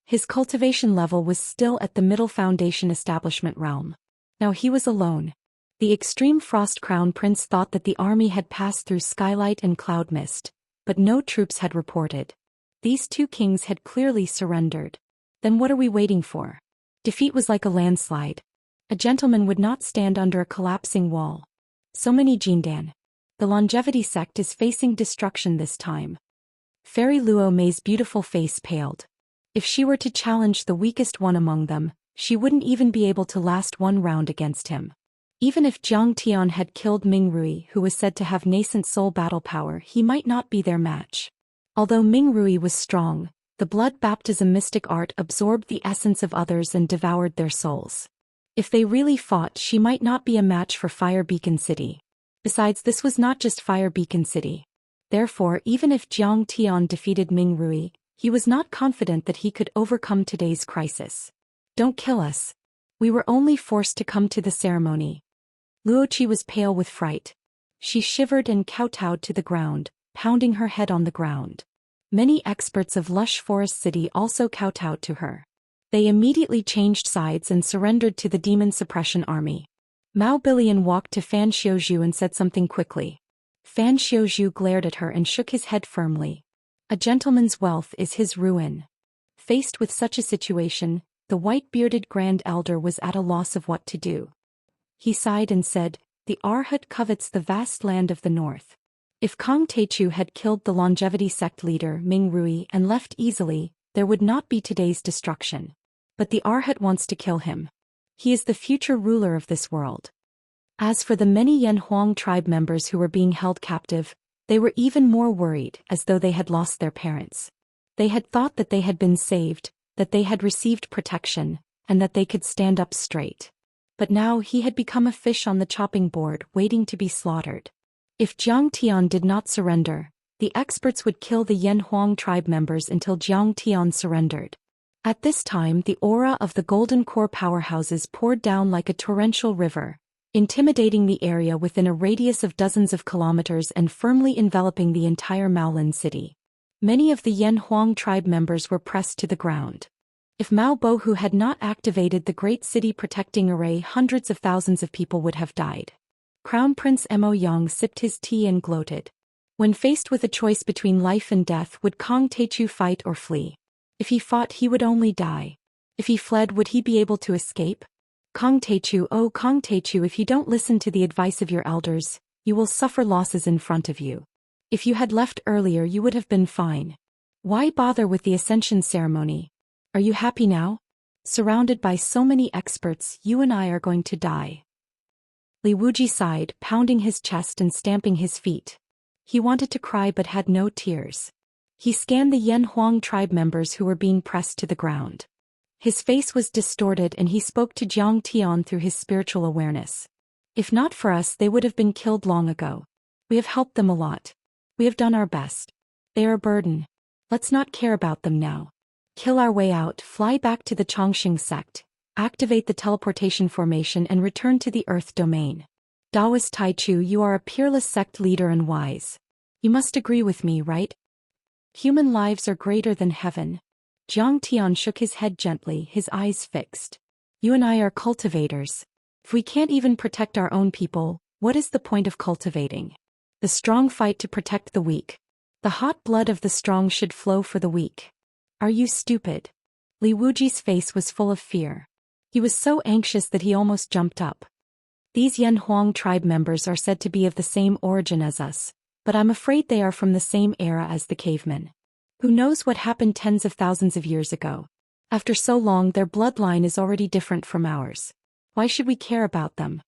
His cultivation level was still at the middle Foundation Establishment realm. Now he was alone. The extreme Frost Crown Prince thought that the army had passed through skylight and cloud mist, but no troops had reported. These two kings had clearly surrendered. Then what are we waiting for? Defeat was like a landslide. A gentleman would not stand under a collapsing wall. So many Jindan. The longevity sect is facing destruction this time. Fairy Luo Mei's beautiful face paled. If she were to challenge the weakest one among them, she wouldn't even be able to last one round against him. Even if Jiang Tian had killed Ming Rui, who was said to have nascent soul battle power, he might not be their match. Although Ming Rui was strong, the blood baptism mystic art absorbed the essence of others and devoured their souls. If they really fought, she might not be a match for Fire Beacon City. Besides, this was not just Fire Beacon City. Therefore, even if Jiang Tian defeated Ming Rui, he was not confident that he could overcome today's crisis. Don't kill us. We were only forced to come to the ceremony. Luoqi was pale with fright. She shivered and kowtowed to the ground, pounding her head on the ground. Many experts of Lush Forest City also kowtowed to her. They immediately changed sides and surrendered to the Demon Suppression Army. Mao Bilian walked to Fan Xiuzhu and said something quickly. Fan Xiuzhu glared at her and shook his head firmly. A gentleman's wealth is his ruin. Faced with such a situation, the white-bearded Grand Elder was at a loss of what to do. He sighed and said, "The Arhat covets the vast land of the north. If Kong Teichu had killed the longevity sect leader Ming Rui and left easily, there would not be today's destruction. But the Arhat wants to kill him. He is the future ruler of this world." As for the many Yan Huang tribe members who were being held captive, they were even more worried, as though they had lost their parents. They had thought that they had been saved, that they had received protection, and that they could stand up straight. But now he had become a fish on the chopping board waiting to be slaughtered. If Jiang Tian did not surrender, The experts would kill the Yanhuang tribe members until Jiang Tian surrendered. At this time, the aura of the Golden Core powerhouses poured down like a torrential river, intimidating the area within a radius of dozens of kilometers and firmly enveloping the entire Maolin city. Many of the Yanhuang tribe members were pressed to the ground. If Mao Bohu had not activated the Great City Protecting Array, hundreds of thousands of people would have died. Crown Prince Mo Yang sipped his tea and gloated. When faced with a choice between life and death, would Kong Teichu fight or flee? If he fought, he would only die. If he fled, would he be able to escape? Kong Teichu, oh Kong Teichu, if you don't listen to the advice of your elders, you will suffer losses in front of you. If you had left earlier, you would have been fine. Why bother with the ascension ceremony? Are you happy now? Surrounded by so many experts, you and I are going to die. Li Wuji sighed, pounding his chest and stamping his feet. He wanted to cry but had no tears. He scanned the Yanhuang tribe members who were being pressed to the ground. His face was distorted and he spoke to Jiang Tian through his spiritual awareness. If not for us, they would have been killed long ago. We have helped them a lot. We have done our best. They are a burden. Let's not care about them now. Kill our way out, fly back to the Chongqing sect, activate the teleportation formation and return to the Earth domain. Daoist Taichu, you are a peerless sect leader and wise. You must agree with me, right? Human lives are greater than heaven. Jiang Tian shook his head gently, his eyes fixed. You and I are cultivators. If we can't even protect our own people, what is the point of cultivating? The strong fight to protect the weak. The hot blood of the strong should flow for the weak. Are you stupid? Li Wuji's face was full of fear. He was so anxious that he almost jumped up. These Yanhuang tribe members are said to be of the same origin as us, but I'm afraid they are from the same era as the cavemen. Who knows what happened tens of thousands of years ago? After so long, their bloodline is already different from ours. Why should we care about them?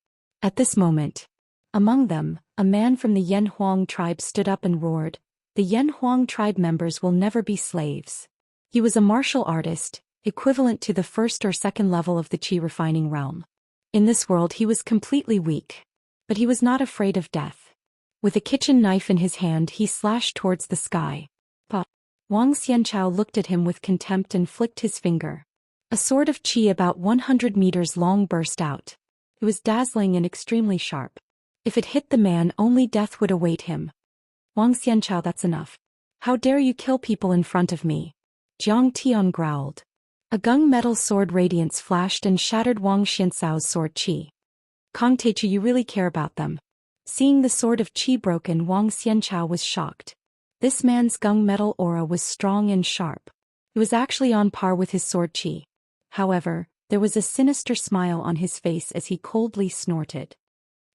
At this moment, among them, a man from the Yanhuang tribe stood up and roared, "The Yanhuang tribe members will never be slaves." He was a martial artist, equivalent to the first or second level of the Qi refining realm. In this world he was completely weak. But he was not afraid of death. With a kitchen knife in his hand he slashed towards the sky. Pa! Wang Xianchao looked at him with contempt and flicked his finger. A sword of Qi about 100 meters long burst out. It was dazzling and extremely sharp. If it hit the man, only death would await him. Wang Xianchao, that's enough. How dare you kill people in front of me? Jiang Tian growled. A gunmetal sword radiance flashed and shattered Wang Xianxao's sword Qi. Kong Teichu, you really care about them? Seeing the sword of Qi broken, Wang Xianchao was shocked. This man's gunmetal aura was strong and sharp. It was actually on par with his sword Qi. However, there was a sinister smile on his face as he coldly snorted.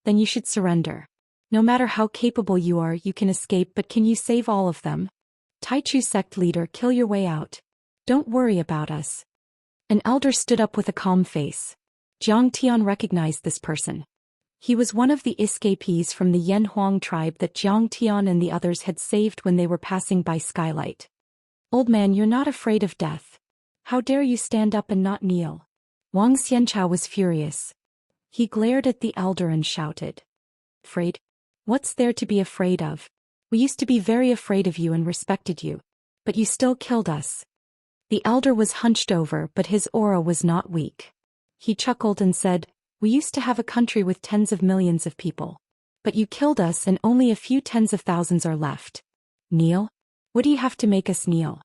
Then you should surrender. No matter how capable you are, you can escape, but can you save all of them? Taichu sect leader, kill your way out. Don't worry about us. An elder stood up with a calm face. Jiang Tian recognized this person. He was one of the escapees from the Yanhuang tribe that Jiang Tian and the others had saved when they were passing by Skylight. Old man, you're not afraid of death. How dare you stand up and not kneel? Wang Xianchao was furious. He glared at the elder and shouted. Afraid? What's there to be afraid of? We used to be very afraid of you and respected you. But you still killed us. The elder was hunched over, but his aura was not weak. He chuckled and said, we used to have a country with tens of millions of people. But you killed us and only a few tens of thousands are left. Kneel? What do you have to make us kneel?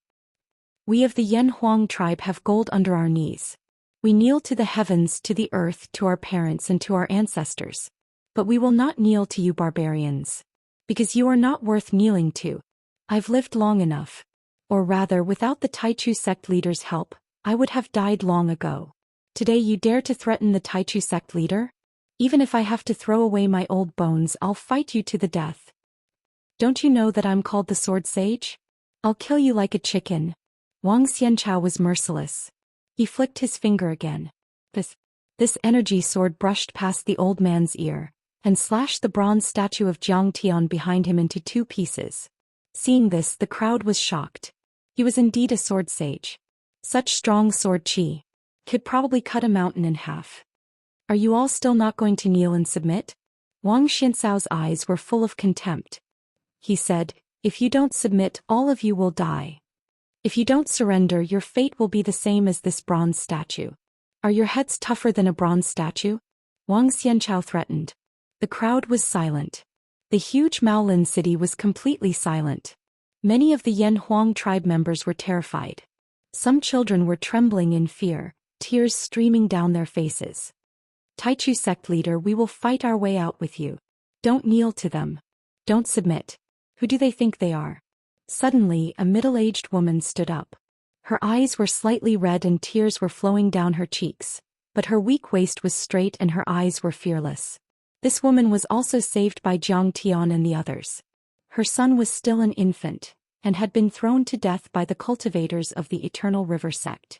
We of the Yanhuang tribe have gold under our knees. We kneel to the heavens, to the earth, to our parents and to our ancestors. But we will not kneel to you barbarians. Because you are not worth kneeling to. I've lived long enough. Or rather, without the Taichu sect leader's help, I would have died long ago. Today you dare to threaten the Taichu sect leader? Even if I have to throw away my old bones, I'll fight you to the death. Don't you know that I'm called the Sword Sage? I'll kill you like a chicken. Wang Xianchao was merciless. He flicked his finger again. This energy sword brushed past the old man's ear, and slashed the bronze statue of Jiang Tian behind him into two pieces. Seeing this, the crowd was shocked. He was indeed a sword sage. Such strong sword Qi could probably cut a mountain in half. Are you all still not going to kneel and submit? Wang Xianxao's eyes were full of contempt. He said, If you don't submit, all of you will die. If you don't surrender, your fate will be the same as this bronze statue. Are your heads tougher than a bronze statue? Wang Xianchao threatened. The crowd was silent. The huge Maolin city was completely silent. Many of the Yan Huang tribe members were terrified. Some children were trembling in fear, tears streaming down their faces. Taichu sect leader, we will fight our way out with you. Don't kneel to them. Don't submit. Who do they think they are? Suddenly, a middle-aged woman stood up. Her eyes were slightly red and tears were flowing down her cheeks, but her weak waist was straight and her eyes were fearless. This woman was also saved by Jiang Tian and the others. Her son was still an infant, and had been thrown to death by the cultivators of the Eternal River sect.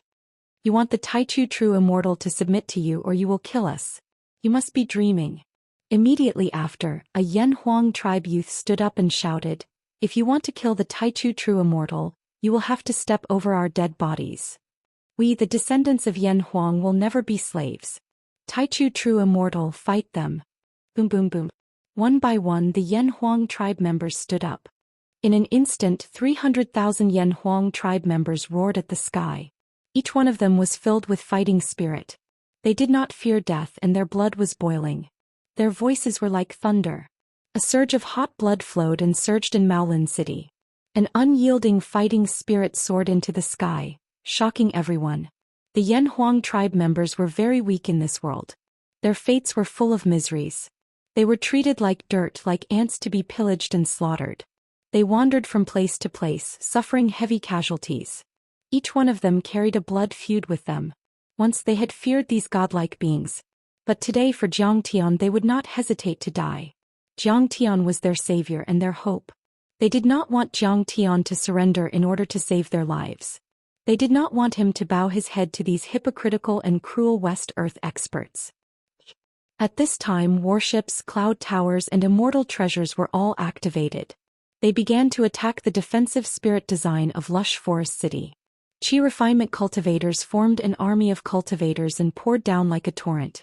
You want the Taichu True Immortal to submit to you or you will kill us. You must be dreaming. Immediately after, a Yan Huang tribe youth stood up and shouted, if you want to kill the Taichu True Immortal, you will have to step over our dead bodies. We, the descendants of Yan Huang, will never be slaves. Taichu True Immortal, fight them. Boom boom boom. One by one the Yan Huang tribe members stood up. In an instant 300,000 Yan Huang tribe members roared at the sky. Each one of them was filled with fighting spirit. They did not fear death and their blood was boiling. Their voices were like thunder. A surge of hot blood flowed and surged in Maolin City. An unyielding fighting spirit soared into the sky, shocking everyone. The Yan Huang tribe members were very weak in this world. Their fates were full of miseries. They were treated like dirt, like ants to be pillaged and slaughtered. They wandered from place to place, suffering heavy casualties. Each one of them carried a blood feud with them. Once they had feared these godlike beings. But today for Jiang Tian they would not hesitate to die. Jiang Tian was their savior and their hope. They did not want Jiang Tian to surrender in order to save their lives. They did not want him to bow his head to these hypocritical and cruel West Earth experts. At this time warships, cloud towers and immortal treasures were all activated. They began to attack the defensive spirit design of lush forest city. Qi refinement cultivators formed an army of cultivators and poured down like a torrent.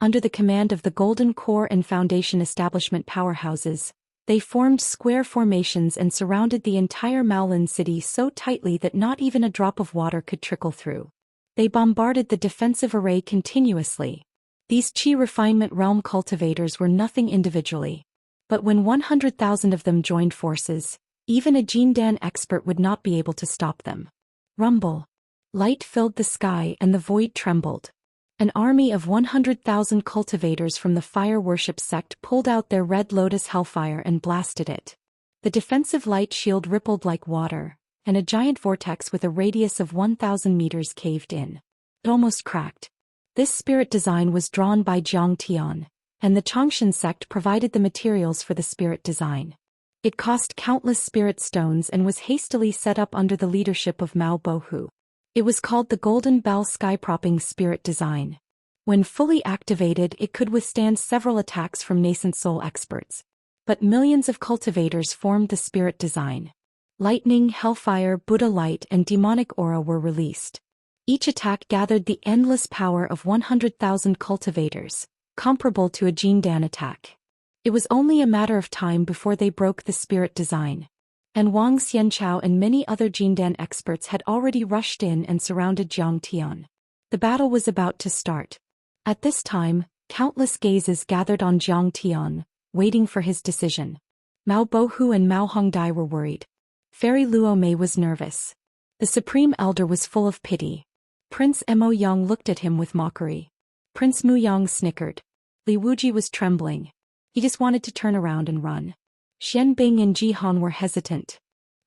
Under the command of the Golden Core and Foundation establishment powerhouses, they formed square formations and surrounded the entire Maolin city so tightly that not even a drop of water could trickle through. They bombarded the defensive array continuously. These Qi refinement realm cultivators were nothing individually. But when 100,000 of them joined forces, even a Jindan expert would not be able to stop them. Rumble. Light filled the sky and the void trembled. An army of 100,000 cultivators from the fire worship sect pulled out their red lotus hellfire and blasted it. The defensive light shield rippled like water, and a giant vortex with a radius of 1,000 meters caved in. It almost cracked. This spirit design was drawn by Jiang Tian, and the Changshan sect provided the materials for the spirit design. It cost countless spirit stones and was hastily set up under the leadership of Mao Bohu. It was called the Golden Bell Sky-Propping Spirit Design. When fully activated, it could withstand several attacks from nascent soul experts. But millions of cultivators formed the spirit design. Lightning, hellfire, Buddha light, and demonic aura were released. Each attack gathered the endless power of 100,000 cultivators, comparable to a Jindan attack. It was only a matter of time before they broke the spirit design. And Wang Xianchao and many other Jindan experts had already rushed in and surrounded Jiang Tian. The battle was about to start. At this time, countless gazes gathered on Jiang Tian, waiting for his decision. Mao Bohu and Mao Hongdai were worried. Fairy Luo Mei was nervous. The Supreme Elder was full of pity. Prince Mo Yang looked at him with mockery. Prince Mu Yang snickered. Li Wuji was trembling. He just wanted to turn around and run. Xian Bing and Ji Han were hesitant.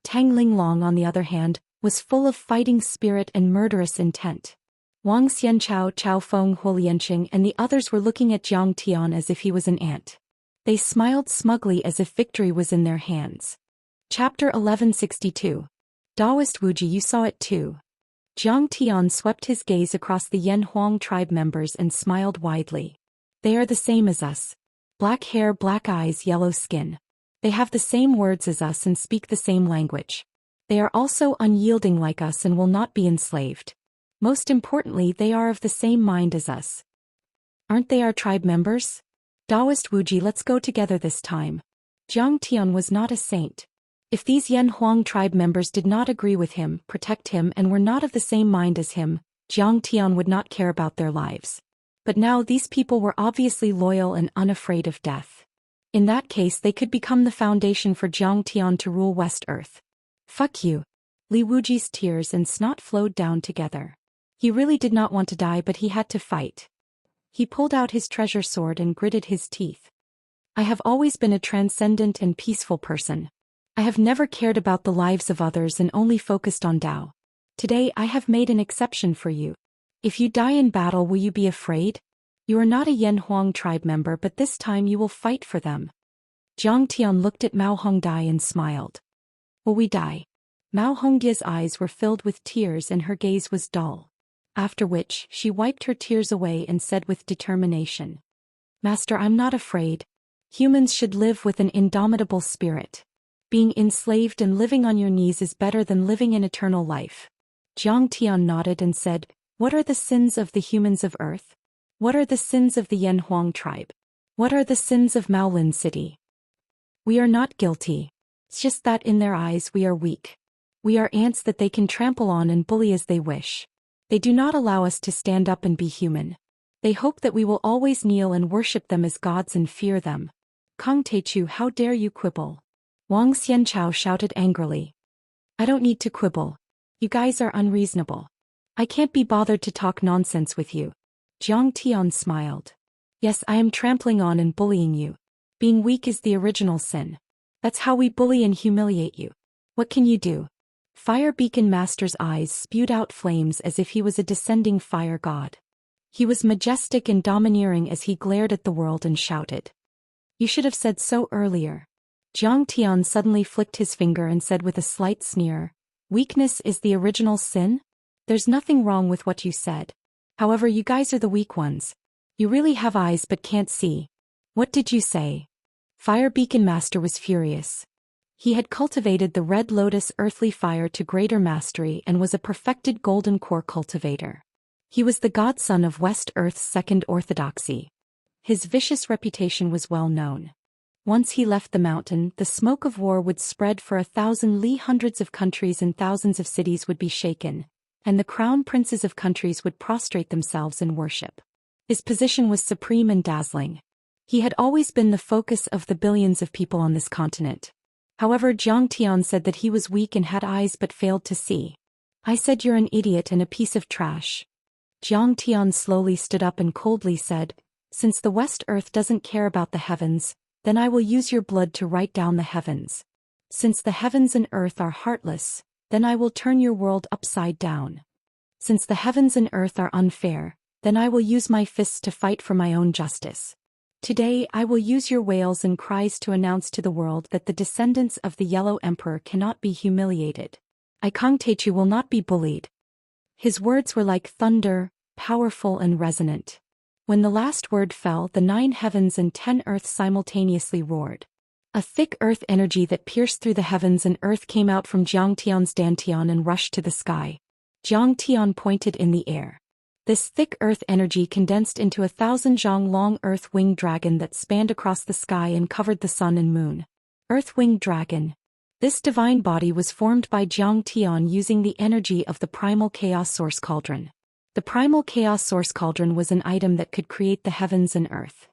Tang Linglong, on the other hand, was full of fighting spirit and murderous intent. Wang Xianchao, Chao Feng, Huolianqing and the others were looking at Jiang Tian as if he was an ant. They smiled smugly as if victory was in their hands. Chapter 1162. Daoist Wuji, you saw it too. Jiang Tian swept his gaze across the Yan Huang tribe members and smiled widely. They are the same as us. Black hair, black eyes, yellow skin. They have the same words as us and speak the same language. They are also unyielding like us and will not be enslaved. Most importantly, they are of the same mind as us. Aren't they our tribe members? Daoist Wuji, let's go together this time. Jiang Tian was not a saint. If these Yan Huang tribe members did not agree with him, protect him, and were not of the same mind as him, Jiang Tian would not care about their lives. But now these people were obviously loyal and unafraid of death. In that case they could become the foundation for Jiang Tian to rule West Earth. Fuck you. Li Wuji's tears and snot flowed down together. He really did not want to die, but he had to fight. He pulled out his treasure sword and gritted his teeth. I have always been a transcendent and peaceful person. I have never cared about the lives of others and only focused on Dao. Today I have made an exception for you. If you die in battle, will you be afraid? You are not a Yan Huang tribe member, but this time you will fight for them. Jiang Tian looked at Mao Hongdai and smiled. Will we die? Mao Hongdia's eyes were filled with tears and her gaze was dull. After which, she wiped her tears away and said with determination. Master, I'm not afraid. Humans should live with an indomitable spirit. Being enslaved and living on your knees is better than living in eternal life. Jiang Tian nodded and said, What are the sins of the humans of Earth? What are the sins of the Yan Huang tribe? What are the sins of Maolin City? We are not guilty. It's just that in their eyes we are weak. We are ants that they can trample on and bully as they wish. They do not allow us to stand up and be human. They hope that we will always kneel and worship them as gods and fear them. Kang Teichu, how dare you quibble? Wang Xianchao shouted angrily. I don't need to quibble. You guys are unreasonable. I can't be bothered to talk nonsense with you. Jiang Tian smiled. Yes, I am trampling on and bullying you. Being weak is the original sin. That's how we bully and humiliate you. What can you do? Fire Beacon Master's eyes spewed out flames as if he was a descending fire god. He was majestic and domineering as he glared at the world and shouted. You should have said so earlier. Jiang Tian suddenly flicked his finger and said with a slight sneer, Weakness is the original sin? There's nothing wrong with what you said. However, you guys are the weak ones. You really have eyes but can't see. What did you say? Fire Beacon Master was furious. He had cultivated the Red Lotus earthly fire to greater mastery and was a perfected golden core cultivator. He was the godson of West Earth's second orthodoxy. His vicious reputation was well known. Once he left the mountain, the smoke of war would spread for 1,000 li, hundreds of countries and thousands of cities would be shaken, and the crown princes of countries would prostrate themselves in worship. His position was supreme and dazzling. He had always been the focus of the billions of people on this continent. However, Jiang Tian said that he was weak and had eyes but failed to see. I said you're an idiot and a piece of trash. Jiang Tian slowly stood up and coldly said, Since the West Earth doesn't care about the heavens, then I will use your blood to write down the heavens. Since the heavens and earth are heartless, then I will turn your world upside down. Since the heavens and earth are unfair, then I will use my fists to fight for my own justice. Today I will use your wails and cries to announce to the world that the descendants of the Yellow Emperor cannot be humiliated. Kang Teichu will not be bullied. His words were like thunder, powerful and resonant. When the last word fell, the 9 heavens and 10 earths simultaneously roared. A thick earth energy that pierced through the heavens and earth came out from Jiang Tian's dantian and rushed to the sky. Jiang Tian pointed in the air. This thick earth energy condensed into 1,000 zhang long earth-winged dragon that spanned across the sky and covered the sun and moon. Earth-winged dragon. This divine body was formed by Jiang Tian using the energy of the primal chaos source cauldron. The primal chaos source cauldron was an item that could create the heavens and earth.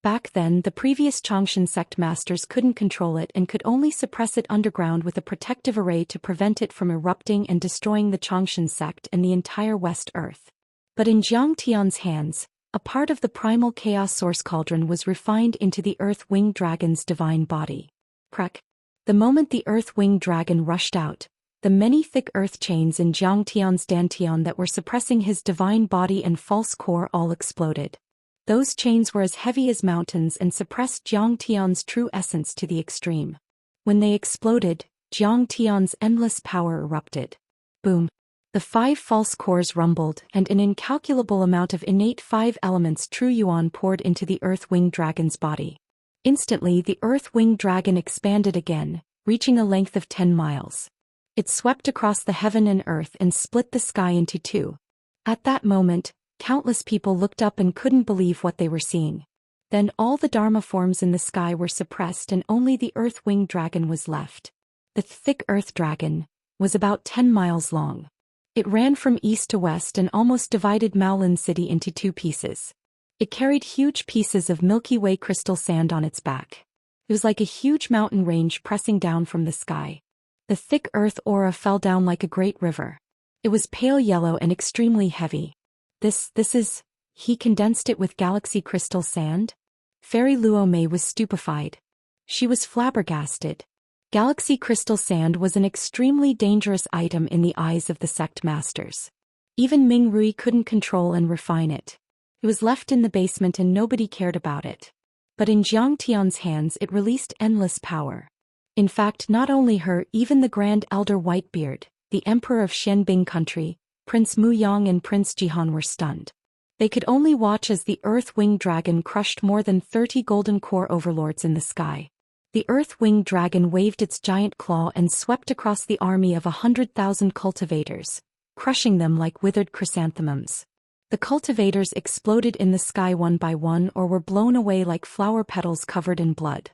Back then, the previous Changshan sect masters couldn't control it and could only suppress it underground with a protective array to prevent it from erupting and destroying the Changshan sect and the entire West Earth. But in Jiang Tian's hands, a part of the primal chaos source cauldron was refined into the earth-winged dragon's divine body. Crack. The moment the earth-winged dragon rushed out, the many thick earth chains in Jiang Tian's dantian that were suppressing his divine body and false core all exploded. Those chains were as heavy as mountains and suppressed Jiang Tian's true essence to the extreme. When they exploded, Jiang Tian's endless power erupted. Boom. The 5 false cores rumbled and an incalculable amount of innate 5 elements true yuan poured into the earth-winged dragon's body. Instantly the earth-winged dragon expanded again, reaching a length of 10 miles. It swept across the heaven and earth and split the sky into 2. At that moment, countless people looked up and couldn't believe what they were seeing. Then all the Dharma forms in the sky were suppressed and only the earth-winged dragon was left. The thick earth dragon was about 10 miles long. It ran from east to west and almost divided Maolin City into two pieces. It carried huge pieces of Milky Way crystal sand on its back. It was like a huge mountain range pressing down from the sky. The thick earth aura fell down like a great river. It was pale yellow and extremely heavy. This is... He condensed it with galaxy crystal sand? Fairy Luo Mei was stupefied. She was flabbergasted. Galaxy crystal sand was an extremely dangerous item in the eyes of the sect masters. Even Ming Rui couldn't control and refine it. It was left in the basement and nobody cared about it. But in Jiang Tian's hands it released endless power. In fact, not only her, even the Grand Elder Whitebeard, the Emperor of Xianbing country, Prince Mu Yang and Prince Jihan were stunned. They could only watch as the Earth-Winged Dragon crushed more than 30 golden core overlords in the sky. The Earth-Winged Dragon waved its giant claw and swept across the army of 100,000 cultivators, crushing them like withered chrysanthemums. The cultivators exploded in the sky one by one or were blown away like flower petals covered in blood.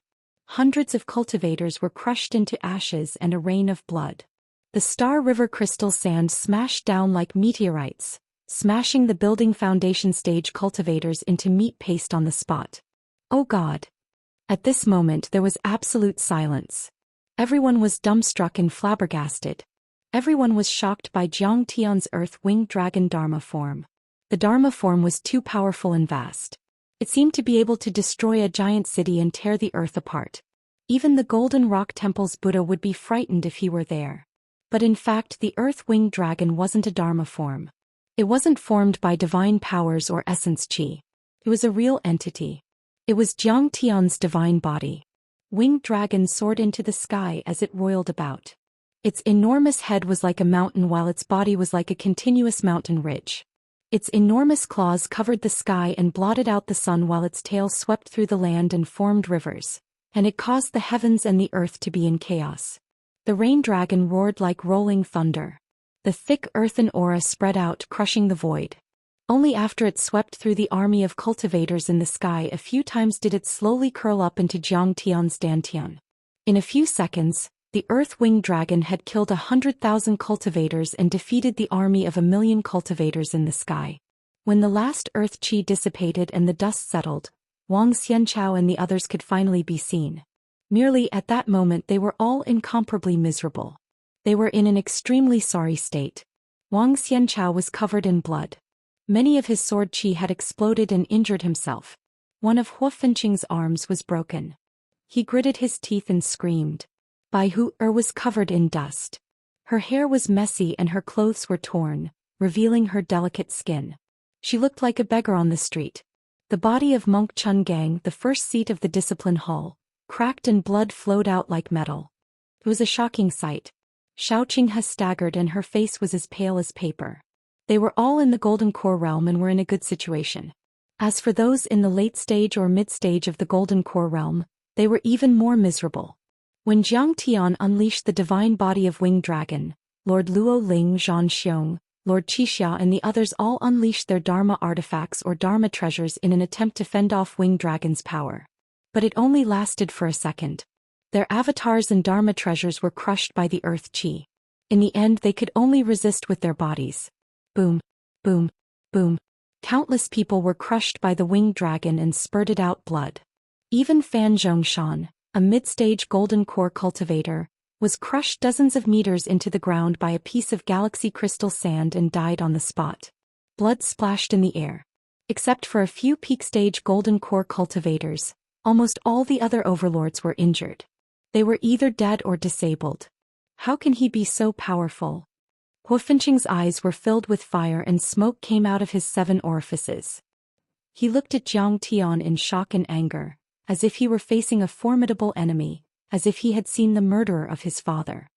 Hundreds of cultivators were crushed into ashes and a rain of blood. The Star River crystal sand smashed down like meteorites, smashing the building foundation stage cultivators into meat paste on the spot. Oh God! At this moment there was absolute silence. Everyone was dumbstruck and flabbergasted. Everyone was shocked by Jiang Tian's Earth-Winged Dragon Dharma form. The Dharma form was too powerful and vast. It seemed to be able to destroy a giant city and tear the earth apart. Even the Golden Rock Temple's Buddha would be frightened if he were there. But in fact the Earth-Winged Dragon wasn't a Dharma form. It wasn't formed by divine powers or essence chi. It was a real entity. It was Jiang Tian's divine body. Winged Dragon soared into the sky as it roiled about. Its enormous head was like a mountain while its body was like a continuous mountain ridge. Its enormous claws covered the sky and blotted out the sun while its tail swept through the land and formed rivers, and it caused the heavens and the earth to be in chaos. The rain dragon roared like rolling thunder. The thick earthen aura spread out, crushing the void. Only after it swept through the army of cultivators in the sky a few times did it slowly curl up into Jiang Tian's dantian. In a few seconds, the Earth-Winged Dragon had killed 100,000 cultivators and defeated the army of 1,000,000 cultivators in the sky. When the last earth chi dissipated and the dust settled, Wang Xianchao and the others could finally be seen. Merely at that moment they were all incomparably miserable. They were in an extremely sorry state. Wang Xianchao was covered in blood. Many of his sword chi had exploded and injured himself. One of Hua Fenqing's arms was broken. He gritted his teeth and screamed. Bai Hu was covered in dust. Her hair was messy and her clothes were torn, revealing her delicate skin. She looked like a beggar on the street. The body of Monk Chun Gang, the first seat of the discipline hall, cracked and blood flowed out like metal. It was a shocking sight. Xiao Qinghe staggered and her face was as pale as paper. They were all in the Golden Core realm and were in a good situation. As for those in the late stage or mid stage of the Golden Core realm, they were even more miserable. When Jiang Tian unleashed the divine body of Winged Dragon, Lord Luo Ling, Zhan Xiong, Lord Qixia and the others all unleashed their Dharma artifacts or Dharma treasures in an attempt to fend off Winged Dragon's power. But it only lasted for a second. Their avatars and Dharma treasures were crushed by the earth chi. In the end they could only resist with their bodies. Boom, boom, boom. Countless people were crushed by the Winged Dragon and spurted out blood. Even Fan Zhongshan, a mid-stage golden core cultivator, was crushed dozens of meters into the ground by a piece of galaxy crystal sand and died on the spot. Blood splashed in the air. Except for a few peak-stage golden core cultivators, almost all the other overlords were injured. They were either dead or disabled. How can he be so powerful? Hua Fenqing's eyes were filled with fire and smoke came out of his 7 orifices. He looked at Jiang Tian in shock and anger, as if he were facing a formidable enemy, as if he had seen the murderer of his father.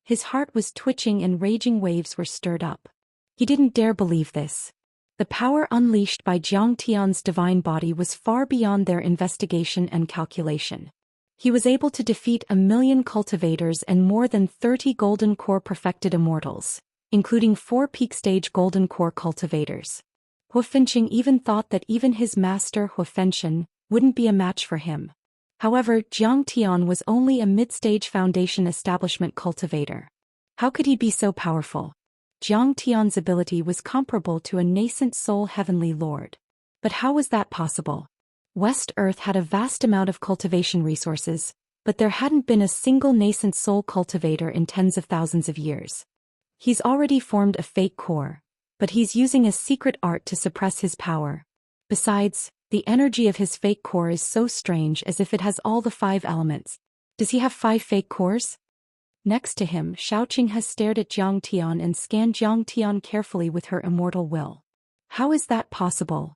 His heart was twitching and raging waves were stirred up. He didn't dare believe this. The power unleashed by Jiang Tian's divine body was far beyond their investigation and calculation. He was able to defeat 1,000,000 cultivators and more than 30 golden core perfected immortals, including 4 peak-stage golden core cultivators. Hua Fenqing even thought that even his master Hua Fenqing wouldn't be a match for him. However, Jiang Tian was only a mid-stage foundation establishment cultivator. How could he be so powerful? Jiang Tian's ability was comparable to a nascent soul heavenly lord. But how was that possible? West Earth had a vast amount of cultivation resources, but there hadn't been a single nascent soul cultivator in tens of thousands of years. He's already formed a fake core, but he's using a secret art to suppress his power. Besides, the energy of his fake core is so strange, as if it has all the 5 elements. Does he have 5 fake cores? Next to him, Xiaoqing has stared at Jiang Tian and scanned Jiang Tian carefully with her immortal will. How is that possible?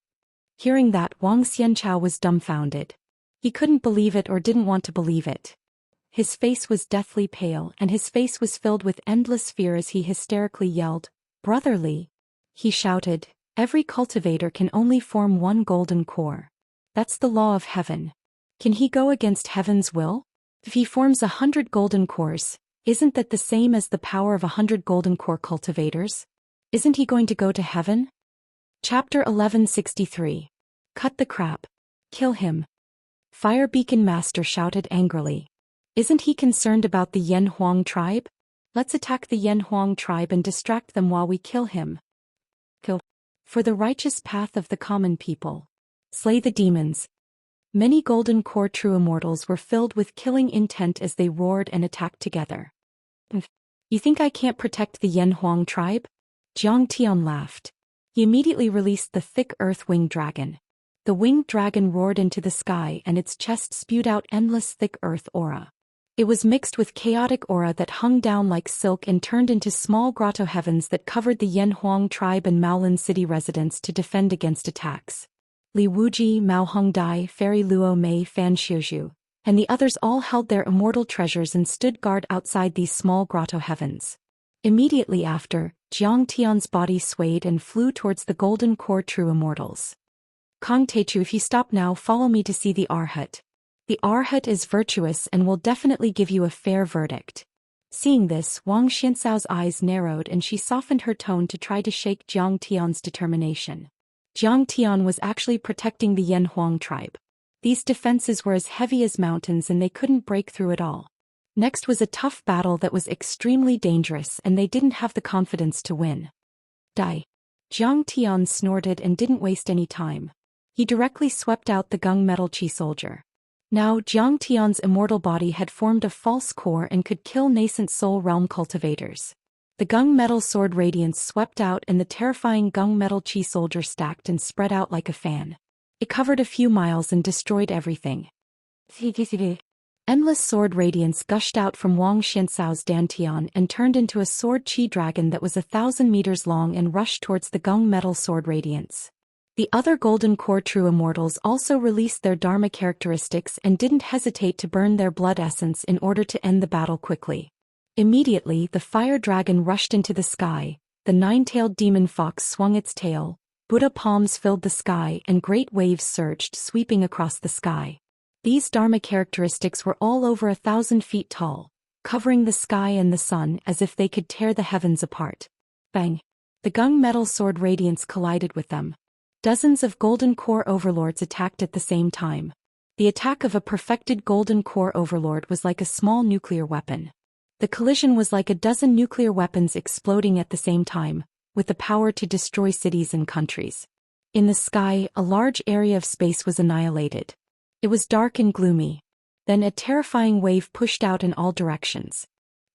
Hearing that, Wang Xianchao was dumbfounded. He couldn't believe it or didn't want to believe it. His face was deathly pale and his face was filled with endless fear as he hysterically yelled, "Brotherly!" He shouted, "Every cultivator can only form 1 golden core. That's the law of heaven. Can he go against heaven's will? If he forms 100 golden cores, isn't that the same as the power of 100 golden core cultivators? Isn't he going to go to heaven?" Chapter 1163. Cut the crap. Kill him. Fire Beacon Master shouted angrily. Isn't he concerned about the Yan Huang tribe? Let's attack the Yan Huang tribe and distract them while we kill him. Kill. For the righteous path of the common people. Slay the demons. Many golden core true immortals were filled with killing intent as they roared and attacked together. You think I can't protect the Yan Huang tribe? Jiang Tian laughed. He immediately released the thick earth winged dragon. The winged dragon roared into the sky and its chest spewed out endless thick earth aura. It was mixed with chaotic aura that hung down like silk and turned into small grotto heavens that covered the Yan Huang tribe and Maolin city residents to defend against attacks. Li Wuji, Mao Hongdai, Fairy Luo Mei, Fan Xiuzhu, and the others all held their immortal treasures and stood guard outside these small grotto heavens. Immediately after, Jiang Tian's body swayed and flew towards the golden core true immortals. Kong Teichu, if you stop now, follow me to see the Arhat. The Arhat is virtuous and will definitely give you a fair verdict. Seeing this, Wang Xianxao's eyes narrowed and she softened her tone to try to shake Jiang Tian's determination. Jiang Tian was actually protecting the Yan Huang tribe. These defenses were as heavy as mountains and they couldn't break through at all. Next was a tough battle that was extremely dangerous and they didn't have the confidence to win. Die. Jiang Tian snorted and didn't waste any time. He directly swept out the gung metal chi soldier. Now Jiang Tian's immortal body had formed a false core and could kill nascent soul realm cultivators. The gung metal sword radiance swept out and the terrifying gung metal chi soldier stacked and spread out like a fan. It covered a few miles and destroyed everything. Endless sword radiance gushed out from Wang Xianxao's dantian and turned into a sword chi dragon that was 1,000 meters long and rushed towards the gung metal sword radiance. The other golden core true immortals also released their dharma characteristics and didn't hesitate to burn their blood essence in order to end the battle quickly. Immediately, the fire dragon rushed into the sky, the 9-tailed demon fox swung its tail, Buddha palms filled the sky and great waves surged, sweeping across the sky. These dharma characteristics were all over 1,000 feet tall, covering the sky and the sun as if they could tear the heavens apart. Bang! The gung metal sword radiance collided with them. Dozens of golden core overlords attacked at the same time. The attack of a perfected golden core overlord was like a small nuclear weapon. The collision was like a dozen nuclear weapons exploding at the same time, with the power to destroy cities and countries. In the sky, a large area of space was annihilated. It was dark and gloomy. Then a terrifying wave pushed out in all directions.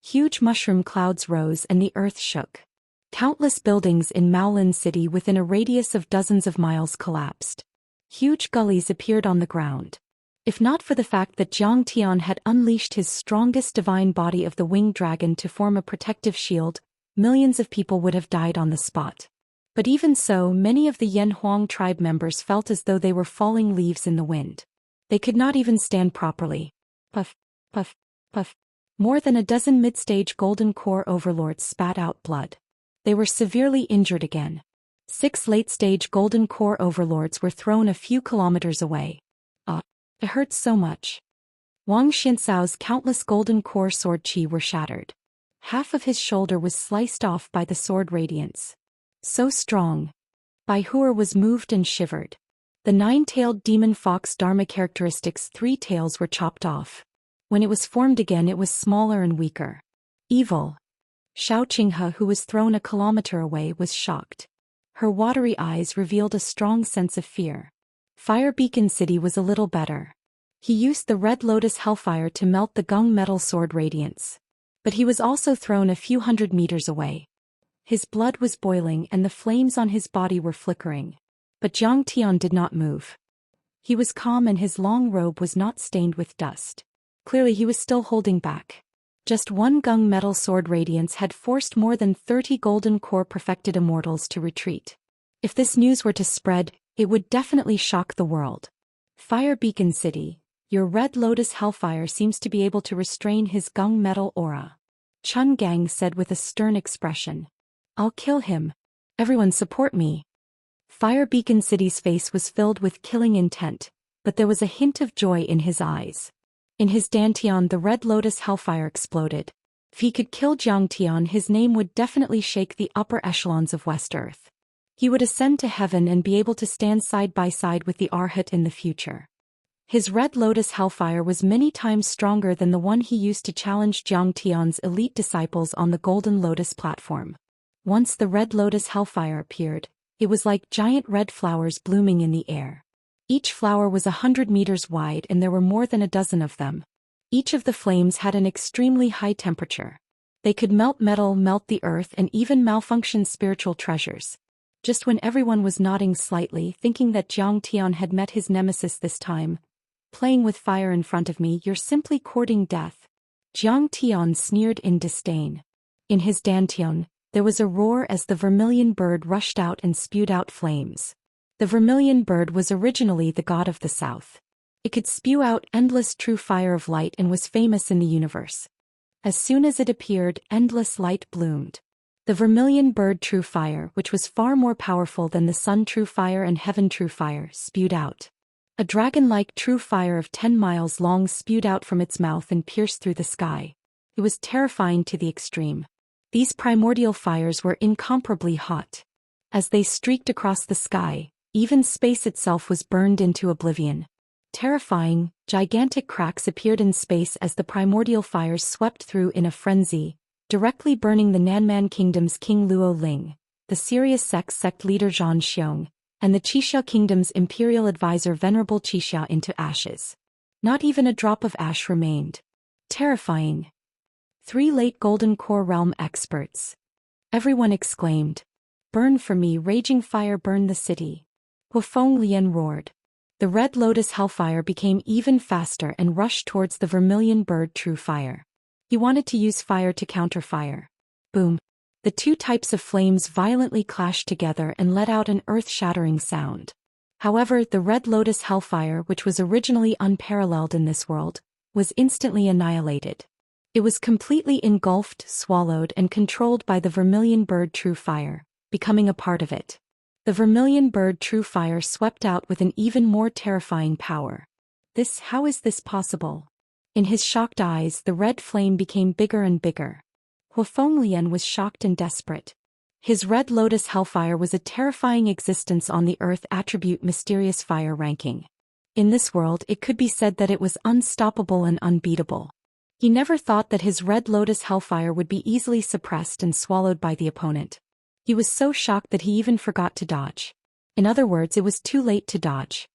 Huge mushroom clouds rose and the earth shook. Countless buildings in Maolin City within a radius of dozens of miles collapsed. Huge gullies appeared on the ground. If not for the fact that Jiang Tian had unleashed his strongest divine body of the winged dragon to form a protective shield, millions of people would have died on the spot. But even so, many of the Yan Huang tribe members felt as though they were falling leaves in the wind. They could not even stand properly. Puff, puff, puff. More than a dozen mid-stage golden core overlords spat out blood. They were severely injured again. 6 late-stage golden core overlords were thrown a few kilometers away. It hurt so much. Wang Xianxao's countless golden core sword chi were shattered. Half of his shoulder was sliced off by the sword radiance. So strong. Bai Huer was moved and shivered. The 9-tailed demon fox Dharma characteristics 3 tails were chopped off. When it was formed again it was smaller and weaker. Evil. Xiao Qinghe, who was thrown a kilometer away, was shocked. Her watery eyes revealed a strong sense of fear. Fire Beacon City was a little better. He used the Red Lotus Hellfire to melt the gung metal sword radiance. But he was also thrown a few hundred meters away. His blood was boiling and the flames on his body were flickering. But Jiang Tian did not move. He was calm and his long robe was not stained with dust. Clearly he was still holding back. Just one gung metal sword radiance had forced more than 30 golden core perfected immortals to retreat. If this news were to spread, it would definitely shock the world. Fire Beacon City, your Red Lotus Hellfire seems to be able to restrain his gung metal aura. Chun Gang said with a stern expression. I'll kill him. Everyone support me. Fire Beacon City's face was filled with killing intent, but there was a hint of joy in his eyes. In his dantian the Red Lotus Hellfire exploded. If he could kill Jiang Tian, his name would definitely shake the upper echelons of West Earth. He would ascend to heaven and be able to stand side by side with the Arhat in the future. His Red Lotus Hellfire was many times stronger than the one he used to challenge Jiang Tian's elite disciples on the Golden Lotus platform. Once the Red Lotus Hellfire appeared, it was like giant red flowers blooming in the air. Each flower was 100 meters wide and there were more than a dozen of them. Each of the flames had an extremely high temperature. They could melt metal, melt the earth, and even malfunction spiritual treasures. Just when everyone was nodding slightly, thinking that Jiang Tian had met his nemesis this time, playing with fire in front of me, you're simply courting death. Jiang Tian sneered in disdain. In his dantian, there was a roar as the vermilion bird rushed out and spewed out flames. The vermilion bird was originally the god of the south. It could spew out endless true fire of light and was famous in the universe. As soon as it appeared, endless light bloomed. The vermilion bird true fire, which was far more powerful than the sun true fire and heaven true fire, spewed out. A dragon-like true fire of 10 miles long spewed out from its mouth and pierced through the sky. It was terrifying to the extreme. These primordial fires were incomparably hot. As they streaked across the sky, even space itself was burned into oblivion. Terrifying, gigantic cracks appeared in space as the primordial fires swept through in a frenzy, directly burning the Nanman Kingdom's King Luo Ling, the Sirius sect leader Zhang Xiong, and the Qixia Kingdom's imperial advisor Venerable Qixia into ashes. Not even a drop of ash remained. Terrifying. 3 late Golden Core Realm experts. Everyone exclaimed. Burn for me, raging fire, burn the city. Huafeng Lian roared. The Red Lotus Hellfire became even faster and rushed towards the vermilion bird true fire. He wanted to use fire to counter fire. Boom. The 2 types of flames violently clashed together and let out an earth-shattering sound. However, the Red Lotus Hellfire, which was originally unparalleled in this world, was instantly annihilated. It was completely engulfed, swallowed, and controlled by the vermilion bird true fire, becoming a part of it. The vermilion bird true fire swept out with an even more terrifying power. How is this possible? In his shocked eyes, the red flame became bigger and bigger. Huafeng Lian was shocked and desperate. His Red Lotus Hellfire was a terrifying existence on the Earth attribute mysterious fire ranking. In this world, it could be said that it was unstoppable and unbeatable. He never thought that his Red Lotus Hellfire would be easily suppressed and swallowed by the opponent. He was so shocked that he even forgot to dodge. In other words, it was too late to dodge.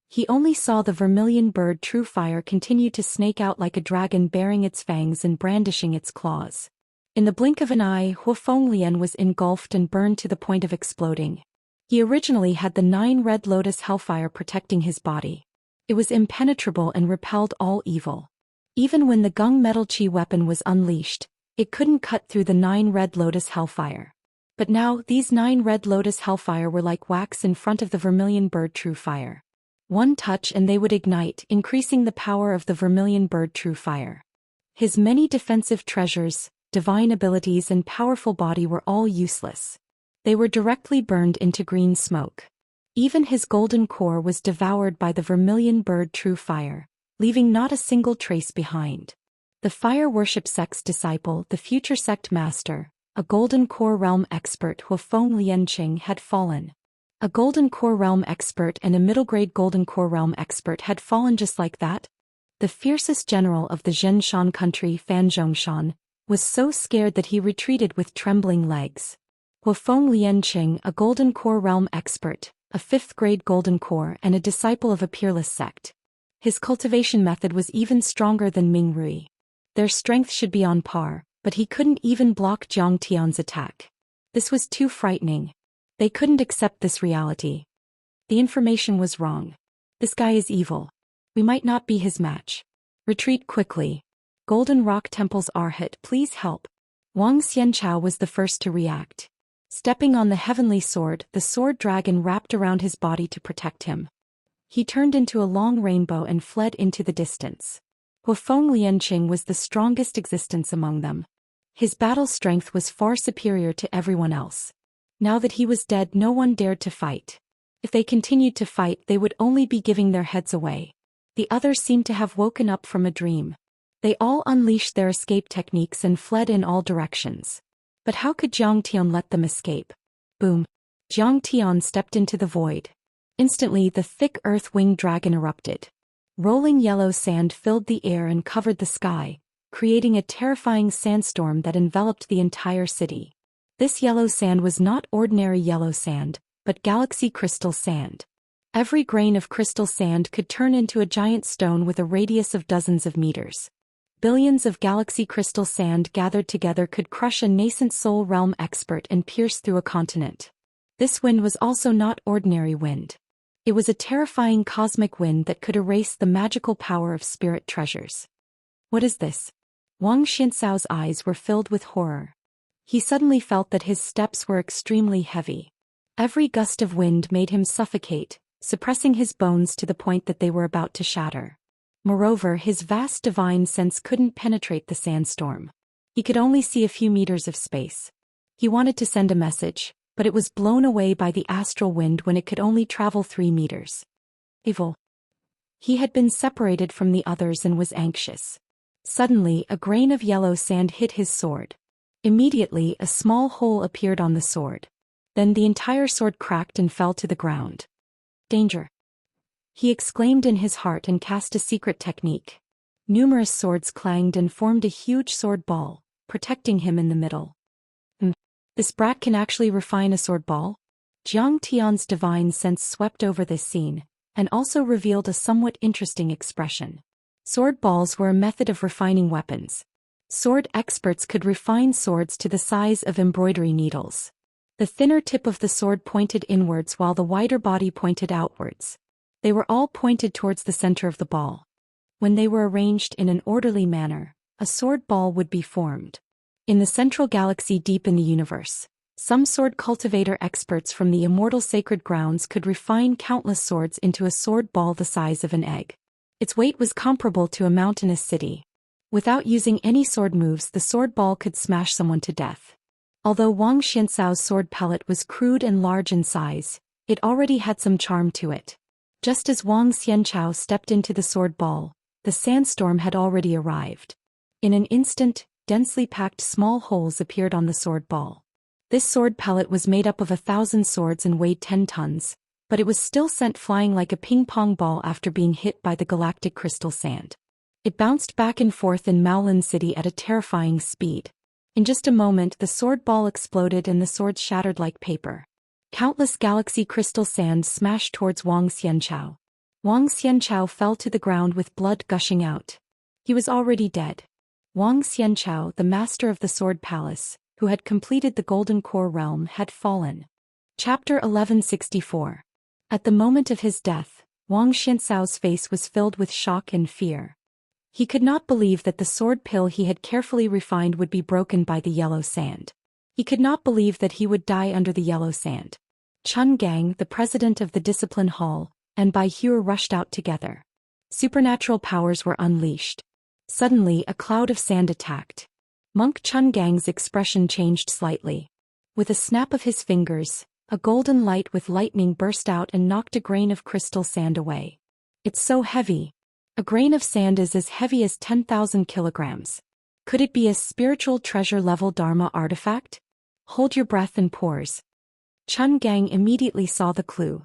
He only saw the vermilion bird true fire continue to snake out like a dragon, baring its fangs and brandishing its claws. In the blink of an eye, Huafeng Lian was engulfed and burned to the point of exploding. He originally had the 9 Red Lotus Hellfire protecting his body. It was impenetrable and repelled all evil. Even when the gung metal chi weapon was unleashed, it couldn't cut through the 9 Red Lotus Hellfire. But now, these 9 Red Lotus Hellfire were like wax in front of the vermilion bird true fire. One touch and they would ignite, increasing the power of the vermilion bird true fire. His many defensive treasures, divine abilities and powerful body were all useless. They were directly burned into green smoke. Even his golden core was devoured by the vermilion bird true fire, leaving not a single trace behind. The fire worship sect's disciple, the future sect master, a golden core realm expert Huafeng Lianqing, had fallen. A Golden Core Realm expert and a middle-grade Golden Core Realm expert had fallen just like that? The fiercest general of the Zhenshan country, Fan Zhongshan, was so scared that he retreated with trembling legs. Wufeng Lianqing, a Golden Core Realm expert, a 5th-grade Golden Core and a disciple of a peerless sect. His cultivation method was even stronger than Ming Rui. Their strength should be on par, but he couldn't even block Jiang Tian's attack. This was too frightening. They couldn't accept this reality. The information was wrong. This guy is evil. We might not be his match. Retreat quickly. Golden Rock Temple's Arhat, please help. Wang Xianchao was the first to react. Stepping on the heavenly sword, the sword dragon wrapped around his body to protect him. He turned into a long rainbow and fled into the distance. Wufeng Lianqing was the strongest existence among them. His battle strength was far superior to everyone else. Now that he was dead, no one dared to fight. If they continued to fight, they would only be giving their heads away. The others seemed to have woken up from a dream. They all unleashed their escape techniques and fled in all directions. But how could Jiang Tian let them escape? Boom! Jiang Tian stepped into the void. Instantly, the thick earth-winged dragon erupted. Rolling yellow sand filled the air and covered the sky, creating a terrifying sandstorm that enveloped the entire city. This yellow sand was not ordinary yellow sand, but galaxy crystal sand. Every grain of crystal sand could turn into a giant stone with a radius of dozens of meters. Billions of galaxy crystal sand gathered together could crush a nascent soul realm expert and pierce through a continent. This wind was also not ordinary wind. It was a terrifying cosmic wind that could erase the magical power of spirit treasures. What is this? Wang Xianxao's eyes were filled with horror. He suddenly felt that his steps were extremely heavy. Every gust of wind made him suffocate, suppressing his bones to the point that they were about to shatter. Moreover, his vast divine sense couldn't penetrate the sandstorm. He could only see a few meters of space. He wanted to send a message, but it was blown away by the astral wind when it could only travel 3 meters. Evil. He had been separated from the others and was anxious. Suddenly, a grain of yellow sand hit his sword. Immediately, a small hole appeared on the sword. Then the entire sword cracked and fell to the ground. Danger! He exclaimed in his heart and cast a secret technique. Numerous swords clanged and formed a huge sword ball, protecting him in the middle. This brat can actually refine a sword ball? Jiang Tian's divine sense swept over this scene, and also revealed a somewhat interesting expression. Sword balls were a method of refining weapons. Sword experts could refine swords to the size of embroidery needles. The thinner tip of the sword pointed inwards while the wider body pointed outwards. They were all pointed towards the center of the ball. When they were arranged in an orderly manner, a sword ball would be formed. In the central galaxy deep in the universe, some sword cultivator experts from the immortal sacred grounds could refine countless swords into a sword ball the size of an egg. Its weight was comparable to a mountainous city. Without using any sword moves, the sword ball could smash someone to death. Although Wang Xianxao's sword pellet was crude and large in size, it already had some charm to it. Just as Wang Xianchao stepped into the sword ball, the sandstorm had already arrived. In an instant, densely packed small holes appeared on the sword ball. This sword pellet was made up of 1,000 swords and weighed 10 tons, but it was still sent flying like a ping-pong ball after being hit by the galactic crystal sand. It bounced back and forth in Maolin City at a terrifying speed. In just a moment, the sword ball exploded and the swords shattered like paper. Countless galaxy crystal sands smashed towards Wang Xianchao. Wang Xianchao fell to the ground with blood gushing out. He was already dead. Wang Xianchao, the master of the Sword Palace, who had completed the Golden Core Realm, had fallen. Chapter 1164. At the moment of his death, Wang Xianxao's face was filled with shock and fear. He could not believe that the sword pill he had carefully refined would be broken by the yellow sand. He could not believe that he would die under the yellow sand. Chun Gang, the president of the Discipline Hall, and Bai Hue rushed out together. Supernatural powers were unleashed. Suddenly, a cloud of sand attacked. Monk Chun Gang's expression changed slightly. With a snap of his fingers, a golden light with lightning burst out and knocked a grain of crystal sand away. It's so heavy. A grain of sand is as heavy as 10,000 kilograms. Could it be a spiritual treasure-level Dharma artifact? Hold your breath and pause. Chun Gang immediately saw the clue.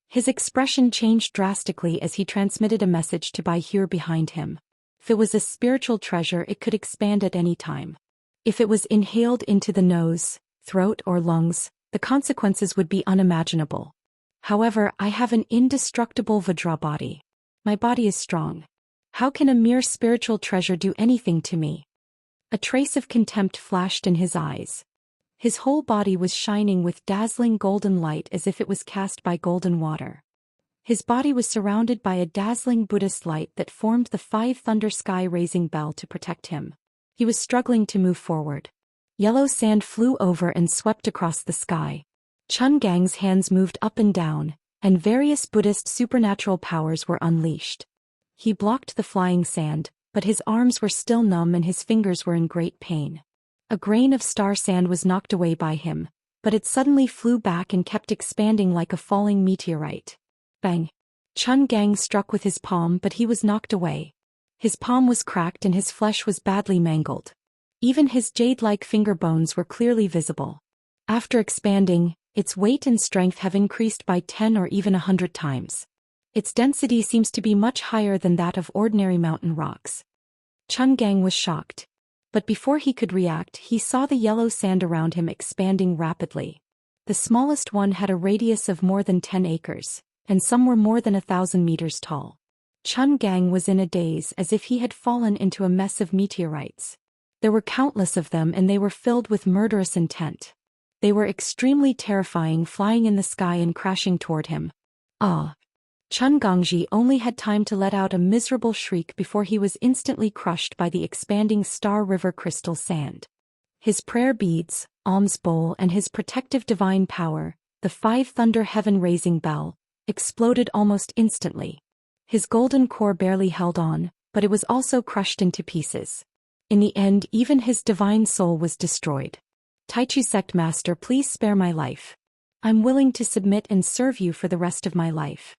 His expression changed drastically as he transmitted a message to Bai Hure behind him. If it was a spiritual treasure, it could expand at any time. If it was inhaled into the nose, throat or lungs, the consequences would be unimaginable. However, I have an indestructible Vajra body. My body is strong. How can a mere spiritual treasure do anything to me? A trace of contempt flashed in his eyes. His whole body was shining with dazzling golden light as if it was cast by golden water. His body was surrounded by a dazzling Buddhist light that formed the 5-thunder sky-raising bell to protect him. He was struggling to move forward. Yellow sand flew over and swept across the sky. Chun Gang's hands moved up and down, and various Buddhist supernatural powers were unleashed. He blocked the flying sand, but his arms were still numb and his fingers were in great pain. A grain of star sand was knocked away by him, but it suddenly flew back and kept expanding like a falling meteorite. Bang! Chun Gang struck with his palm, but he was knocked away. His palm was cracked and his flesh was badly mangled. Even his jade-like finger bones were clearly visible. After expanding, its weight and strength have increased by 10 or even 100 times. Its density seems to be much higher than that of ordinary mountain rocks. Chun Gang was shocked. But before he could react, he saw the yellow sand around him expanding rapidly. The smallest one had a radius of more than 10 acres, and some were more than 1,000 meters tall. Chun Gang was in a daze as if he had fallen into a mess of meteorites. There were countless of them and they were filled with murderous intent. They were extremely terrifying, flying in the sky and crashing toward him. Ah! Chun Gangji only had time to let out a miserable shriek before he was instantly crushed by the expanding Star River crystal sand. His prayer beads, alms bowl and his protective divine power, the 5-thunder heaven-raising bell, exploded almost instantly. His golden core barely held on, but it was also crushed into pieces. In the end, even his divine soul was destroyed. Taichu Sect Master, please spare my life. I'm willing to submit and serve you for the rest of my life.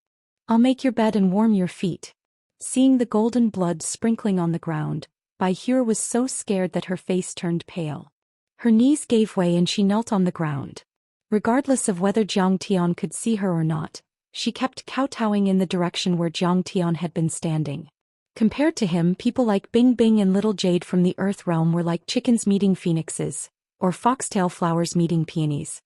I'll make your bed and warm your feet. Seeing the golden blood sprinkling on the ground, Bai Hure was so scared that her face turned pale. Her knees gave way and she knelt on the ground. Regardless of whether Jiang Tian could see her or not, she kept kowtowing in the direction where Jiang Tian had been standing. Compared to him, people like Bing Bing and Little Jade from the Earth Realm were like chickens meeting phoenixes, or foxtail flowers meeting peonies.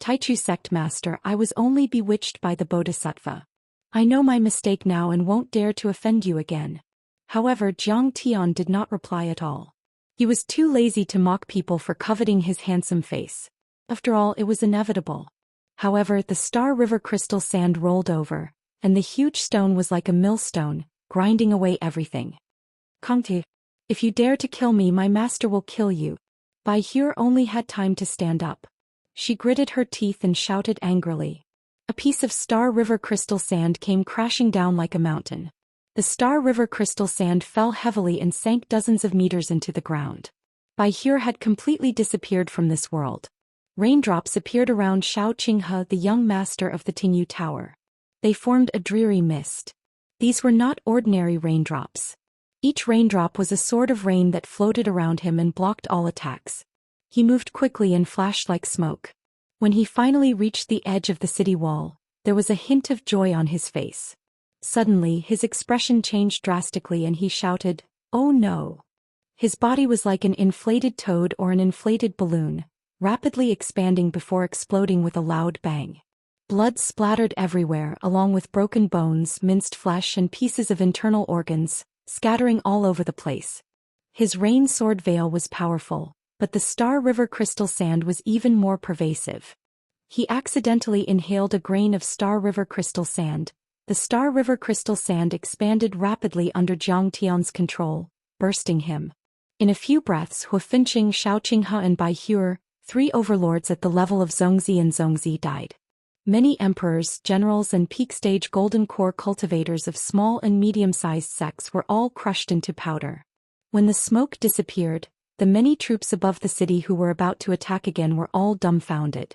Taichu Sect Master, I was only bewitched by the Bodhisattva. I know my mistake now and won't dare to offend you again. However, Jiang Tian did not reply at all. He was too lazy to mock people for coveting his handsome face. After all, it was inevitable. However, the Star River crystal sand rolled over, and the huge stone was like a millstone, grinding away everything. Kangti, if you dare to kill me, my master will kill you. Bai Hure only had time to stand up. She gritted her teeth and shouted angrily. A piece of Star River crystal sand came crashing down like a mountain. The Star River crystal sand fell heavily and sank dozens of meters into the ground. Bai Hure had completely disappeared from this world. Raindrops appeared around Shao Qinghe, the young master of the Tingyu Tower. They formed a dreary mist. These were not ordinary raindrops. Each raindrop was a sword of rain that floated around him and blocked all attacks. He moved quickly and flashed like smoke. When he finally reached the edge of the city wall, there was a hint of joy on his face. Suddenly, his expression changed drastically and he shouted, "Oh no!" His body was like an inflated toad or an inflated balloon, rapidly expanding before exploding with a loud bang. Blood splattered everywhere, along with broken bones, minced flesh and pieces of internal organs, scattering all over the place. His rain sword veil was powerful, but the Star River crystal sand was even more pervasive. He accidentally inhaled a grain of Star River crystal sand. The Star River crystal sand expanded rapidly under Jiang Tian's control, bursting him. In a few breaths, Hu Finqing, Shao Qinghe and Bai Hure, 3 overlords at the level of Zhongzi and Zhongzi, died. Many emperors, generals and peak-stage golden core cultivators of small and medium-sized sects were all crushed into powder. When the smoke disappeared, the many troops above the city who were about to attack again were all dumbfounded.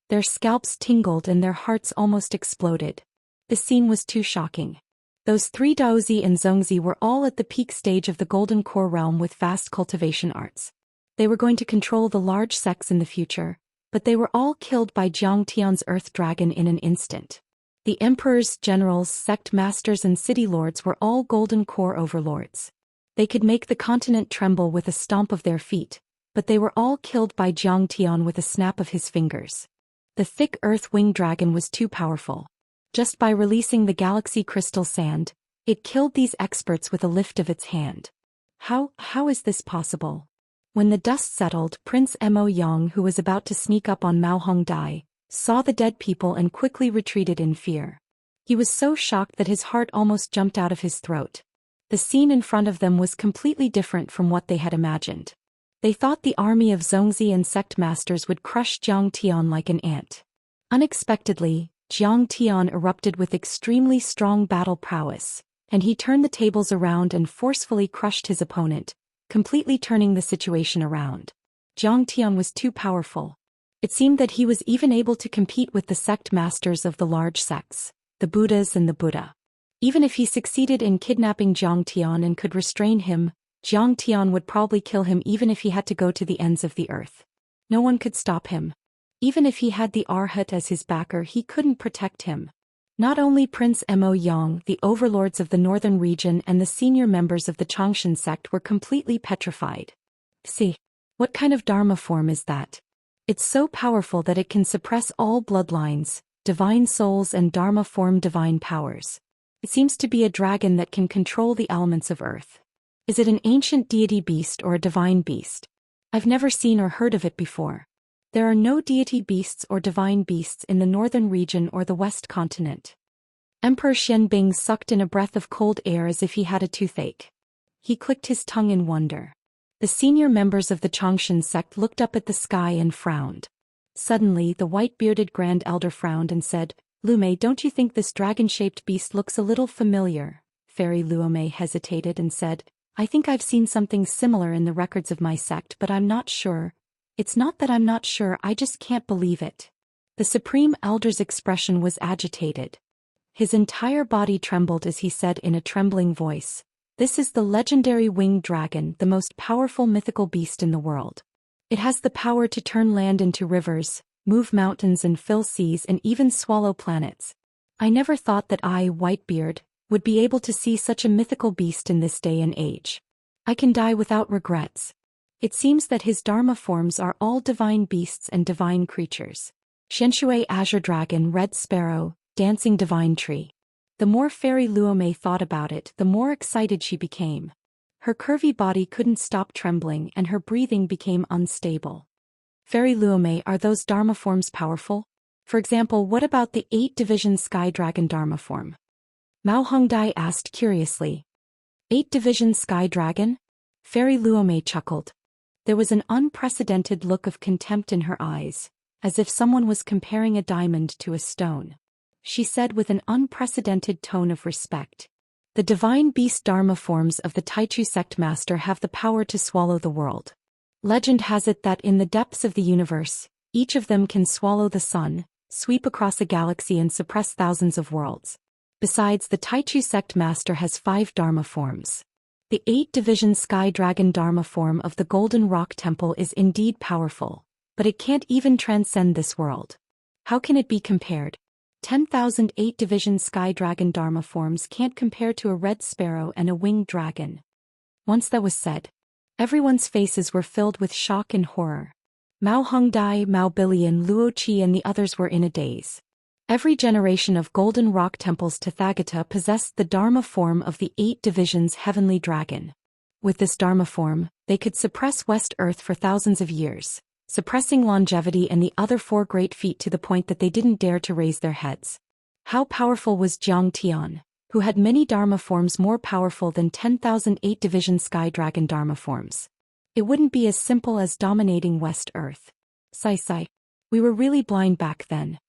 Their scalps tingled and their hearts almost exploded. The scene was too shocking. Those 3 Daozi and Zhongzi were all at the peak stage of the golden core realm with vast cultivation arts. They were going to control the large sects in the future, but they were all killed by Zhang Tian's earth dragon in an instant. The emperors, generals, sect masters and city lords were all golden core overlords. They could make the continent tremble with a stomp of their feet, but they were all killed by Zhang Tian with a snap of his fingers. The thick earth-winged dragon was too powerful. Just by releasing the galaxy crystal sand, it killed these experts with a lift of its hand. How is this possible? When the dust settled, Prince Mo Yang, who was about to sneak up on Mao Hongdai, saw the dead people and quickly retreated in fear. He was so shocked that his heart almost jumped out of his throat. The scene in front of them was completely different from what they had imagined. They thought the army of Zhongzi and sect masters would crush Zhang Tian like an ant. Unexpectedly, Zhang Tian erupted with extremely strong battle prowess, and he turned the tables around and forcefully crushed his opponent, completely turning the situation around. Zhang Tian was too powerful. It seemed that he was even able to compete with the sect masters of the large sects, the Buddhas and the Buddha. Even if he succeeded in kidnapping Zhang Tian and could restrain him, Zhang Tian would probably kill him even if he had to go to the ends of the earth. No one could stop him. Even if he had the Arhat as his backer, he couldn't protect him. Not only Prince Mo Yang, the overlords of the northern region and the senior members of the Xianxia sect were completely petrified. See, what kind of Dharma form is that? It's so powerful that it can suppress all bloodlines, divine souls and Dharma form divine powers. It seems to be a dragon that can control the elements of earth. Is it an ancient deity beast or a divine beast? I've never seen or heard of it before. There are no deity beasts or divine beasts in the northern region or the west continent. Emperor Xianbing sucked in a breath of cold air as if he had a toothache. He clicked his tongue in wonder. The senior members of the Xianxia sect looked up at the sky and frowned. Suddenly, the white-bearded Grand Elder frowned and said, "Lume, don't you think this dragon-shaped beast looks a little familiar?" Fairy Lume hesitated and said, "I think I've seen something similar in the records of my sect, but I'm not sure. It's not that I'm not sure, I just can't believe it." The Supreme Elder's expression was agitated. His entire body trembled as he said in a trembling voice, "This is the legendary winged dragon, the most powerful mythical beast in the world. It has the power to turn land into rivers, move mountains and fill seas and even swallow planets. I never thought that I, Whitebeard, would be able to see such a mythical beast in this day and age. I can die without regrets." It seems that his Dharma forms are all divine beasts and divine creatures. Xianxia Azure Dragon, Red Sparrow, Dancing Divine Tree. The more Fairy Luome thought about it, the more excited she became. Her curvy body couldn't stop trembling and her breathing became unstable. "Fairy Luome, are those Dharma forms powerful? For example, what about the 8-division Sky Dragon Dharma form?" Mao Hongdai asked curiously. 8-division Sky Dragon? Fairy Luome chuckled. There was an unprecedented look of contempt in her eyes, as if someone was comparing a diamond to a stone. She said with an unprecedented tone of respect, "The divine beast Dharma forms of the Taichu sect master have the power to swallow the world. Legend has it that in the depths of the universe, each of them can swallow the sun, sweep across a galaxy and suppress thousands of worlds. Besides, the Taichu sect master has 5 Dharma forms. The 8-division Sky Dragon Dharma form of the Golden Rock Temple is indeed powerful, but it can't even transcend this world. How can it be compared? 10,000 8-division Sky Dragon Dharma forms can't compare to a red sparrow and a winged dragon." Once that was said, everyone's faces were filled with shock and horror. Mao Hongdai, Mao Bilian, Luo Qi and the others were in a daze. Every generation of Golden Rock Temple's Tathagata possessed the Dharma form of the 8 divisions Heavenly Dragon. With this Dharma form, they could suppress West Earth for thousands of years, suppressing longevity and the other 4 great feat to the point that they didn't dare to raise their heads. How powerful was Zhang Tian, who had many Dharma forms more powerful than 10,000 8-division Sky Dragon Dharma forms? It wouldn't be as simple as dominating West Earth. Sai. We were really blind back then.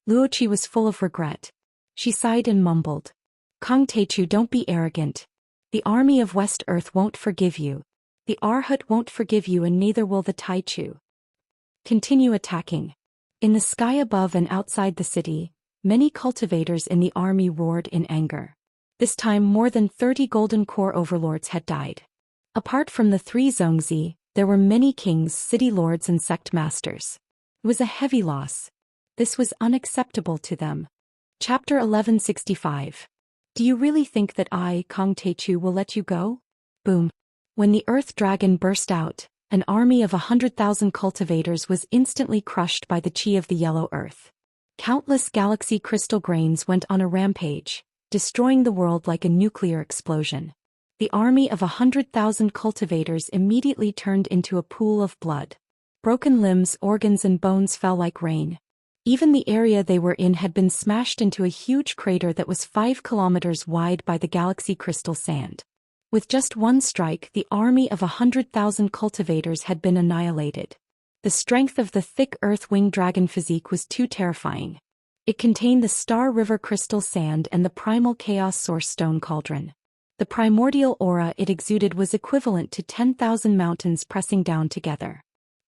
Luoqi was full of regret. She sighed and mumbled, "Kong Teichu, don't be arrogant. The army of West Earth won't forgive you. The Arhat won't forgive you and neither will the Taichu. Continue attacking." In the sky above and outside the city, many cultivators in the army roared in anger. This time more than 30 golden core overlords had died. Apart from the 3 Zhongzi, there were many kings, city lords and sect masters. It was a heavy loss. This was unacceptable to them. Chapter 1165. Do you really think that I, Kong Techu, will let you go? Boom. When the Earth Dragon burst out, an army of 100,000 cultivators was instantly crushed by the chi of the yellow earth. Countless galaxy crystal grains went on a rampage, destroying the world like a nuclear explosion. The army of 100,000 cultivators immediately turned into a pool of blood. Broken limbs, organs and bones fell like rain. Even the area they were in had been smashed into a huge crater that was 5 kilometers wide by the galaxy crystal sand. With just one strike, the army of 100,000 cultivators had been annihilated. The strength of the thick earth-winged dragon physique was too terrifying. It contained the Star River crystal sand and the primal chaos source stone cauldron. The primordial aura it exuded was equivalent to 10,000 mountains pressing down together.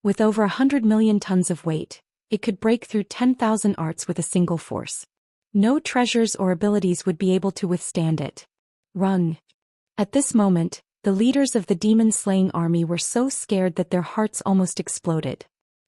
With over 100 million tons of weight, it could break through 10,000 arts with a single force. No treasures or abilities would be able to withstand it. Run. At this moment, the leaders of the demon-slaying army were so scared that their hearts almost exploded.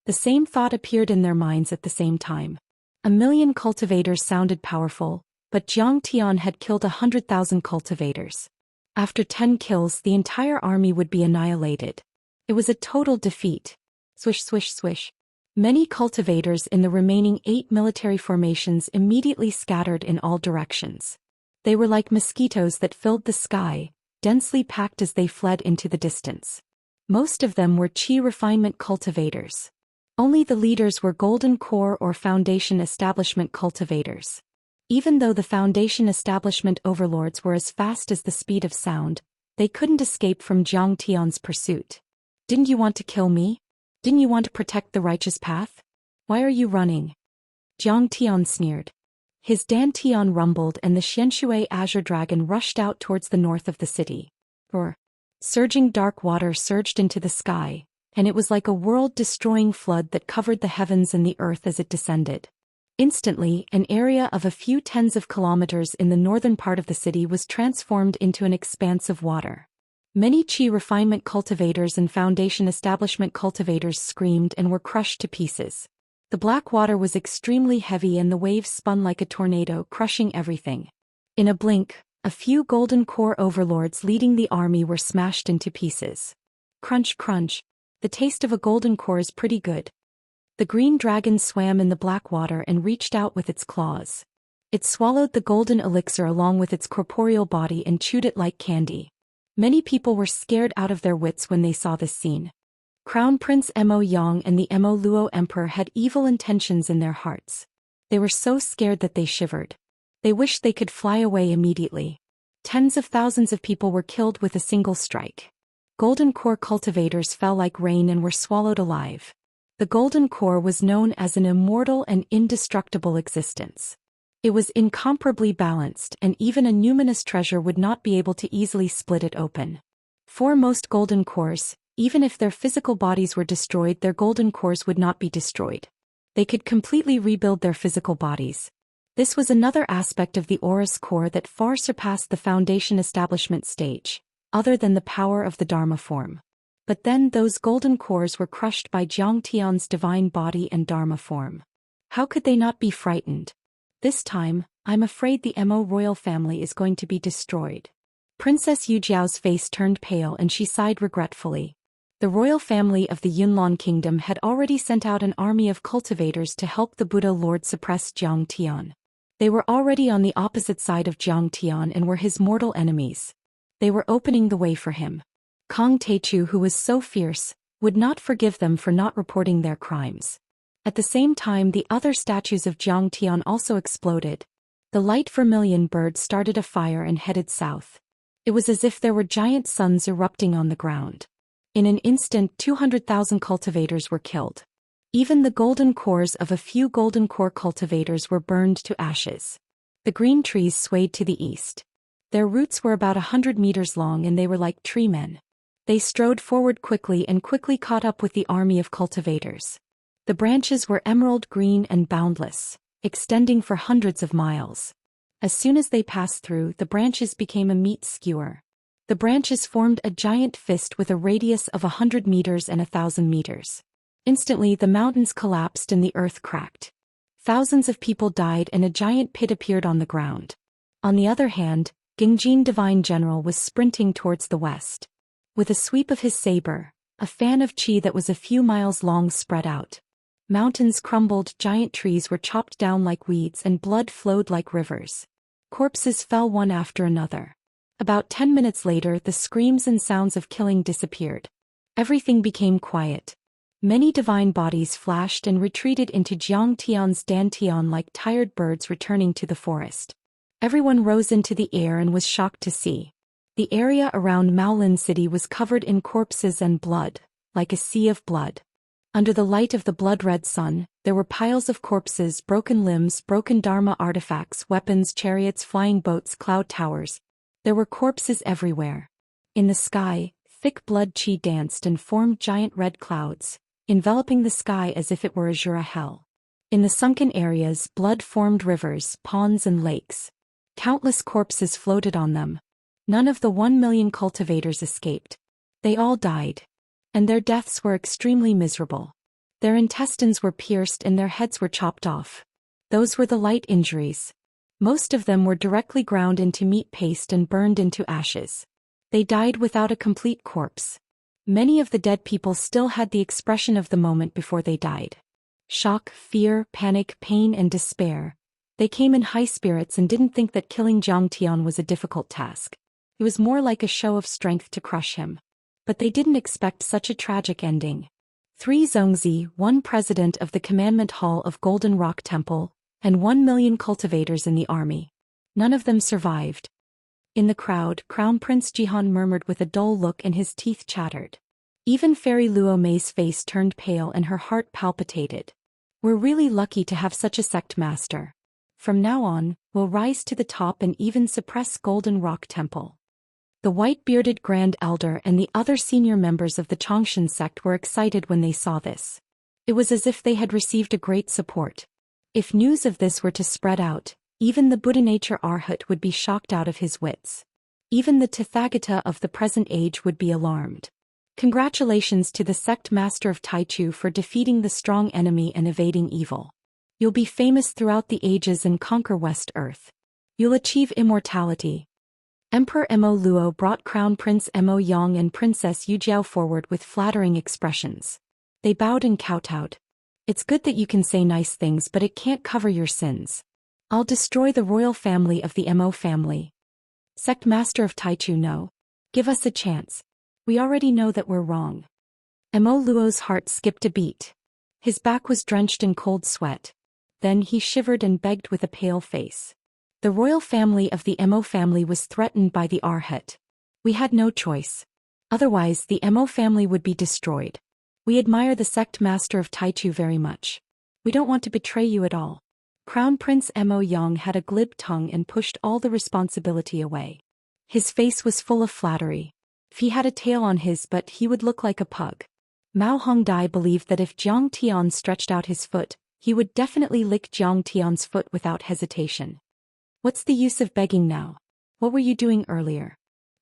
The same thought appeared in their minds at the same time. 1,000,000 cultivators sounded powerful, but Jiang Tian had killed 100,000 cultivators. After 10 kills, the entire army would be annihilated. It was a total defeat. Swish, swish, swish. Many cultivators in the remaining 8 military formations immediately scattered in all directions. They were like mosquitoes that filled the sky, densely packed as they fled into the distance. Most of them were chi refinement cultivators. Only the leaders were golden core or foundation establishment cultivators. Even though the foundation establishment overlords were as fast as the speed of sound, they couldn't escape from Jiang Tian's pursuit. Didn't you want to kill me? Didn't you want to protect the righteous path? Why are you running? Jiang Tian sneered. His dantian rumbled and the Xianxia azure dragon rushed out towards the north of the city. Surging dark water surged into the sky, and it was like a world-destroying flood that covered the heavens and the earth as it descended. Instantly, an area of a few tens of kilometers in the northern part of the city was transformed into an expanse of water. Many chi refinement cultivators and foundation establishment cultivators screamed and were crushed to pieces. The black water was extremely heavy and the waves spun like a tornado, crushing everything. In a blink, a few golden core overlords leading the army were smashed into pieces. Crunch, crunch. The taste of a golden core is pretty good. The green dragon swam in the black water and reached out with its claws. It swallowed the golden elixir along with its corporeal body and chewed it like candy. Many people were scared out of their wits when they saw this scene. Crown Prince Mo Yang and the Mo Luo Emperor had evil intentions in their hearts. They were so scared that they shivered. They wished they could fly away immediately. Tens of thousands of people were killed with a single strike. Golden core cultivators fell like rain and were swallowed alive. The golden core was known as an immortal and indestructible existence. It was incomparably balanced, and even a numinous treasure would not be able to easily split it open. For most golden cores, even if their physical bodies were destroyed, their golden cores would not be destroyed. They could completely rebuild their physical bodies. This was another aspect of the Aura's core that far surpassed the foundation establishment stage, other than the power of the Dharma form. But then those golden cores were crushed by Jiang Tian's divine body and Dharma form. How could they not be frightened? This time, I'm afraid the Mo royal family is going to be destroyed. Princess Yujiao's face turned pale and she sighed regretfully. The royal family of the Yunlong kingdom had already sent out an army of cultivators to help the Buddha Lord suppress Jiang Tian. They were already on the opposite side of Jiang Tian and were his mortal enemies. They were opening the way for him. Kong Techu, who was so fierce, would not forgive them for not reporting their crimes. At the same time, the other statues of Jiang Tian also exploded. The light vermilion bird started a fire and headed south. It was as if there were giant suns erupting on the ground. In an instant, 200,000 cultivators were killed. Even the golden cores of a few golden core cultivators were burned to ashes. The green trees swayed to the east. Their roots were about 100 meters long and they were like tree men. They strode forward quickly and quickly caught up with the army of cultivators. The branches were emerald green and boundless, extending for hundreds of miles. As soon as they passed through, the branches became a meat skewer. The branches formed a giant fist with a radius of 100 meters and 1,000 meters. Instantly the mountains collapsed and the earth cracked. Thousands of people died and a giant pit appeared on the ground. On the other hand, Gengjin Divine General was sprinting towards the west. With a sweep of his saber, a fan of chi that was a few miles long spread out. Mountains crumbled, giant trees were chopped down like weeds and blood flowed like rivers. Corpses fell one after another. About 10 minutes later the screams and sounds of killing disappeared. Everything became quiet. Many divine bodies flashed and retreated into Jiang Tian's dantian like tired birds returning to the forest. Everyone rose into the air and was shocked to see. The area around Maolin City was covered in corpses and blood, like a sea of blood. Under the light of the blood-red sun, there were piles of corpses, broken limbs, broken dharma artifacts, weapons, chariots, flying boats, cloud towers. There were corpses everywhere. In the sky, thick blood chi danced and formed giant red clouds, enveloping the sky as if it were azure hell. In the sunken areas, blood formed rivers, ponds and lakes. Countless corpses floated on them. None of the 1 million cultivators escaped. They all died. And their deaths were extremely miserable. Their intestines were pierced and their heads were chopped off. Those were the light injuries. Most of them were directly ground into meat paste and burned into ashes. They died without a complete corpse. Many of the dead people still had the expression of the moment before they died. Shock, fear, panic, pain and despair. They came in high spirits and didn't think that killing Jiang Tian was a difficult task. It was more like a show of strength to crush him. But they didn't expect such a tragic ending. 3 Zhongzi, 1 president of the Commandment Hall of Golden Rock Temple, and 1 million cultivators in the army. None of them survived. In the crowd, Crown Prince Jihan murmured with a dull look and his teeth chattered. Even Fairy Luo Mei's face turned pale and her heart palpitated. We're really lucky to have such a sect master. From now on, we'll rise to the top and even suppress Golden Rock Temple. The white-bearded Grand Elder and the other senior members of the Changshan sect were excited when they saw this. It was as if they had received a great support. If news of this were to spread out, even the Buddha nature Arhat would be shocked out of his wits. Even the Tathagata of the present age would be alarmed. Congratulations to the sect master of Taichu for defeating the strong enemy and evading evil. You'll be famous throughout the ages and conquer West Earth. You'll achieve immortality. Emperor Mo Luo brought Crown Prince Mo Yang and Princess Yu Jiao forward with flattering expressions. They bowed and kowtowed. It's good that you can say nice things, but it can't cover your sins. I'll destroy the royal family of the Mo family. Sect Master of Taichu, no. Give us a chance. We already know that we're wrong. Mo Luo's heart skipped a beat. His back was drenched in cold sweat. Then he shivered and begged with a pale face. The royal family of the Mo family was threatened by the Arhat. We had no choice. Otherwise the Mo family would be destroyed. We admire the sect master of Taichu very much. We don't want to betray you at all. Crown Prince Mo Yang had a glib tongue and pushed all the responsibility away. His face was full of flattery. If he had a tail on his butt he would look like a pug. Mao Hongdai believed that if Jiang Tian stretched out his foot, he would definitely lick Jiang Tian's foot without hesitation. What's the use of begging now? What were you doing earlier?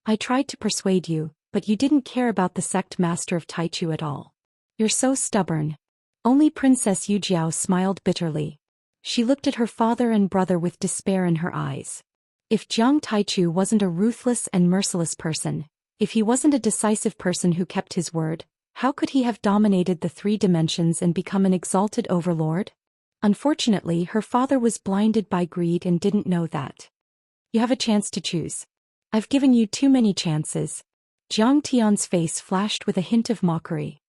I tried to persuade you, but you didn't care about the sect master of Taichu at all. You're so stubborn. Only Princess Yu Jiao smiled bitterly. She looked at her father and brother with despair in her eyes. If Jiang Taichu wasn't a ruthless and merciless person, if he wasn't a decisive person who kept his word, how could he have dominated the 3 dimensions and become an exalted overlord? Unfortunately, her father was blinded by greed and didn't know that. You have a chance to choose. I've given you too many chances. Jiang Tian's face flashed with a hint of mockery.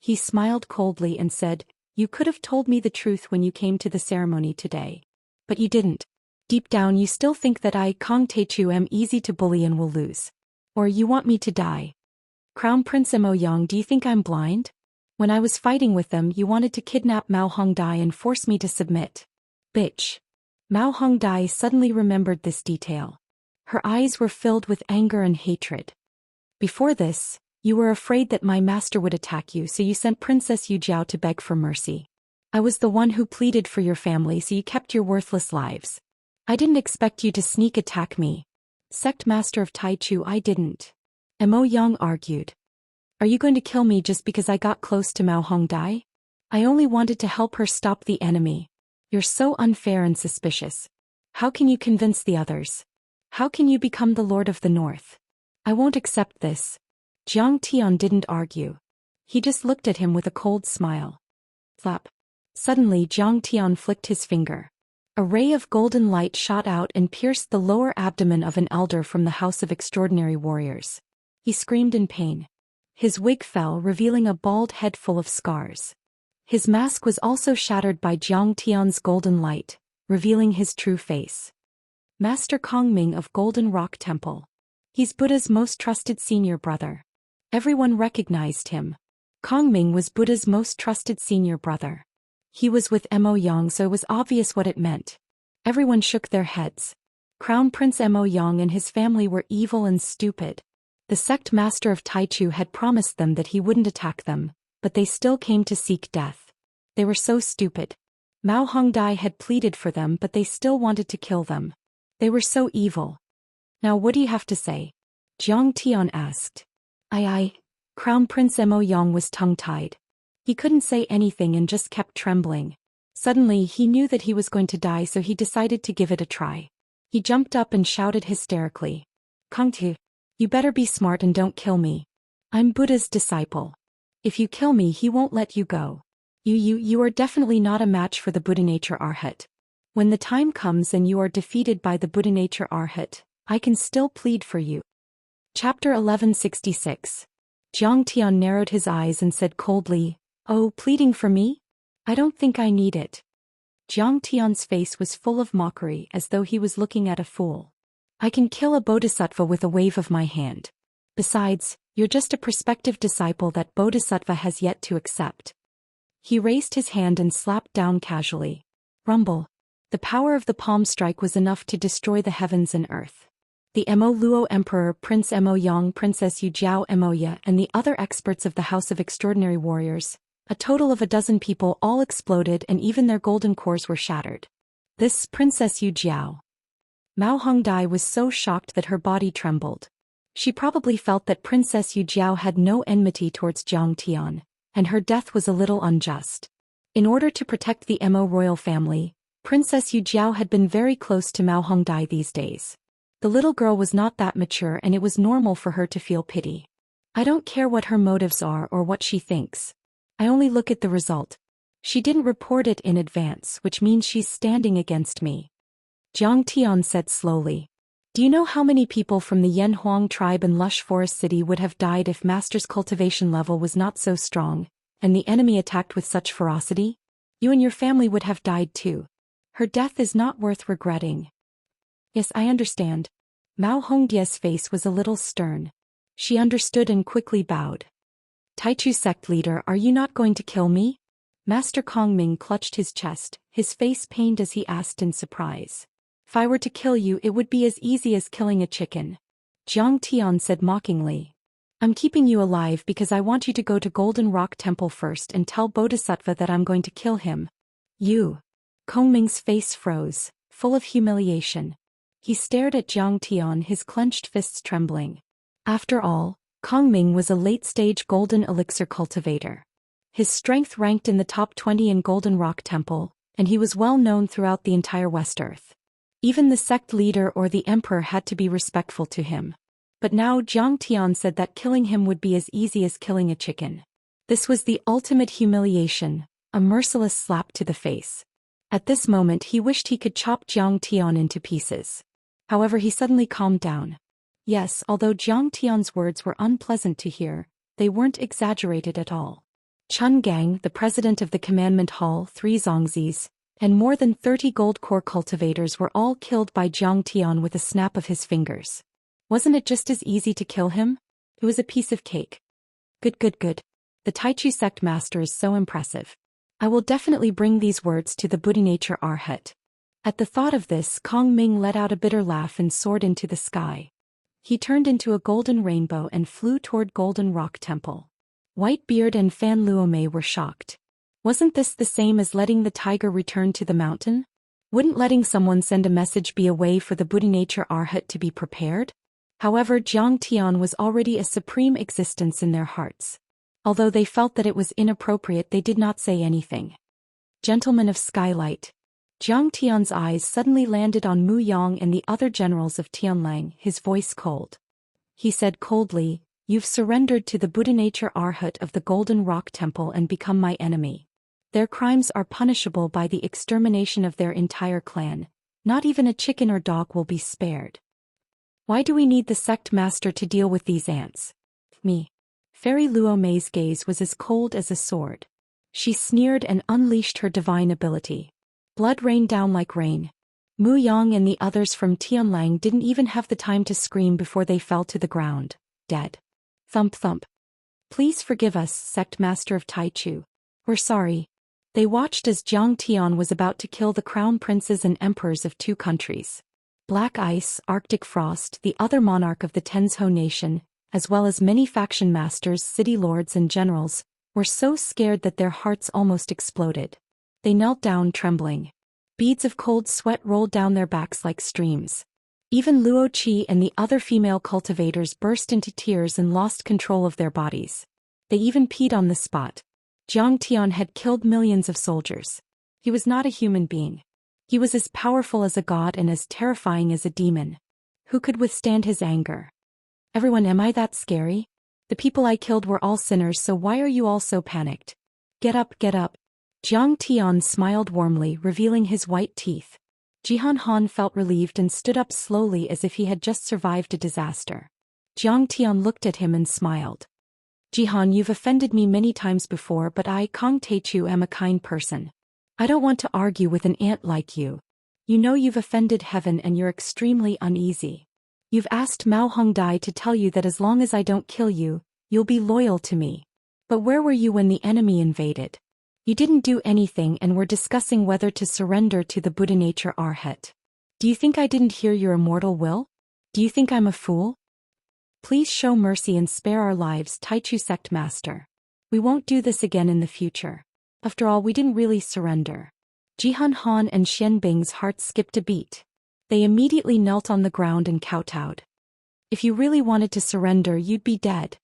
He smiled coldly and said, You could have told me the truth when you came to the ceremony today. But you didn't. Deep down you still think that I, Kong Taichu, am easy to bully and will lose. Or you want me to die. Crown Prince Mo Yang, do you think I'm blind? When I was fighting with them you wanted to kidnap Mao Hongdai and force me to submit. Bitch. Mao Hongdai suddenly remembered this detail. Her eyes were filled with anger and hatred. Before this, you were afraid that my master would attack you, so you sent Princess Yu Jiao to beg for mercy. I was the one who pleaded for your family, so you kept your worthless lives. I didn't expect you to sneak attack me. Sect Master of Taichu, I didn't. Mo Yang argued. Are you going to kill me just because I got close to Mao Hongdai? I only wanted to help her stop the enemy. You're so unfair and suspicious. How can you convince the others? How can you become the Lord of the North? I won't accept this. Zhang Tian didn't argue. He just looked at him with a cold smile. Flap. Suddenly Zhang Tian flicked his finger. A ray of golden light shot out and pierced the lower abdomen of an elder from the House of Extraordinary Warriors. He screamed in pain. His wig fell, revealing a bald head full of scars. His mask was also shattered by Zhang Tian's golden light, revealing his true face. Master Kongming of Golden Rock Temple. He's Buddha's most trusted senior brother. Everyone recognized him. Kongming was Buddha's most trusted senior brother. He was with Mo Yang, so it was obvious what it meant. Everyone shook their heads. Crown Prince Mo Yang and his family were evil and stupid. The sect master of Taichu had promised them that he wouldn't attack them, but they still came to seek death. They were so stupid. Mao Hongdai had pleaded for them, but they still wanted to kill them. They were so evil. Now what do you have to say? Zhang Tian asked. Crown Prince Mo Yang was tongue-tied. He couldn't say anything and just kept trembling. Suddenly he knew that he was going to die, so he decided to give it a try. He jumped up and shouted hysterically. Kongtu, you better be smart and don't kill me. I'm Buddha's disciple. If you kill me, he won't let you go. You are definitely not a match for the Buddha Nature Arhat. When the time comes and you are defeated by the Buddha Nature Arhat, I can still plead for you. Chapter 1166. Zhang Tian narrowed his eyes and said coldly, Oh, pleading for me? I don't think I need it. Zhang Tian's face was full of mockery, as though he was looking at a fool. I can kill a bodhisattva with a wave of my hand. Besides, you're just a prospective disciple that bodhisattva has yet to accept. He raised his hand and slapped down casually. Rumble. The power of the palm strike was enough to destroy the heavens and earth. The Mo Luo Emperor, Prince Mo Yang, Princess Yu Jiao Emoya, and the other experts of the House of Extraordinary Warriors, a total of 12 people, all exploded, and even their golden cores were shattered. This Princess Yu Jiao. Mao Hongdai was so shocked that her body trembled. She probably felt that Princess Yu Jiao had no enmity towards Zhang Tian, and her death was a little unjust. In order to protect the Mo royal family, Princess Yu Jiao had been very close to Mao Hongdai these days. The little girl was not that mature, and it was normal for her to feel pity. I don't care what her motives are or what she thinks. I only look at the result. She didn't report it in advance, which means she's standing against me. Zhang Tian said slowly. Do you know how many people from the Yen Huang tribe in Lush Forest City would have died if Master's cultivation level was not so strong, and the enemy attacked with such ferocity? You and your family would have died too. Her death is not worth regretting. Yes, I understand. Mao Hongdia's face was a little stern. She understood and quickly bowed. Taichu sect leader, are you not going to kill me? Master Kongming clutched his chest, his face pained as he asked in surprise. If I were to kill you, it would be as easy as killing a chicken. Zhang Tian said mockingly. I'm keeping you alive because I want you to go to Golden Rock Temple first and tell Bodhisattva that I'm going to kill him. You. Kongming's face froze, full of humiliation. He stared at Zhang Tian, his clenched fists trembling. After all, Kongming was a late-stage golden elixir cultivator. His strength ranked in the top 20 in Golden Rock Temple, and he was well known throughout the entire West Earth. Even the sect leader or the emperor had to be respectful to him. But now Zhang Tian said that killing him would be as easy as killing a chicken. This was the ultimate humiliation, a merciless slap to the face. At this moment he wished he could chop Zhang Tian into pieces. However, he suddenly calmed down. Yes, although Zhang Tian's words were unpleasant to hear, they weren't exaggerated at all. Chun Gang, the president of the Commandment Hall, 3 Zongzis, and more than 30 gold core cultivators were all killed by Zhang Tian with a snap of his fingers. Wasn't it just as easy to kill him? It was a piece of cake. Good. The Taichu sect master is so impressive. I will definitely bring these words to the Buddha Nature Arhat. At the thought of this, Kongming let out a bitter laugh and soared into the sky. He turned into a golden rainbow and flew toward Golden Rock Temple. Whitebeard and Fan Luomei were shocked. Wasn't this the same as letting the tiger return to the mountain? Wouldn't letting someone send a message be a way for the Buddha Nature Arhat to be prepared? However, Zhang Tian was already a supreme existence in their hearts. Although they felt that it was inappropriate, they did not say anything. Gentlemen of Skylight. Jiang Tian's eyes suddenly landed on Mu Yang and the other generals of Tianlang, his voice cold. He said coldly, "You've surrendered to the Buddha-nature Arhat of the Golden Rock Temple and become my enemy. Their crimes are punishable by the extermination of their entire clan. Not even a chicken or dog will be spared. Why do we need the sect master to deal with these ants? Me." Fairy Luo Mei's gaze was as cold as a sword. She sneered and unleashed her divine ability. Blood rained down like rain. Mu Yang and the others from Tianlang didn't even have the time to scream before they fell to the ground, dead. Thump thump. "Please forgive us, sect master of Taichu. We're sorry." They watched as Jiang Tian was about to kill the crown princes and emperors of 2 countries. Black Ice, Arctic Frost, the other monarch of the Tenzhou nation, as well as many faction masters, city lords and generals, were so scared that their hearts almost exploded. They knelt down trembling. Beads of cold sweat rolled down their backs like streams. Even Luo Qi and the other female cultivators burst into tears and lost control of their bodies. They even peed on the spot. Jiang Tian had killed millions of soldiers. He was not a human being. He was as powerful as a god and as terrifying as a demon. Who could withstand his anger? "Everyone, am I that scary? The people I killed were all sinners, so why are you all so panicked? Get up, get up." Jiang Tian smiled warmly, revealing his white teeth. Jihan Han felt relieved and stood up slowly as if he had just survived a disaster. Jiang Tian looked at him and smiled. "Jihan, you've offended me many times before, but I, Kong Teichu, am a kind person. I don't want to argue with an ant like you. You know you've offended heaven and you're extremely uneasy. You've asked Mao Hongdai to tell you that as long as I don't kill you, you'll be loyal to me. But where were you when the enemy invaded? You didn't do anything and were discussing whether to surrender to the Buddha nature Arhat. Do you think I didn't hear your immortal will? Do you think I'm a fool? Please show mercy and spare our lives, Taichu sect master. We won't do this again in the future. After all, we didn't really surrender." Jihan Han and Xian Bing's hearts skipped a beat. They immediately knelt on the ground and kowtowed. "If you really wanted to surrender, you'd be dead."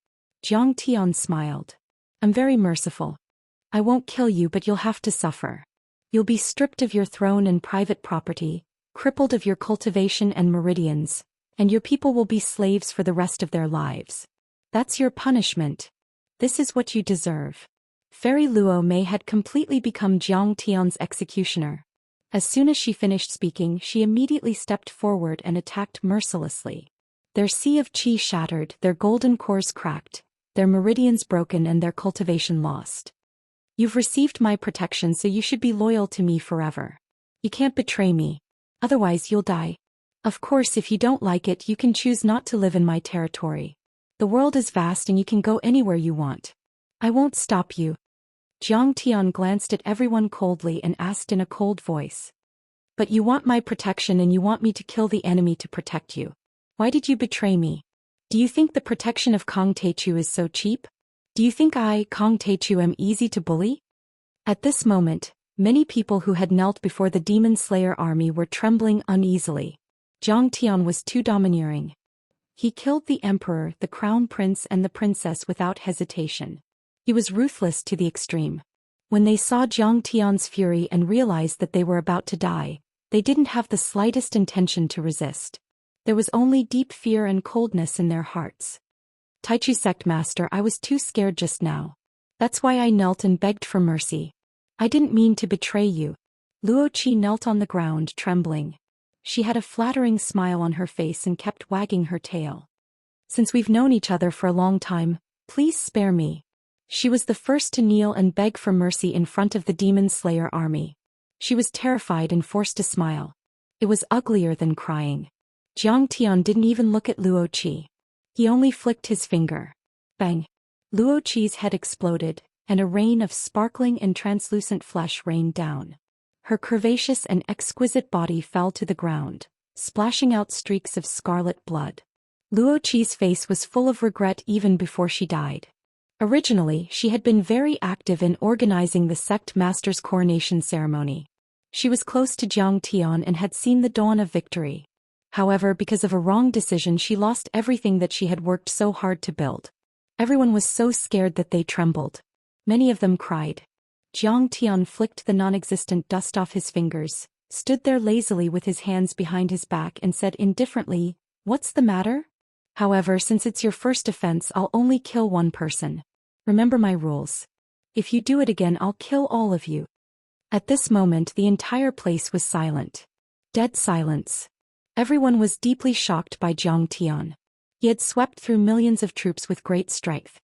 Jiang Tian smiled. "I'm very merciful. I won't kill you, but you'll have to suffer. You'll be stripped of your throne and private property, crippled of your cultivation and meridians, and your people will be slaves for the rest of their lives. That's your punishment. This is what you deserve." Fairy Luo Mei had completely become Jiang Tian's executioner. As soon as she finished speaking, she immediately stepped forward and attacked mercilessly. Their sea of qi shattered, their golden cores cracked, their meridians broken and their cultivation lost. "You've received my protection, so you should be loyal to me forever. You can't betray me. Otherwise you'll die. Of course, if you don't like it, you can choose not to live in my territory. The world is vast and you can go anywhere you want. I won't stop you." Jiang Tian glanced at everyone coldly and asked in a cold voice. "But you want my protection and you want me to kill the enemy to protect you. Why did you betray me? Do you think the protection of Kong Teichu is so cheap? Do you think I, Kong Teichu, am easy to bully?" At this moment, many people who had knelt before the Demon Slayer army were trembling uneasily. Jiang Tian was too domineering. He killed the emperor, the crown prince and the princess without hesitation. He was ruthless to the extreme. When they saw Jiang Tian's fury and realized that they were about to die, they didn't have the slightest intention to resist. There was only deep fear and coldness in their hearts. "Taichu sect master, I was too scared just now. That's why I knelt and begged for mercy. I didn't mean to betray you." Luo Qi knelt on the ground, trembling. She had a flattering smile on her face and kept wagging her tail. "Since we've known each other for a long time, please spare me." She was the first to kneel and beg for mercy in front of the Demon Slayer army. She was terrified and forced to smile. It was uglier than crying. Jiang Tian didn't even look at Luo Qi. He only flicked his finger. Bang! Luo Qi's head exploded, and a rain of sparkling and translucent flesh rained down. Her curvaceous and exquisite body fell to the ground, splashing out streaks of scarlet blood. Luo Qi's face was full of regret even before she died. Originally, she had been very active in organizing the sect master's coronation ceremony. She was close to Jiang Tian and had seen the dawn of victory. However, because of a wrong decision, she lost everything that she had worked so hard to build. Everyone was so scared that they trembled. Many of them cried. Zhang Tian flicked the non-existent dust off his fingers, stood there lazily with his hands behind his back and said indifferently, "What's the matter? However, since it's your first offense, I'll only kill one person. Remember my rules. If you do it again, I'll kill all of you." At this moment, the entire place was silent. Dead silence. Everyone was deeply shocked by Zhang Tian. He had swept through millions of troops with great strength.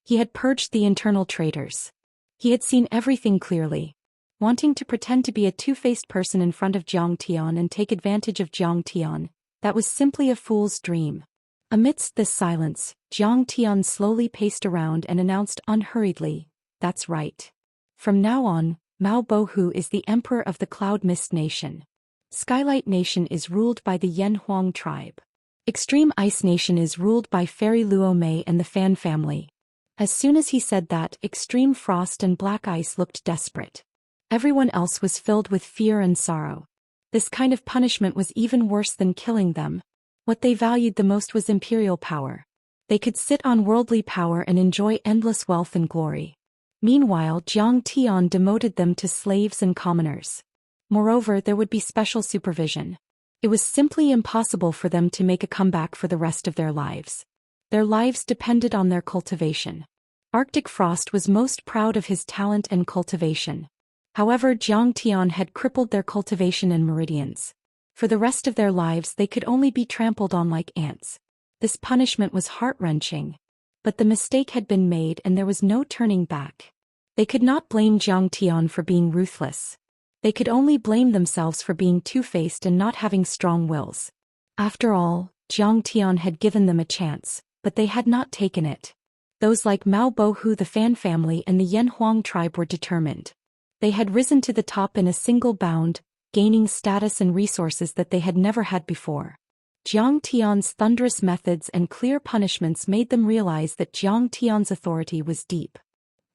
He had purged the internal traitors. He had seen everything clearly. Wanting to pretend to be a two-faced person in front of Zhang Tian and take advantage of Zhang Tian, that was simply a fool's dream. Amidst this silence, Zhang Tian slowly paced around and announced unhurriedly, "That's right. From now on, Mao Bohu is the emperor of the Cloud Mist Nation. Skylight Nation is ruled by the Yen Huang tribe. Extreme Ice Nation is ruled by Fairy Luo Mei and the Fan family." As soon as he said that, Extreme Frost and Black Ice looked desperate. Everyone else was filled with fear and sorrow. This kind of punishment was even worse than killing them. What they valued the most was imperial power. They could sit on worldly power and enjoy endless wealth and glory. Meanwhile, Zhang Tian demoted them to slaves and commoners. Moreover, there would be special supervision. It was simply impossible for them to make a comeback for the rest of their lives. Their lives depended on their cultivation. Arctic Frost was most proud of his talent and cultivation. However, Zhang Tian had crippled their cultivation and meridians. For the rest of their lives they could only be trampled on like ants. This punishment was heart-wrenching. But the mistake had been made and there was no turning back. They could not blame Zhang Tian for being ruthless. They could only blame themselves for being two-faced and not having strong wills. After all, Zhang Tian had given them a chance, but they had not taken it. Those like Mao Bohu, the Fan family, and the Yen Huang tribe were determined. They had risen to the top in a single bound, gaining status and resources that they had never had before. Zhang Tian's thunderous methods and clear punishments made them realize that Zhang Tian's authority was deep.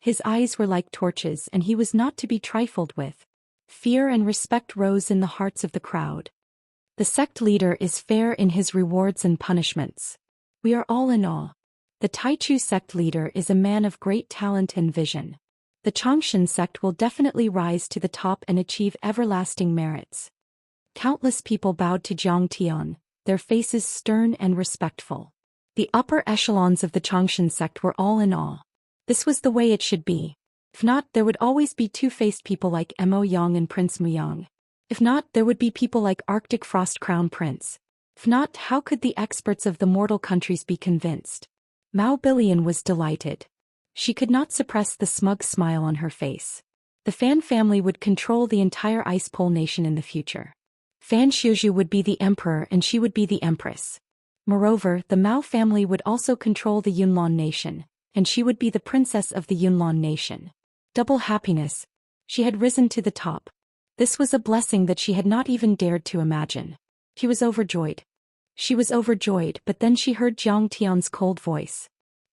His eyes were like torches and he was not to be trifled with. Fear and respect rose in the hearts of the crowd. The sect leader is fair in his rewards and punishments. We are all in awe. The Taichu sect leader is a man of great talent and vision. The Xianxia sect will definitely rise to the top and achieve everlasting merits. Countless people bowed to Zhang Tian, their faces stern and respectful. The upper echelons of the Xianxia sect were all in awe. This was the way it should be. If not, there would always be two-faced people like Mo Yang and Prince Muyang. If not, there would be people like Arctic Frost Crown Prince. If not, how could the experts of the mortal countries be convinced? Mao Billion was delighted. She could not suppress the smug smile on her face. The Fan family would control the entire Ice Pole nation in the future. Fan Xiuzhu would be the emperor and she would be the empress. Moreover, the Mao family would also control the Yunlan nation, and she would be the princess of the Yunlan nation. Double happiness. She had risen to the top. This was a blessing that she had not even dared to imagine. She was overjoyed. She was overjoyed, but then she heard Zhang Tian's cold voice.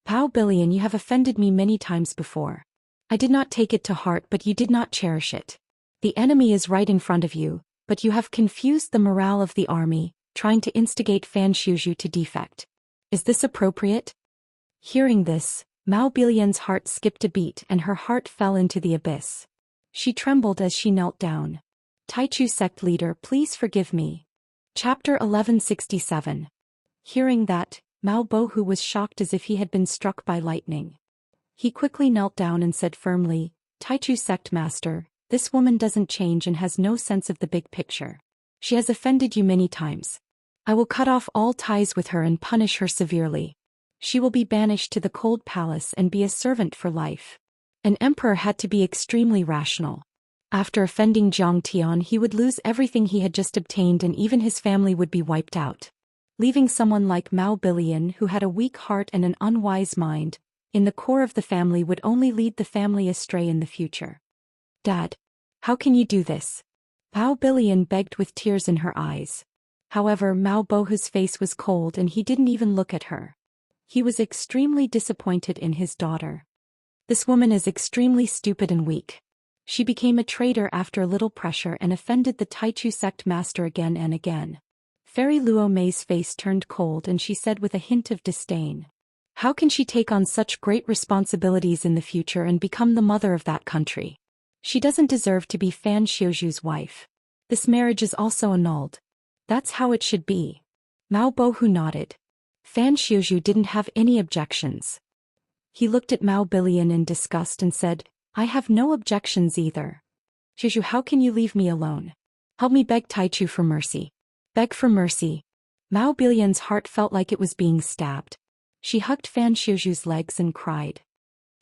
"Pao Billion, you have offended me many times before. I did not take it to heart, but you did not cherish it. The enemy is right in front of you, but you have confused the morale of the army, trying to instigate Fan Xiuzhu to defect. Is this appropriate?" Hearing this, Mao Billion's heart skipped a beat and her heart fell into the abyss. She trembled as she knelt down. "Taichu sect leader, please forgive me." Chapter 1167. Hearing that, Mao Bohu was shocked as if he had been struck by lightning. He quickly knelt down and said firmly, "Taichu sect master, this woman doesn't change and has no sense of the big picture. She has offended you many times. I will cut off all ties with her and punish her severely. She will be banished to the cold palace and be a servant for life." An emperor had to be extremely rational. After offending Zhang Tian, he would lose everything he had just obtained and even his family would be wiped out. Leaving someone like Mao Billion, who had a weak heart and an unwise mind, in the core of the family would only lead the family astray in the future. "Dad, how can you do this?" Mao Billion begged with tears in her eyes. However, Mao Bohu's face was cold and he didn't even look at her. He was extremely disappointed in his daughter. This woman is extremely stupid and weak. She became a traitor after a little pressure and offended the Taichu sect master again and again. Fairy Luo Mei's face turned cold and she said with a hint of disdain, How can she take on such great responsibilities in the future and become the mother of that country? She doesn't deserve to be Fan Xiuzhu's wife. This marriage is also annulled. That's how it should be. Mao Bohu nodded. Fan Xiuzhu didn't have any objections. He looked at Mao Bilian in disgust and said, I have no objections either. Xiuzhu, how can you leave me alone? Help me beg Taichu for mercy. Beg for mercy. Mao Bilian's heart felt like it was being stabbed. She hugged Fan Xiuzhu's legs and cried.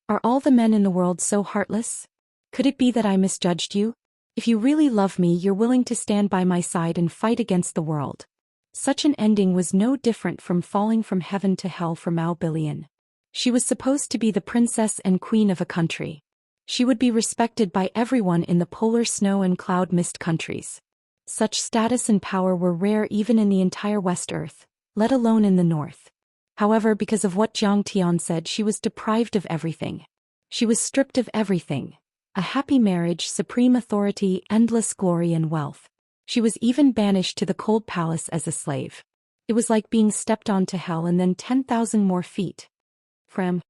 Are all the men in the world so heartless? Could it be that I misjudged you? If you really love me, you're willing to stand by my side and fight against the world. Such an ending was no different from falling from heaven to hell for Mao Bilian. She was supposed to be the princess and queen of a country. She would be respected by everyone in the polar snow and cloud mist countries. Such status and power were rare even in the entire West Earth, let alone in the North. However, because of what Jiang Tian said, she was deprived of everything. She was stripped of everything. A happy marriage, supreme authority, endless glory and wealth. She was even banished to the cold palace as a slave. It was like being stepped on to hell and then 10,000 more feet. Fan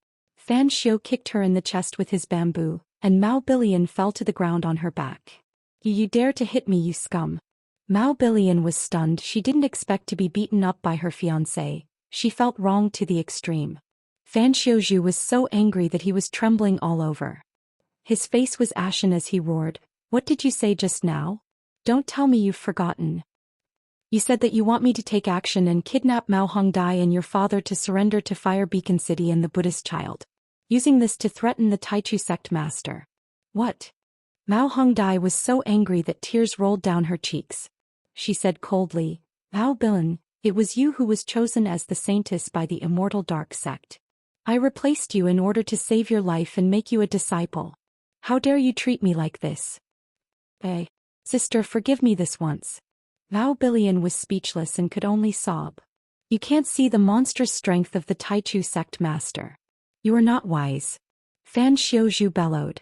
Xiu kicked her in the chest with his bamboo, and Mao Bilian fell to the ground on her back. You dare to hit me, you scum. Mao Bilian was stunned. She didn't expect to be beaten up by her fiancé. She felt wronged to the extreme. Fan Xiuzhu was so angry that he was trembling all over. His face was ashen as he roared, What did you say just now? Don't tell me you've forgotten. You said that you want me to take action and kidnap Mao Hongdai and your father to surrender to Fire Beacon City and the Buddhist child, using this to threaten the Taichu sect master. What? Mao Hongdai was so angry that tears rolled down her cheeks. She said coldly, Mao Bilian, it was you who was chosen as the saintess by the Immortal Dark Sect. I replaced you in order to save your life and make you a disciple. How dare you treat me like this? Sister, forgive me this once. Mao Bilian was speechless and could only sob. You can't see the monstrous strength of the Taichu sect master. You are not wise. Fan Xiuzhu bellowed.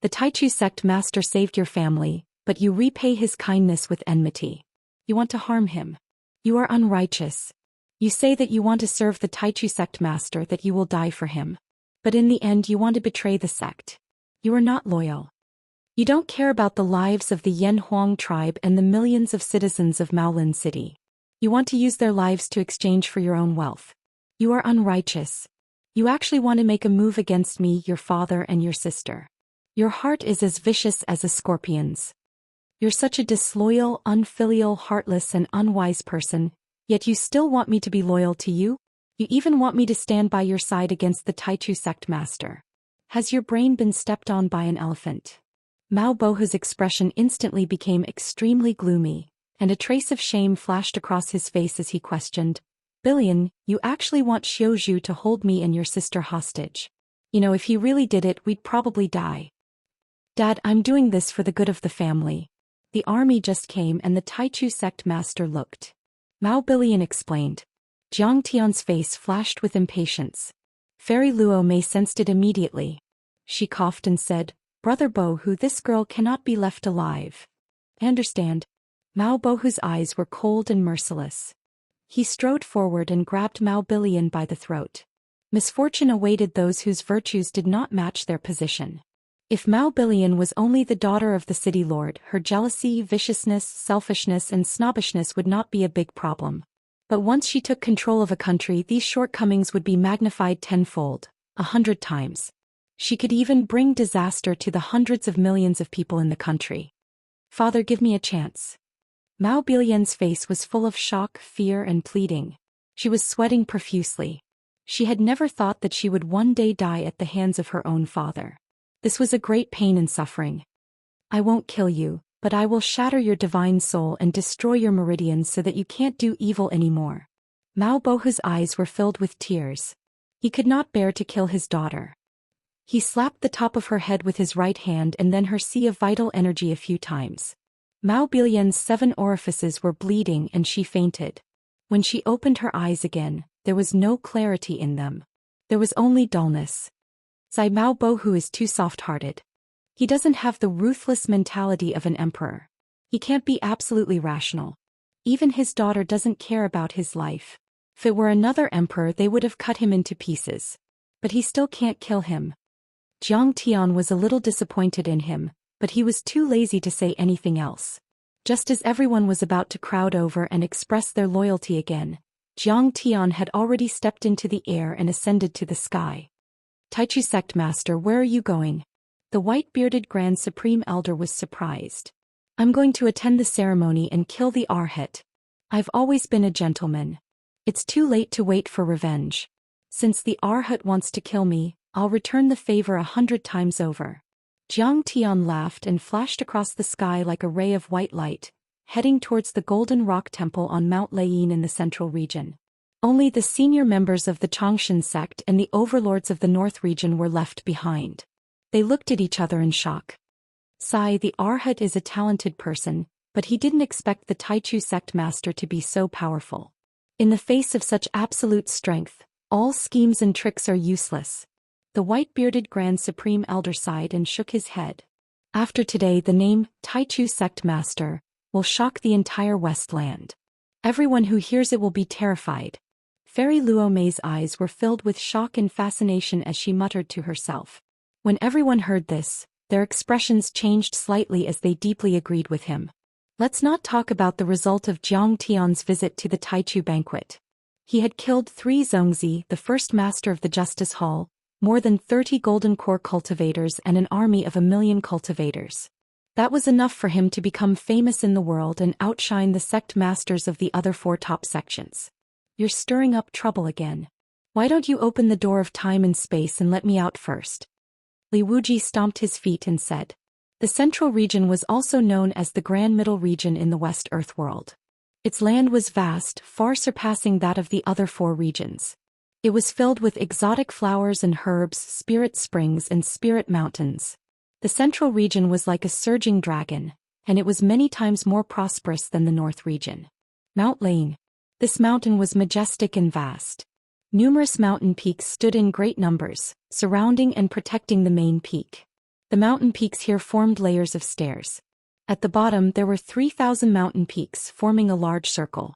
The Taichu sect master saved your family, but you repay his kindness with enmity. You want to harm him. You are unrighteous. You say that you want to serve the Taichu sect master, that you will die for him. But in the end you want to betray the sect. You are not loyal. You don't care about the lives of the Yan Huang tribe and the millions of citizens of Maolin City. You want to use their lives to exchange for your own wealth. You are unrighteous. You actually want to make a move against me, your father and your sister. Your heart is as vicious as a scorpion's. You're such a disloyal, unfilial, heartless and unwise person, yet you still want me to be loyal to you? You even want me to stand by your side against the Taichu sect master. Has your brain been stepped on by an elephant? Mao Bohu's expression instantly became extremely gloomy, and a trace of shame flashed across his face as he questioned, Bilian, you actually want Xiuzhu to hold me and your sister hostage? You know, if he really did it, we'd probably die. Dad, I'm doing this for the good of the family. The army just came and the Taichu sect master looked. Mao Bilian explained. Jiang Tian's face flashed with impatience. Fairy Luo Mei sensed it immediately. She coughed and said, Brother Bohu, this girl cannot be left alive. I understand. Mao Bohu's eyes were cold and merciless. He strode forward and grabbed Mao Bilian by the throat. Misfortune awaited those whose virtues did not match their position. If Mao Bilian was only the daughter of the city lord, her jealousy, viciousness, selfishness and snobbishness would not be a big problem. But once she took control of a country, these shortcomings would be magnified tenfold, 100 times. She could even bring disaster to the hundreds of millions of people in the country. Father, give me a chance. Mao Bilian's face was full of shock, fear and pleading. She was sweating profusely. She had never thought that she would one day die at the hands of her own father. This was a great pain and suffering. I won't kill you, but I will shatter your divine soul and destroy your meridians so that you can't do evil anymore. Mao Bohu's eyes were filled with tears. He could not bear to kill his daughter. He slapped the top of her head with his right hand and then her sea of vital energy a few times. Mao Bilian's 7 orifices were bleeding and she fainted. When she opened her eyes again, there was no clarity in them. There was only dullness. Mao Bohu is too soft-hearted. He doesn't have the ruthless mentality of an emperor. He can't be absolutely rational. Even his daughter doesn't care about his life. If it were another emperor, they would have cut him into pieces. But he still can't kill him. Jiang Tian was a little disappointed in him, but he was too lazy to say anything else. Just as everyone was about to crowd over and express their loyalty again, Jiang Tian had already stepped into the air and ascended to the sky. Taichu Sect Master, where are you going? The white-bearded Grand Supreme Elder was surprised. I'm going to attend the ceremony and kill the Arhat. I've always been a gentleman. It's too late to wait for revenge. Since the Arhat wants to kill me, I'll return the favor 100 times over. Jiang Tian laughed and flashed across the sky like a ray of white light, heading towards the Golden Rock Temple on Mount Layin in the central region. Only the senior members of the Xianxia sect and the overlords of the North region were left behind. They looked at each other in shock. Sai, the Arhat is a talented person, but he didn't expect the Taichu sect master to be so powerful. In the face of such absolute strength, all schemes and tricks are useless. The white-bearded Grand Supreme Elder sighed and shook his head. After today, the name, Taichu Sect Master, will shock the entire Westland. Everyone who hears it will be terrified. Fairy Luo Mei's eyes were filled with shock and fascination as she muttered to herself. When everyone heard this, their expressions changed slightly as they deeply agreed with him. Let's not talk about the result of Jiang Tian's visit to the Taichu banquet. He had killed 3 Zhongzi, the first master of the Justice Hall, more than 30 golden core cultivators and an army of 1,000,000 cultivators. That was enough for him to become famous in the world and outshine the sect masters of the other 4 top sections. You're stirring up trouble again. Why don't you open the door of time and space and let me out first? Li Wuji stomped his feet and said. The central region was also known as the Grand Middle region in the West Earth world. Its land was vast, far surpassing that of the other 4 regions. It was filled with exotic flowers and herbs, spirit springs and spirit mountains. The central region was like a surging dragon, and it was many times more prosperous than the North region. Mount Layin. This mountain was majestic and vast. Numerous mountain peaks stood in great numbers, surrounding and protecting the main peak. The mountain peaks here formed layers of stairs. At the bottom there were 3,000 mountain peaks forming a large circle.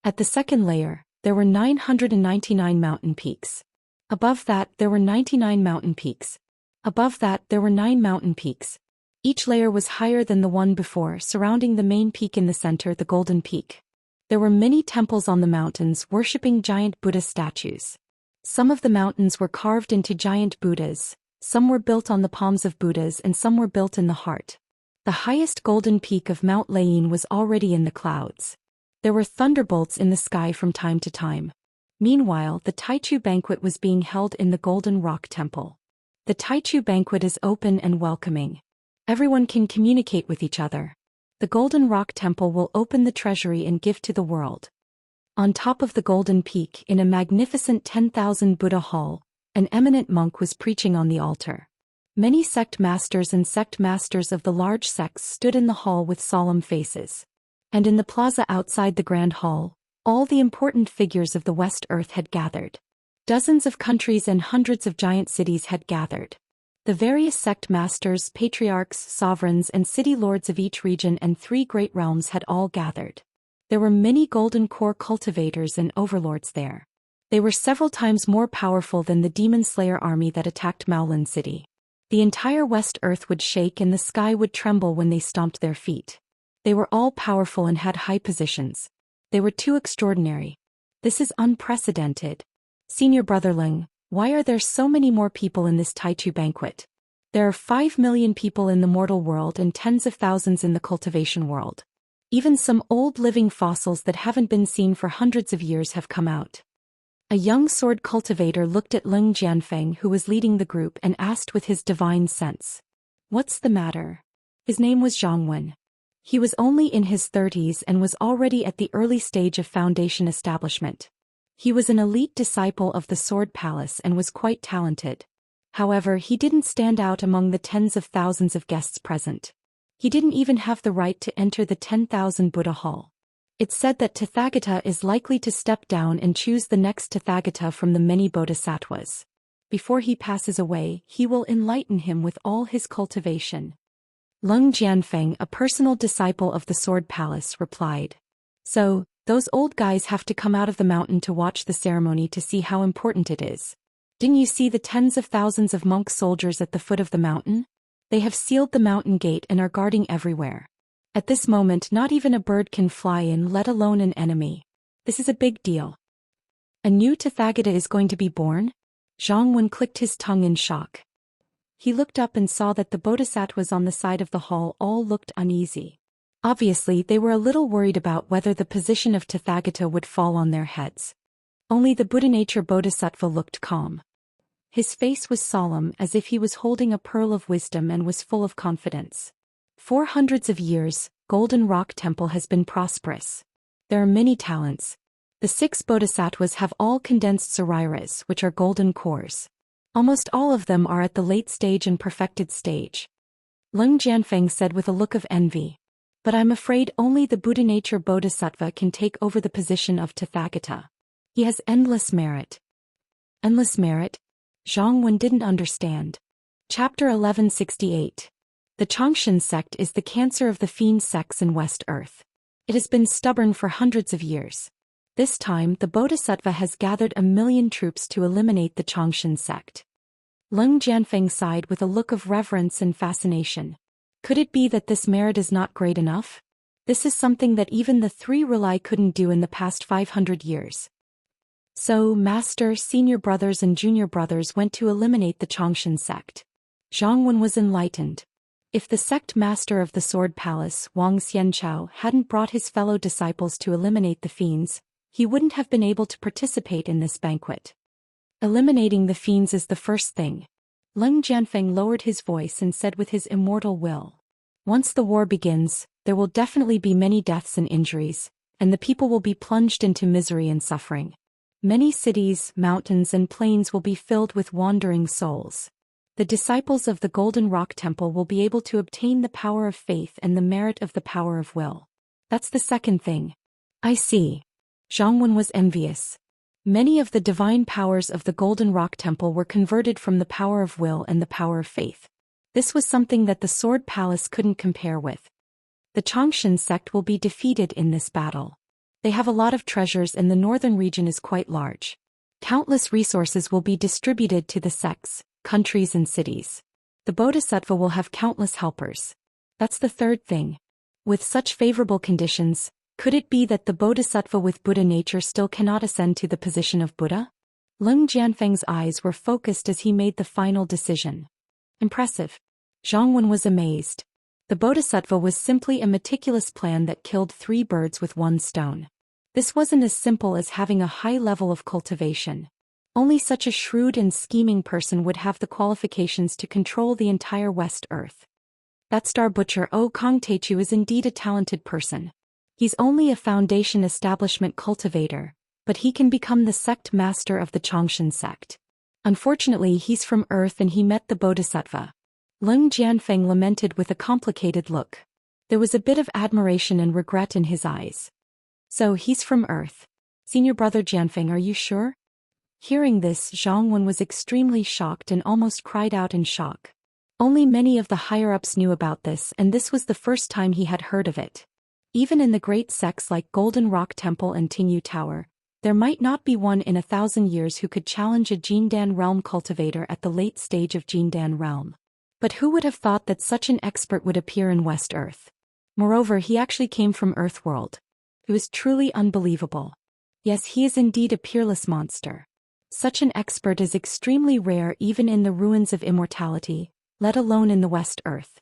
At the second layer, there were 999 mountain peaks. Above that there were 99 mountain peaks. Above that there were 9 mountain peaks. Each layer was higher than the one before, surrounding the main peak in the center, the Golden Peak. There were many temples on the mountains worshipping giant Buddha statues. Some of the mountains were carved into giant Buddhas, some were built on the palms of Buddhas and some were built in the heart. The highest golden peak of Mount Layin was already in the clouds. There were thunderbolts in the sky from time to time. Meanwhile, the Taichu banquet was being held in the Golden Rock Temple. The Taichu banquet is open and welcoming. Everyone can communicate with each other. The Golden Rock Temple will open the treasury and give to the world. On top of the Golden Peak, in a magnificent 10,000 Buddha hall, an eminent monk was preaching on the altar. Many sect masters and sect masters of the large sects stood in the hall with solemn faces. And in the plaza outside the Grand Hall, all the important figures of the West Earth had gathered. Dozens of countries and hundreds of giant cities had gathered. The various sect masters, patriarchs, sovereigns and city lords of each region and 3 great realms had all gathered. There were many golden core cultivators and overlords there. They were several times more powerful than the Demon Slayer army that attacked Maolin City. The entire West Earth would shake and the sky would tremble when they stomped their feet. They were all powerful and had high positions. They were too extraordinary. This is unprecedented. Senior Brother Ling, why are there so many more people in this Taichu banquet? There are 5 million people in the mortal world and tens of thousands in the cultivation world. Even some old living fossils that haven't been seen for hundreds of years have come out. A young sword cultivator looked at Leng Jianfeng, who was leading the group, and asked with his divine sense. What's the matter? His name was Zhang Wen. He was only in his 30s and was already at the early stage of foundation establishment. He was an elite disciple of the Sword Palace and was quite talented. However, he didn't stand out among the tens of thousands of guests present. He didn't even have the right to enter the 10,000 Buddha Hall. It's said that Tathagata is likely to step down and choose the next Tathagata from the many bodhisattvas. Before he passes away, he will enlighten him with all his cultivation. Leng Jianfeng, a personal disciple of the Sword Palace, replied. So, Those old guys have to come out of the mountain to watch the ceremony to see how important it is. Didn't you see the tens of thousands of monk soldiers at the foot of the mountain? They have sealed the mountain gate and are guarding everywhere. At this moment not even a bird can fly in, let alone an enemy. This is a big deal. A new Tathagata is going to be born? Zhang Wen clicked his tongue in shock. He looked up and saw that the bodhisattvas on the side of the hall all looked uneasy. Obviously they were a little worried about whether the position of Tathagata would fall on their heads. Only the Buddha nature bodhisattva looked calm. His face was solemn as if he was holding a pearl of wisdom and was full of confidence. For hundreds of years, Golden Rock Temple has been prosperous. There are many talents. The 6 bodhisattvas have all condensed sariras, which are golden cores. Almost all of them are at the late stage and perfected stage. Leng Jianfeng said with a look of envy. But I'm afraid only the Buddha nature bodhisattva can take over the position of Tathagata. He has endless merit. Endless merit? Zhang Wen didn't understand. Chapter 1168. The Xianxia sect is the cancer of the fiend sects in West Earth. It has been stubborn for hundreds of years. This time the Bodhisattva has gathered 1,000,000 troops to eliminate the Xianxia sect. Leng Jianfeng sighed with a look of reverence and fascination. Could it be that this merit is not great enough? This is something that even the 3 Relai couldn't do in the past 500 years. So, Master, Senior Brothers and Junior Brothers went to eliminate the Xianxia sect. Zhang Wen was enlightened. If the sect master of the Sword Palace, Wang Xianchao, hadn't brought his fellow disciples to eliminate the fiends, he wouldn't have been able to participate in this banquet. Eliminating the fiends is the first thing. Leng Jianfeng lowered his voice and said with his immortal will. Once the war begins, there will definitely be many deaths and injuries, and the people will be plunged into misery and suffering. Many cities, mountains and plains will be filled with wandering souls. The disciples of the Golden Rock Temple will be able to obtain the power of faith and the merit of the power of will. That's the second thing. I see. Zhang Wen was envious. Many of the divine powers of the Golden Rock Temple were converted from the power of will and the power of faith. This was something that the Sword Palace couldn't compare with. The Xianxia sect will be defeated in this battle. They have a lot of treasures and the northern region is quite large. Countless resources will be distributed to the sects, countries and cities. The Bodhisattva will have countless helpers. That's the third thing. With such favorable conditions, could it be that the Bodhisattva with Buddha nature still cannot ascend to the position of Buddha? Leng Jianfeng's eyes were focused as he made the final decision. Impressive. Zhang Wen was amazed. The Bodhisattva was simply a meticulous plan that killed 3 birds with 1 stone. This wasn't as simple as having a high level of cultivation. Only such a shrewd and scheming person would have the qualifications to control the entire West Earth. That star butcher Kong Teichu is indeed a talented person. He's only a foundation establishment cultivator, but he can become the sect master of the Xianxia sect. Unfortunately he's from Earth and he met the Bodhisattva. Leng Jianfeng lamented with a complicated look. There was a bit of admiration and regret in his eyes. So he's from Earth. Senior Brother Jianfeng, are you sure? Hearing this, Zhang Wen was extremely shocked and almost cried out in shock. Only many of the higher-ups knew about this and this was the first time he had heard of it. Even in the great sects like Golden Rock Temple and Tingyu Tower, there might not be one in 1,000 years who could challenge a Jindan realm cultivator at the late stage of Jindan realm. But who would have thought that such an expert would appear in West Earth? Moreover, he actually came from Earthworld. It was truly unbelievable. Yes, he is indeed a peerless monster. Such an expert is extremely rare even in the ruins of immortality, let alone in the West Earth.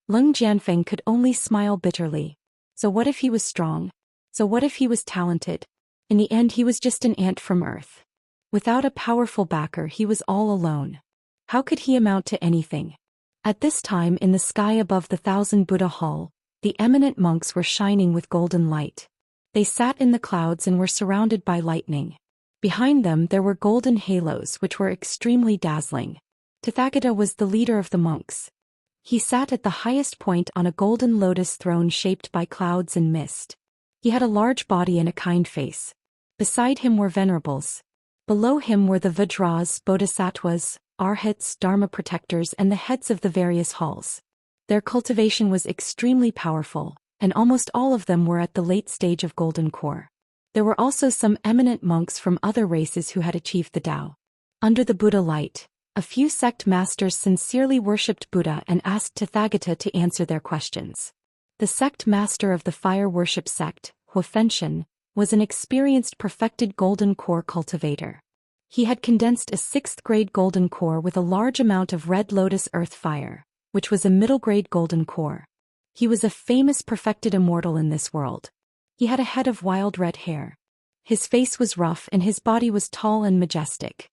Leng Jianfeng could only smile bitterly. So what if he was strong? So what if he was talented? In the end he was just an ant from Earth. Without a powerful backer he was all alone. How could he amount to anything? At this time in the sky above the 1,000 Buddha Hall, the eminent monks were shining with golden light. They sat in the clouds and were surrounded by lightning. Behind them there were golden halos which were extremely dazzling. Tathagata was the leader of the monks. He sat at the highest point on a golden lotus throne shaped by clouds and mist. He had a large body and a kind face. Beside him were venerables. Below him were the Vajras, Bodhisattvas, Arhats, Dharma protectors and the heads of the various halls. Their cultivation was extremely powerful, and almost all of them were at the late stage of golden core. There were also some eminent monks from other races who had achieved the Tao. Under the Buddha light, a few sect masters sincerely worshipped Buddha and asked Tathagata to answer their questions. The sect master of the fire worship sect, Huofenshin, was an experienced perfected golden core cultivator. He had condensed a 6th-grade golden core with a large amount of red lotus earth fire, which was a middle-grade golden core. He was a famous perfected immortal in this world. He had a head of wild red hair. His face was rough and his body was tall and majestic.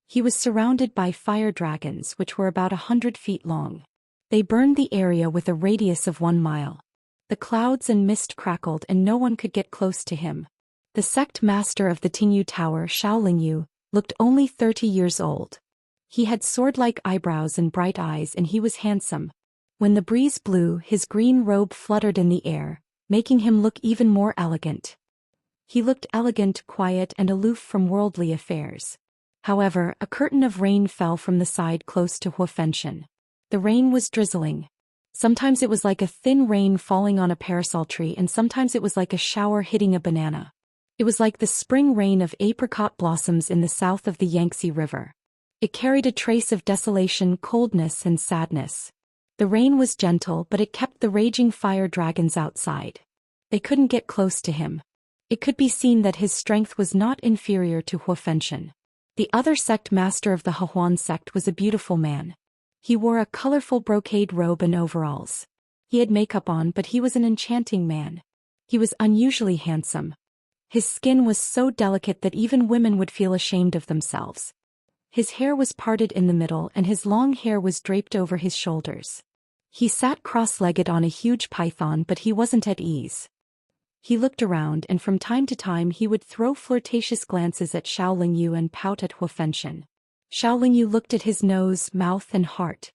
He was surrounded by fire dragons which were about 100 feet long. They burned the area with a radius of 1 mile. The clouds and mist crackled and no one could get close to him. The sect master of the Tingyu Tower, Xiaolingyu, looked only 30 years old. He had sword-like eyebrows and bright eyes and he was handsome. When the breeze blew, his green robe fluttered in the air, making him look even more elegant. He looked elegant, quiet and aloof from worldly affairs. However, a curtain of rain fell from the side close to Huofenshin. The rain was drizzling. Sometimes it was like a thin rain falling on a parasol tree and sometimes it was like a shower hitting a banana. It was like the spring rain of apricot blossoms in the south of the Yangtze River. It carried a trace of desolation, coldness and sadness. The rain was gentle but it kept the raging fire dragons outside. They couldn't get close to him. It could be seen that his strength was not inferior to Huofenshin. The other sect master of the Hahuan sect was a beautiful man. He wore a colorful brocade robe and overalls. He had makeup on but he was an enchanting man. He was unusually handsome. His skin was so delicate that even women would feel ashamed of themselves. His hair was parted in the middle and his long hair was draped over his shoulders. He sat cross-legged on a huge python but he wasn't at ease. He looked around and from time to time he would throw flirtatious glances at Xiaolingyu and pout at Huofenshin. Xiaolingyu looked at his nose, mouth and heart.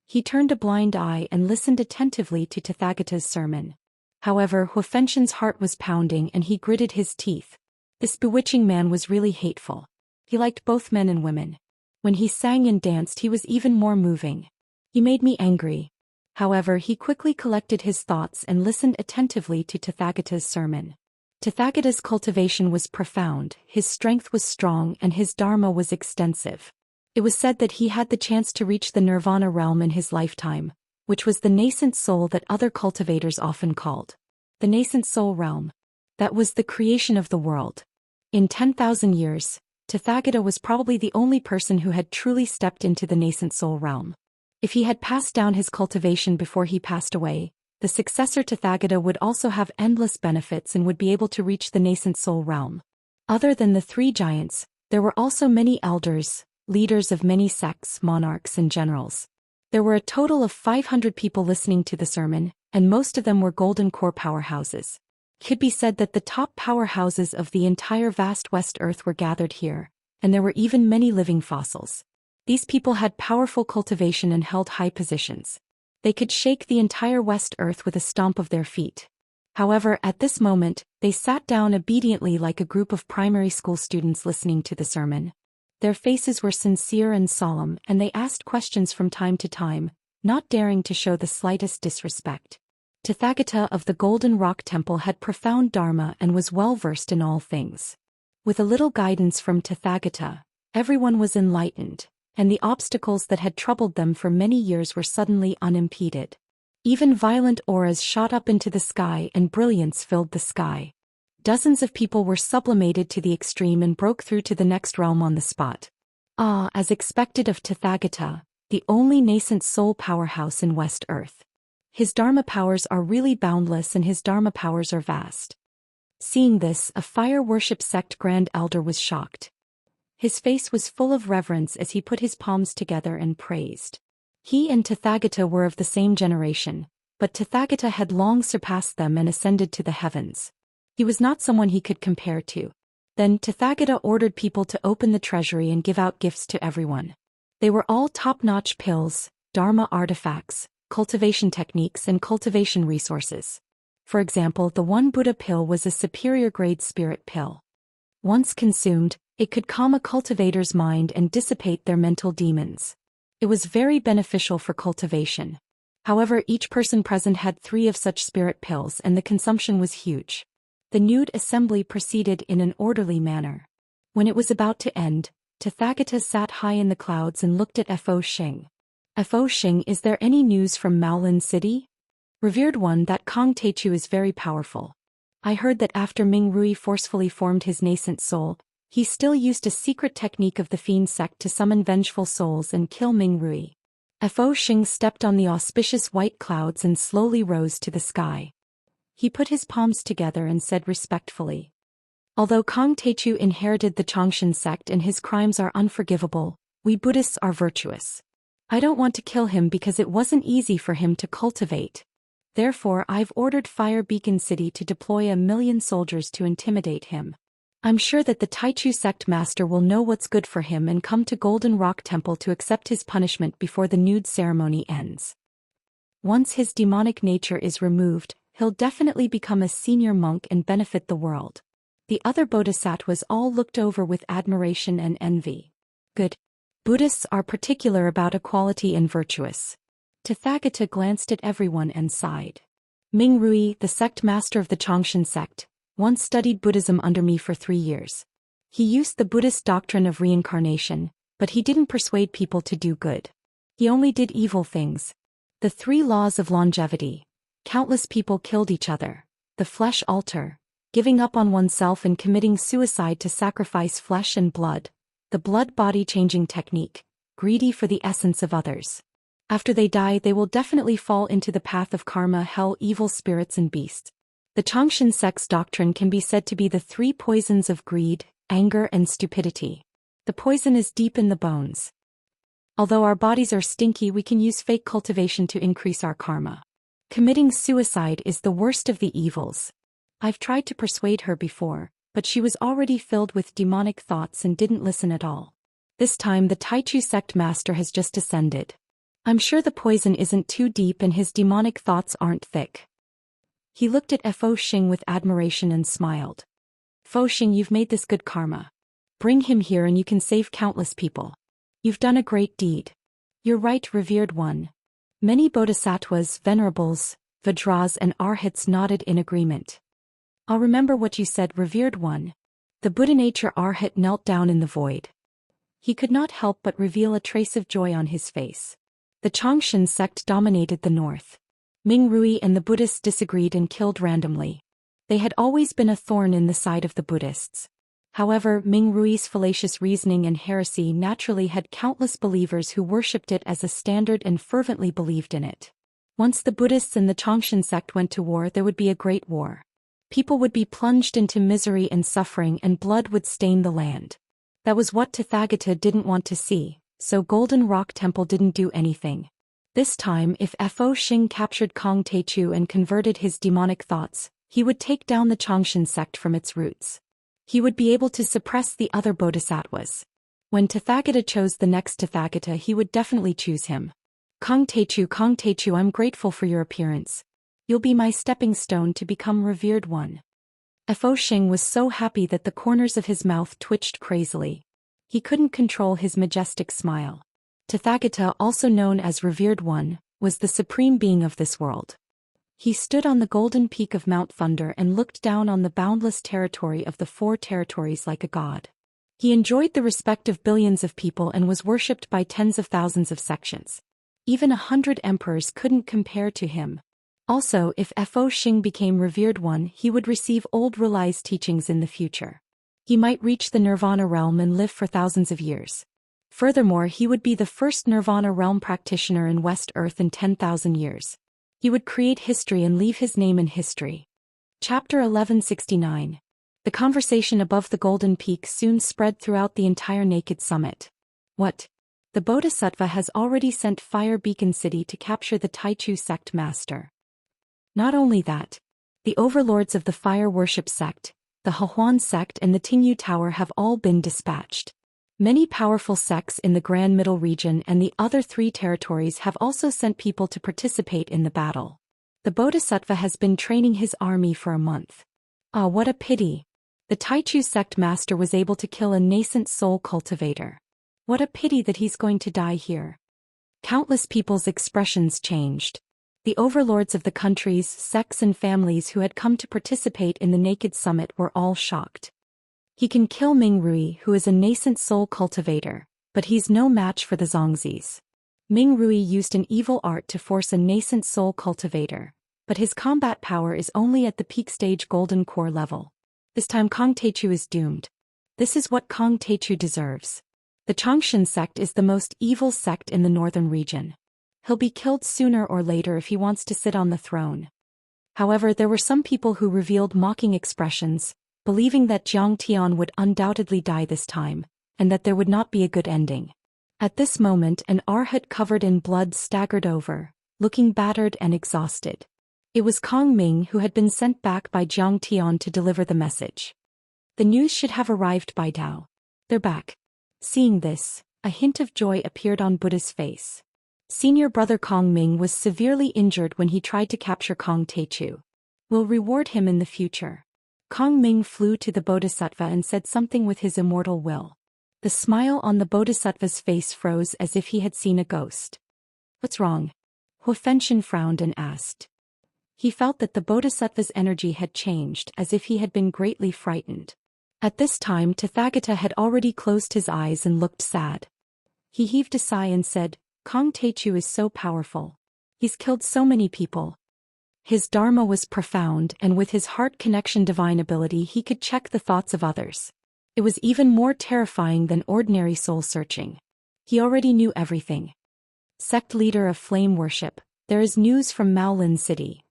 He turned a blind eye and listened attentively to Tathagata's sermon. However, Huofenshin's heart was pounding and he gritted his teeth. This bewitching man was really hateful. He liked both men and women. When he sang and danced he was even more moving. He made me angry. However, he quickly collected his thoughts and listened attentively to Tathagata's sermon. Tathagata's cultivation was profound, his strength was strong and his dharma was extensive. It was said that he had the chance to reach the nirvana realm in his lifetime, which was the nascent soul that other cultivators often called the nascent soul realm. That was the creation of the world. In 10,000 years, Tathagata was probably the only person who had truly stepped into the nascent soul realm. If he had passed down his cultivation before he passed away, the successor Tathagata would also have endless benefits and would be able to reach the nascent soul realm. Other than the 3 giants, there were also many elders, leaders of many sects, monarchs and generals. There were a total of 500 people listening to the sermon, and most of them were golden core powerhouses. It could be said that the top powerhouses of the entire vast West Earth were gathered here, and there were even many living fossils. These people had powerful cultivation and held high positions. They could shake the entire West Earth with a stomp of their feet. However, at this moment, they sat down obediently like a group of primary school students listening to the sermon. Their faces were sincere and solemn, and they asked questions from time to time, not daring to show the slightest disrespect. Tathagata of the Golden Rock Temple had profound dharma and was well versed in all things. With a little guidance from Tathagata, everyone was enlightened, and the obstacles that had troubled them for many years were suddenly unimpeded. Even violent auras shot up into the sky and brilliance filled the sky. Dozens of people were sublimated to the extreme and broke through to the next realm on the spot. As expected of Tathagata, the only nascent soul powerhouse in West Earth. His dharma powers are really boundless and his dharma powers are vast. Seeing this, a fire worship sect grand elder was shocked. His face was full of reverence as he put his palms together and praised. He and Tathagata were of the same generation, but Tathagata had long surpassed them and ascended to the heavens. He was not someone he could compare to. Then Tathagata ordered people to open the treasury and give out gifts to everyone. They were all top-notch pills, dharma artifacts, cultivation techniques and cultivation resources. For example, the one Buddha pill was a superior grade spirit pill. Once consumed, it could calm a cultivator's mind and dissipate their mental demons. It was very beneficial for cultivation. However, each person present had 3 of such spirit pills and the consumption was huge. The nude assembly proceeded in an orderly manner. When it was about to end, Tathagata sat high in the clouds and looked at Fo Xing. Fo Xing, is there any news from Maolin City? Revered one, that Kong Teichu is very powerful. I heard that after Ming Rui forcefully formed his nascent soul, he still used a secret technique of the Fiend sect to summon vengeful souls and kill Ming Rui. Fo Xing stepped on the auspicious white clouds and slowly rose to the sky. He put his palms together and said respectfully, although Kong Teichu inherited the Xianxia sect and his crimes are unforgivable, we Buddhists are virtuous. I don't want to kill him because it wasn't easy for him to cultivate. Therefore I've ordered Fire Beacon City to deploy 1,000,000 soldiers to intimidate him. I'm sure that the Taichu sect master will know what's good for him and come to Golden Rock Temple to accept his punishment before the nude ceremony ends. Once his demonic nature is removed, he'll definitely become a senior monk and benefit the world. The other bodhisattvas all looked over with admiration and envy. Good. Buddhists are particular about equality and virtuous. Tathagata glanced at everyone and sighed. Ming Rui, the sect master of the Xianxia sect, once studied Buddhism under me for 3 years. He used the Buddhist doctrine of reincarnation, but he didn't persuade people to do good. He only did evil things. The 3 laws of longevity. Countless people killed each other. The flesh altar. Giving up on oneself and committing suicide to sacrifice flesh and blood. The blood-body changing technique. Greedy for the essence of others. After they die, they will definitely fall into the path of karma, hell, evil spirits and beasts. The Xianxia sect's doctrine can be said to be the 3 poisons of greed, anger and stupidity. The poison is deep in the bones. Although our bodies are stinky, we can use fake cultivation to increase our karma. Committing suicide is the worst of the evils. I've tried to persuade her before, but she was already filled with demonic thoughts and didn't listen at all. This time the Taichu sect master has just ascended. I'm sure the poison isn't too deep and his demonic thoughts aren't thick. He looked at Fo Xing with admiration and smiled. Fo Xing, you've made this good karma. Bring him here and you can save countless people. You've done a great deed. You're right, revered one. Many bodhisattvas, venerables, vajras and arhats nodded in agreement. I'll remember what you said, revered one. The Buddha nature arhat knelt down in the void. He could not help but reveal a trace of joy on his face. The Xianxia sect dominated the north. Ming Rui and the Buddhists disagreed and killed randomly. They had always been a thorn in the side of the Buddhists. However, Ming Rui's fallacious reasoning and heresy naturally had countless believers who worshipped it as a standard and fervently believed in it. Once the Buddhists and the Xianxia sect went to war, there would be a great war. People would be plunged into misery and suffering and blood would stain the land. That was what Tathagata didn't want to see, so Golden Rock Temple didn't do anything. This time, if Fo Xing captured Kong Teichu and converted his demonic thoughts, he would take down the Xianxia sect from its roots. He would be able to suppress the other bodhisattvas. When Tathagata chose the next Tathagata, he would definitely choose him. Kong Teichu, I'm grateful for your appearance. You'll be my stepping stone to become revered one. Fo Xing was so happy that the corners of his mouth twitched crazily. He couldn't control his majestic smile. Tathagata, also known as revered one, was the supreme being of this world. He stood on the golden peak of Mount Thunder and looked down on the boundless territory of the 4 territories like a god. He enjoyed the respect of billions of people and was worshipped by tens of thousands of sections. Even 100 emperors couldn't compare to him. Also, if Fo Xing became revered one, he would receive old realized teachings in the future. He might reach the Nirvana realm and live for thousands of years. Furthermore, he would be the first Nirvana realm practitioner in West Earth in 10,000 years. He would create history and leave his name in history. Chapter 1169. The conversation above the Golden Peak soon spread throughout the entire Naked Summit. What? The Bodhisattva has already sent Fire Beacon City to capture the Taichu sect master. Not only that, the overlords of the Fire Worship sect, the Hehuan sect and the Tingyu Tower have all been dispatched. Many powerful sects in the Grand Middle region and the other 3 territories have also sent people to participate in the battle. The Bodhisattva has been training his army for a month. Ah, what a pity. The Taichu sect master was able to kill a nascent soul cultivator. What a pity that he's going to die here. Countless people's expressions changed. The overlords of the countries, sects and families who had come to participate in the Naked Summit were all shocked. He can kill Ming Rui, who is a nascent soul cultivator, but he's no match for the Zongzis. Ming Rui used an evil art to force a nascent soul cultivator, but his combat power is only at the peak stage golden core level. This time Kong Teichu is doomed. This is what Kong Teichu deserves. The Xianxia sect is the most evil sect in the northern region. He'll be killed sooner or later if he wants to sit on the throne. However, there were some people who revealed mocking expressions, believing that Jiang Tian would undoubtedly die this time, and that there would not be a good ending. At this moment, an arhat covered in blood staggered over, looking battered and exhausted. It was Kong Ming who had been sent back by Jiang Tian to deliver the message. The news should have arrived by now. They're back. Seeing this, a hint of joy appeared on Buddha's face. Senior brother Kong Ming was severely injured when he tried to capture Kong Teichu. We'll reward him in the future. Kong Ming flew to the Bodhisattva and said something with his immortal will. The smile on the Bodhisattva's face froze as if he had seen a ghost. What's wrong? Hu Fenshin frowned and asked. He felt that the Bodhisattva's energy had changed, as if he had been greatly frightened. At this time Tathagata had already closed his eyes and looked sad. He heaved a sigh and said, Kong Teichu is so powerful. He's killed so many people. His dharma was profound, and with his heart connection divine ability he could check the thoughts of others. It was even more terrifying than ordinary soul searching. He already knew everything. Sect leader of flame worship, there is news from Maolin City.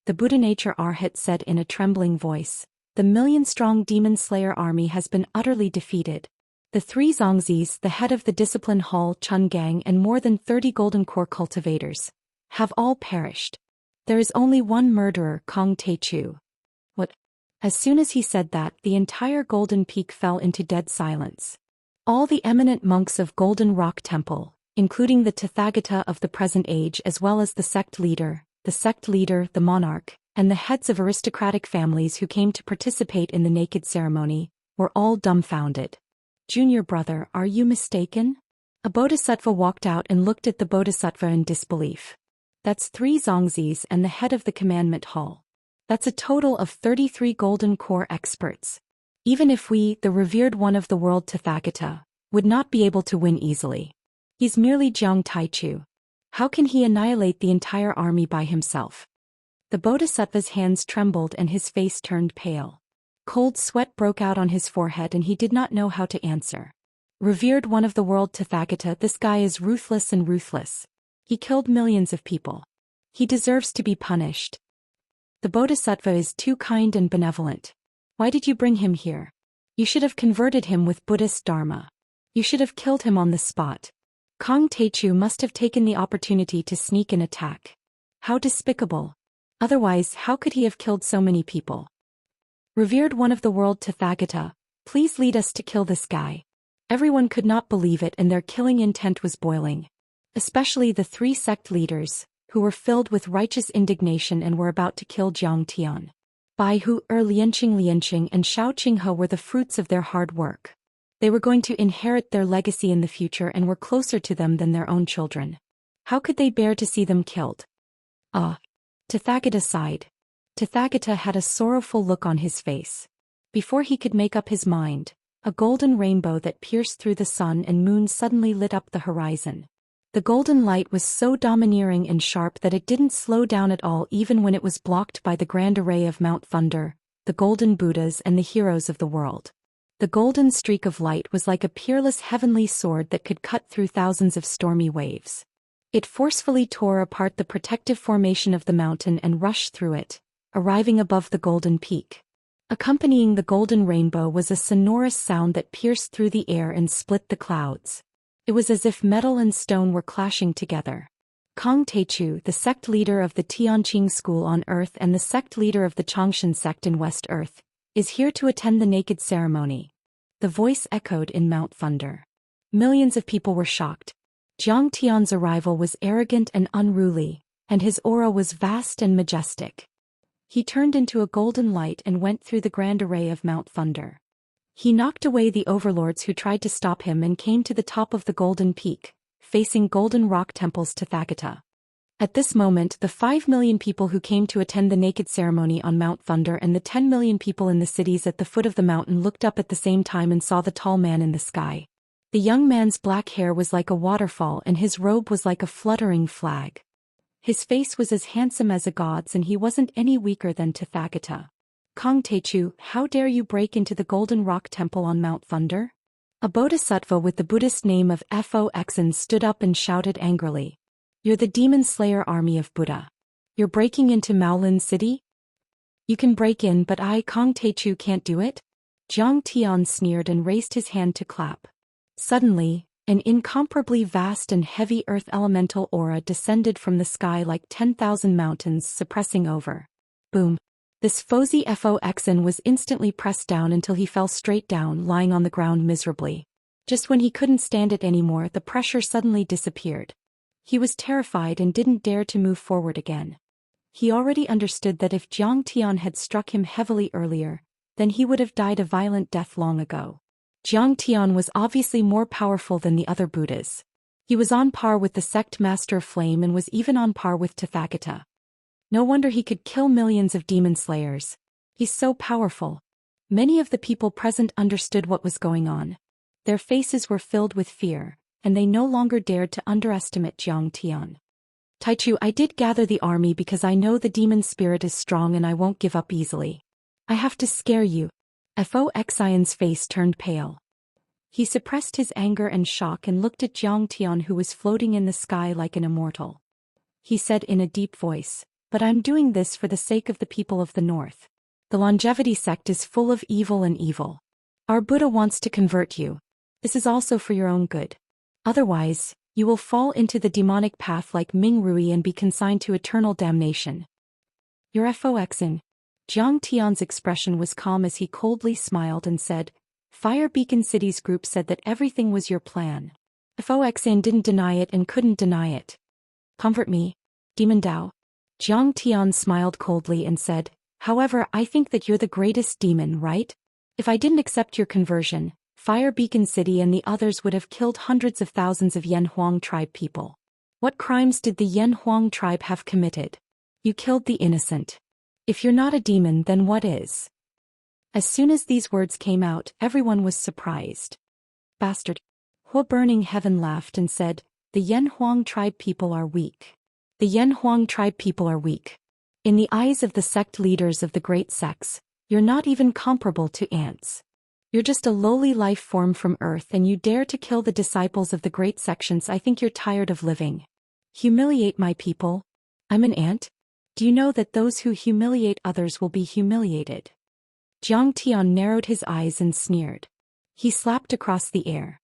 The Buddha Nature Arhat said in a trembling voice. The million-strong demon slayer army has been utterly defeated. The 3 Zongzis, the head of the discipline hall Chun Gang and more than 30 golden core cultivators, have all perished. There is only one murderer, Kong Teichu. What? As soon as he said that, the entire Golden Peak fell into dead silence. All the eminent monks of Golden Rock Temple, including the Tathagata of the present age as well as the sect leader, the monarch, and the heads of aristocratic families who came to participate in the naked ceremony, were all dumbfounded. Junior brother, are you mistaken? A bodhisattva walked out and looked at the bodhisattva in disbelief. That's 3 Zongzis and the head of the commandment hall. That's a total of 33 golden core experts. Even if we, the revered one of the world Tathagata, would not be able to win easily. He's merely Jiang Taichu. How can he annihilate the entire army by himself? The bodhisattva's hands trembled and his face turned pale. Cold sweat broke out on his forehead and he did not know how to answer. Revered one of the world Tathagata, this guy is ruthless and ruthless. He killed millions of people. He deserves to be punished. The bodhisattva is too kind and benevolent. Why did you bring him here? You should have converted him with Buddhist dharma. You should have killed him on the spot. Kong Teichu must have taken the opportunity to sneak an attack. How despicable. Otherwise, how could he have killed so many people? Revered one of the world Tathagata, please lead us to kill this guy. Everyone could not believe it and their killing intent was boiling. Especially the 3 sect leaders, who were filled with righteous indignation and were about to kill Jiang Tian. Bai Hu, Lianqing and Shao Qinghe were the fruits of their hard work. They were going to inherit their legacy in the future and were closer to them than their own children. How could they bear to see them killed? Tathagata sighed. Tathagata had a sorrowful look on his face. Before he could make up his mind, a golden rainbow that pierced through the sun and moon suddenly lit up the horizon. The golden light was so domineering and sharp that it didn't slow down at all even when it was blocked by the grand array of Mount Thunder, the golden Buddhas and the heroes of the world. The golden streak of light was like a peerless heavenly sword that could cut through thousands of stormy waves. It forcefully tore apart the protective formation of the mountain and rushed through it, arriving above the golden peak. Accompanying the golden rainbow was a sonorous sound that pierced through the air and split the clouds. It was as if metal and stone were clashing together. Kong Teichu, the sect leader of the Tianqing school on Earth and the sect leader of the Xianxia sect in West Earth, is here to attend the naked ceremony. The voice echoed in Mount Thunder. Millions of people were shocked. Jiang Tian's arrival was arrogant and unruly, and his aura was vast and majestic. He turned into a golden light and went through the grand array of Mount Thunder. He knocked away the overlords who tried to stop him and came to the top of the golden peak, facing Golden Rock Temple's Tathagata. At this moment, the 5 million people who came to attend the naked ceremony on Mount Thunder and the 10 million people in the cities at the foot of the mountain looked up at the same time and saw the tall man in the sky. The young man's black hair was like a waterfall and his robe was like a fluttering flag. His face was as handsome as a god's and he wasn't any weaker than Tathagata. Kong Techu, how dare you break into the Golden Rock Temple on Mount Thunder? A bodhisattva with the Buddhist name of Foxen stood up and shouted angrily. You're the demon slayer army of Buddha. You're breaking into Maolin City? You can break in but I, Kong Techu, can't do it? Zhang Tian sneered and raised his hand to clap. Suddenly, an incomparably vast and heavy earth elemental aura descended from the sky like 10,000 mountains suppressing over. Boom. This Foxen was instantly pressed down until he fell straight down, lying on the ground miserably. Just when he couldn't stand it anymore, the pressure suddenly disappeared. He was terrified and didn't dare to move forward again. He already understood that if Zhang Tian had struck him heavily earlier, then he would have died a violent death long ago. Zhang Tian was obviously more powerful than the other Buddhas. He was on par with the sect Master of Flame and was even on par with Tathagata. No wonder he could kill millions of demon slayers. He's so powerful. Many of the people present understood what was going on. Their faces were filled with fear, and they no longer dared to underestimate Zhang Tian. Taichu, I did gather the army because I know the demon spirit is strong and I won't give up easily. I have to scare you. Foxian's face turned pale. He suppressed his anger and shock and looked at Zhang Tian, who was floating in the sky like an immortal. He said in a deep voice, but I'm doing this for the sake of the people of the north. The longevity sect is full of evil and evil. Our Buddha wants to convert you. This is also for your own good. Otherwise, you will fall into the demonic path like Ming Rui and be consigned to eternal damnation. Your Foxen. Zhang Tian's expression was calm as he coldly smiled and said, Fire Beacon City's group said that everything was your plan. Foxen didn't deny it and couldn't deny it. Comfort me, Demon Dao. Zhang Tian smiled coldly and said, however, I think that you're the greatest demon, right? If I didn't accept your conversion, Fire Beacon City and the others would have killed hundreds of thousands of Yan Huang tribe people. What crimes did the Yan Huang tribe have committed? You killed the innocent. If you're not a demon, then what is? As soon as these words came out, everyone was surprised. Bastard. Hua Burning Heaven laughed and said, the Yan Huang tribe people are weak. The Yan Huang tribe people are weak. In the eyes of the sect leaders of the great sects, you're not even comparable to ants. You're just a lowly life form from Earth and you dare to kill the disciples of the great sections. I think you're tired of living. Humiliate my people? I'm an ant? Do you know that those who humiliate others will be humiliated? Zhang Tian narrowed his eyes and sneered. He slapped across the air.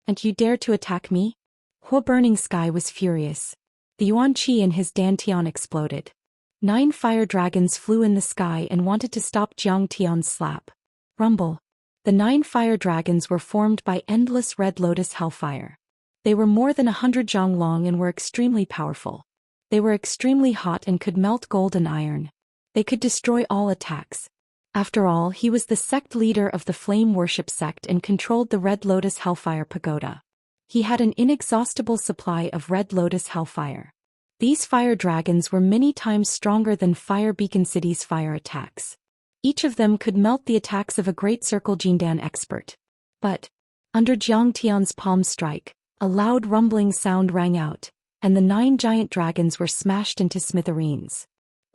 And you dare to attack me? Hua Burning Sky was furious. The Yuan Qi in his dantian exploded. 9 fire dragons flew in the sky and wanted to stop Zhang Tian's slap. Rumble. The 9 fire dragons were formed by endless red lotus hellfire. They were more than 100 zhang long and were extremely powerful. They were extremely hot and could melt gold and iron. They could destroy all attacks. After all, he was the sect leader of the flame worship sect and controlled the red lotus hellfire pagoda. He had an inexhaustible supply of red lotus hellfire. These fire dragons were many times stronger than Fire Beacon City's fire attacks. Each of them could melt the attacks of a great circle Jindan expert. But, under Zhang Tian's palm strike, a loud rumbling sound rang out, and the 9 giant dragons were smashed into smithereens.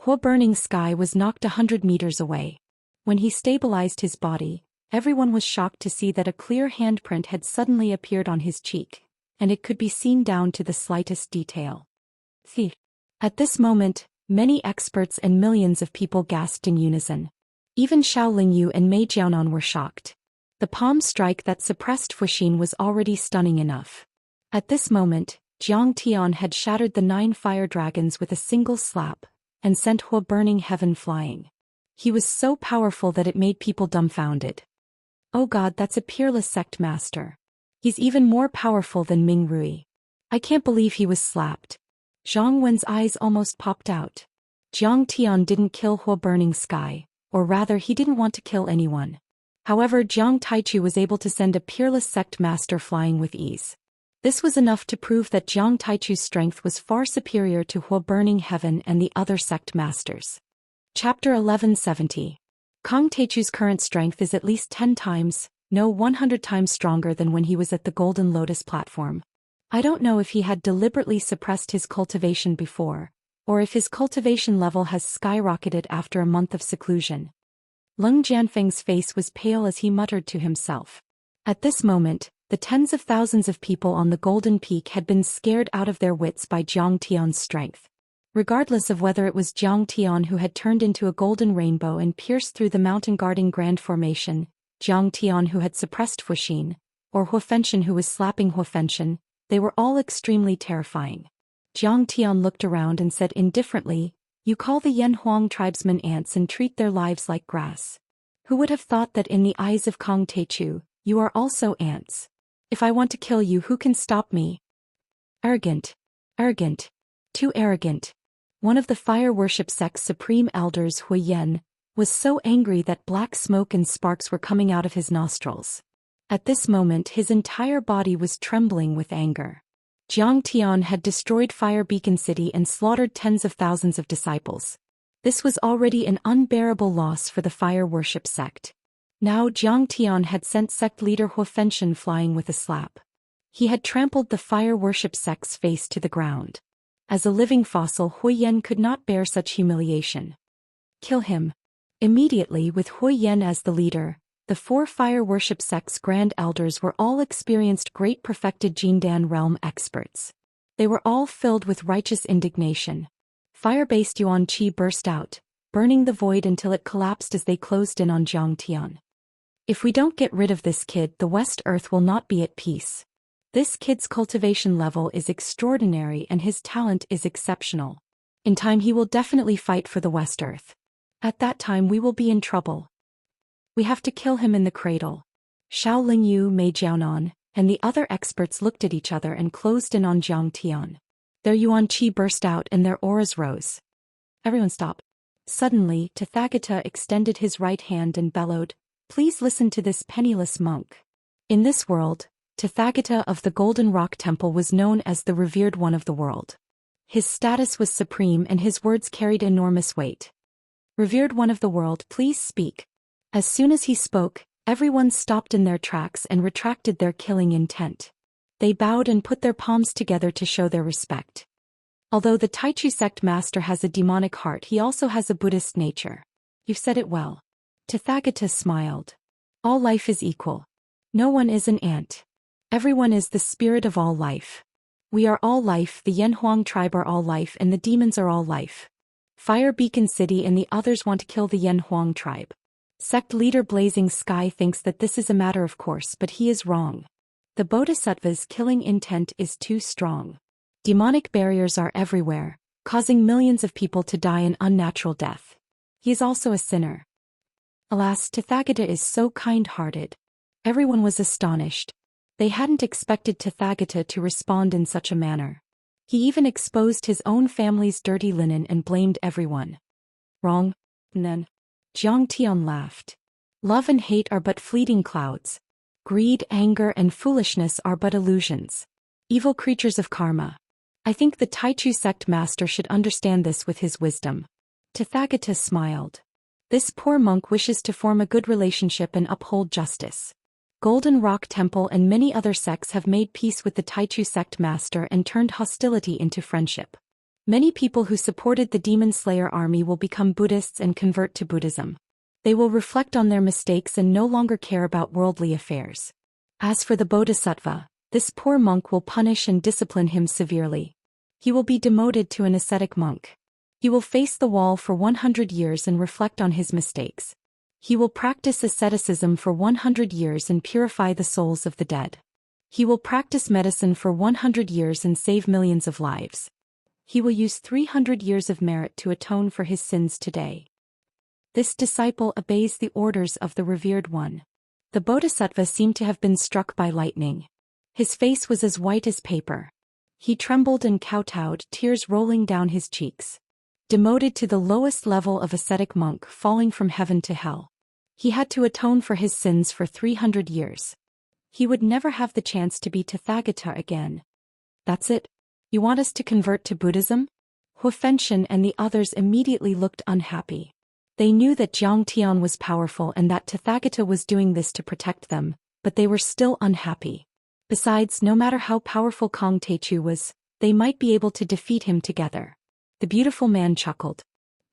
Hua Burning Sky was knocked 100 meters away. When he stabilized his body, everyone was shocked to see that a clear handprint had suddenly appeared on his cheek, and it could be seen down to the slightest detail. At this moment, many experts and millions of people gasped in unison. Even Xiao Lingyu and Mei Jiaonan were shocked. The palm strike that suppressed Fuxin was already stunning enough. At this moment, Zhang Tian had shattered the 9 fire dragons with a single slap, and sent Hua Burning Heaven flying. He was so powerful that it made people dumbfounded. Oh God, that's a peerless sect master. He's even more powerful than Ming Rui. I can't believe he was slapped. Zhang Wen's eyes almost popped out. Zhang Tian didn't kill Hua Burning Sky, or rather he didn't want to kill anyone. However, Jiang Taichu was able to send a peerless sect master flying with ease. This was enough to prove that Jiang Taichu's strength was far superior to Hua Burning Heaven and the other sect masters. Chapter 1170. Kong Taichu's current strength is at least 10 times, no 100 times stronger than when he was at the Golden Lotus platform. I don't know if he had deliberately suppressed his cultivation before, or if his cultivation level has skyrocketed after a month of seclusion. Leng Jianfeng's face was pale as he muttered to himself. At this moment, the tens of thousands of people on the Golden Peak had been scared out of their wits by Jiang Tian's strength. Regardless of whether it was Jiang Tian who had turned into a golden rainbow and pierced through the mountain-guarding Grand Formation, Jiang Tian who had suppressed Fuxin, or Hua Fenshan who was slapping Hua Fenshan, they were all extremely terrifying. Jiang Tian looked around and said indifferently, "You call the Yan Huang tribesmen ants and treat their lives like grass. Who would have thought that in the eyes of Kong Taichu, you are also ants? If I want to kill you, who can stop me?" Arrogant. Arrogant. Too arrogant. One of the fire worship sect's supreme elders, Hui Yan, was so angry that black smoke and sparks were coming out of his nostrils. At this moment his entire body was trembling with anger. Jiang Tian had destroyed Fire Beacon City and slaughtered tens of thousands of disciples. This was already an unbearable loss for the fire worship sect. Now Jiang Tian had sent sect leader Hua Fenshan flying with a slap. He had trampled the fire worship sect's face to the ground. As a living fossil, Hui Yan could not bear such humiliation. Kill him. Immediately, with Hui Yan as the leader, the 4 fire worship sect's grand elders were all experienced great perfected Jindan realm experts. They were all filled with righteous indignation. Fire-based Yuan Qi burst out, burning the void until it collapsed as they closed in on Jiang Tian. If we don't get rid of this kid, the West Earth will not be at peace. This kid's cultivation level is extraordinary and his talent is exceptional. In time he will definitely fight for the West Earth. At that time we will be in trouble. We have to kill him in the cradle. Xiao Lingyu, Mei Jiaonan, and the other experts looked at each other and closed in on Jiang Tian. Their Yuan Qi burst out and their auras rose. Everyone stop. Suddenly, Tathagata extended his right hand and bellowed, "Please listen to this penniless monk." In this world, Tathagata of the Golden Rock Temple was known as the revered one of the world. His status was supreme and his words carried enormous weight. "Revered one of the world, please speak." As soon as he spoke, everyone stopped in their tracks and retracted their killing intent. They bowed and put their palms together to show their respect. Although the Taichu sect master has a demonic heart, he also has a Buddhist nature. You've said it well. Tathagata smiled. All life is equal. No one is an ant. Everyone is the spirit of all life. We are all life, the Yanhuang tribe are all life, and the demons are all life. Fire Beacon City and the others want to kill the Yanhuang tribe. Sect leader Blazing Sky thinks that this is a matter of course, but he is wrong. The Bodhisattva's killing intent is too strong. Demonic barriers are everywhere, causing millions of people to die an unnatural death. He is also a sinner. Alas, Tathagata is so kind-hearted. Everyone was astonished. They hadn't expected Tathagata to respond in such a manner. He even exposed his own family's dirty linen and blamed everyone. Wrong? Then Jiang Tian laughed. Love and hate are but fleeting clouds. Greed, anger, and foolishness are but illusions. Evil creatures of karma. I think the Taichu sect master should understand this with his wisdom. Tathagata smiled. This poor monk wishes to form a good relationship and uphold justice. Golden Rock Temple and many other sects have made peace with the Taichu sect master and turned hostility into friendship. Many people who supported the Demon Slayer army will become Buddhists and convert to Buddhism. They will reflect on their mistakes and no longer care about worldly affairs. As for the Bodhisattva, this poor monk will punish and discipline him severely. He will be demoted to an ascetic monk. He will face the wall for 100 years and reflect on his mistakes. He will practice asceticism for 100 years and purify the souls of the dead. He will practice medicine for 100 years and save millions of lives. He will use 300 years of merit to atone for his sins today. This disciple obeys the orders of the revered one. The Bodhisattva seemed to have been struck by lightning. His face was as white as paper. He trembled and kowtowed, tears rolling down his cheeks. Demoted to the lowest level of ascetic monk, falling from heaven to hell. He had to atone for his sins for 300 years. He would never have the chance to be Tathagata again. That's it? You want us to convert to Buddhism? Hu Fenshen and the others immediately looked unhappy. They knew that Jiang Tian was powerful and that Tathagata was doing this to protect them, but they were still unhappy. Besides, no matter how powerful Kong Techu was, they might be able to defeat him together. The beautiful man chuckled.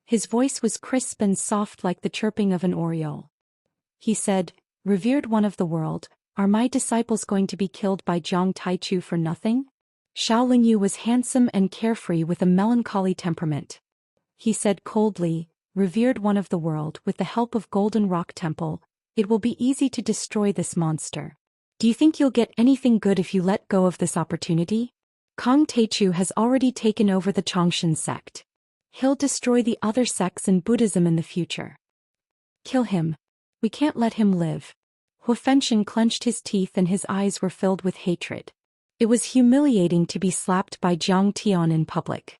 His voice was crisp and soft like the chirping of an oriole. He said, "Revered one of the world, are my disciples going to be killed by Jiang Taichu for nothing?" Shaolin Yu was handsome and carefree with a melancholy temperament. He said coldly, "Revered one of the world, with the help of Golden Rock Temple, it will be easy to destroy this monster. Do you think you'll get anything good if you let go of this opportunity? Kong Techu has already taken over the Chongshan sect. He'll destroy the other sects in Buddhism in the future. Kill him. We can't let him live." Hu Fenshen clenched his teeth and his eyes were filled with hatred. It was humiliating to be slapped by Jiang Tian in public.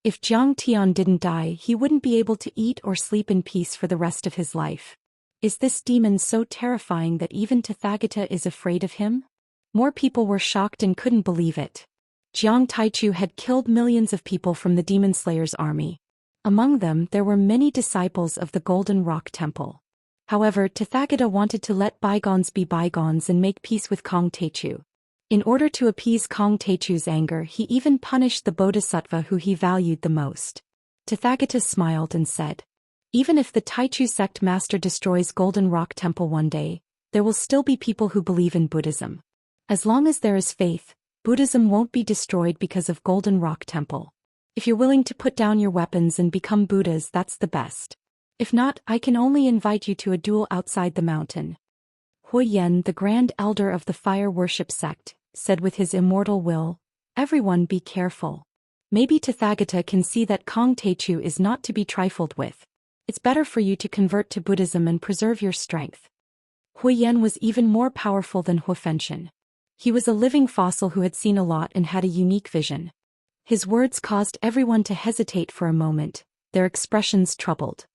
If Jiang Tian didn't die, he wouldn't be able to eat or sleep in peace for the rest of his life. Is this demon so terrifying that even Tathagata is afraid of him? More people were shocked and couldn't believe it. Jiang Taichu had killed millions of people from the Demon Slayer's army. Among them, there were many disciples of the Golden Rock Temple. However, Tathagata wanted to let bygones be bygones and make peace with Kong Techu. In order to appease Kong Techu's anger, he even punished the bodhisattva who he valued the most. Tathagata smiled and said, "Even if the Taichu sect master destroys Golden Rock Temple one day, there will still be people who believe in Buddhism. As long as there is faith, Buddhism won't be destroyed because of Golden Rock Temple. If you're willing to put down your weapons and become Buddhas, that's the best. If not, I can only invite you to a duel outside the mountain." Hu Yen, the Grand Elder of the Fire Worship Sect, said with his immortal will, "Everyone be careful. Maybe Tathagata can see that Kong Techu is not to be trifled with. It's better for you to convert to Buddhism and preserve your strength." Hu Yen was even more powerful than Hu Fenshen. He was a living fossil who had seen a lot and had a unique vision. His words caused everyone to hesitate for a moment, their expressions troubled.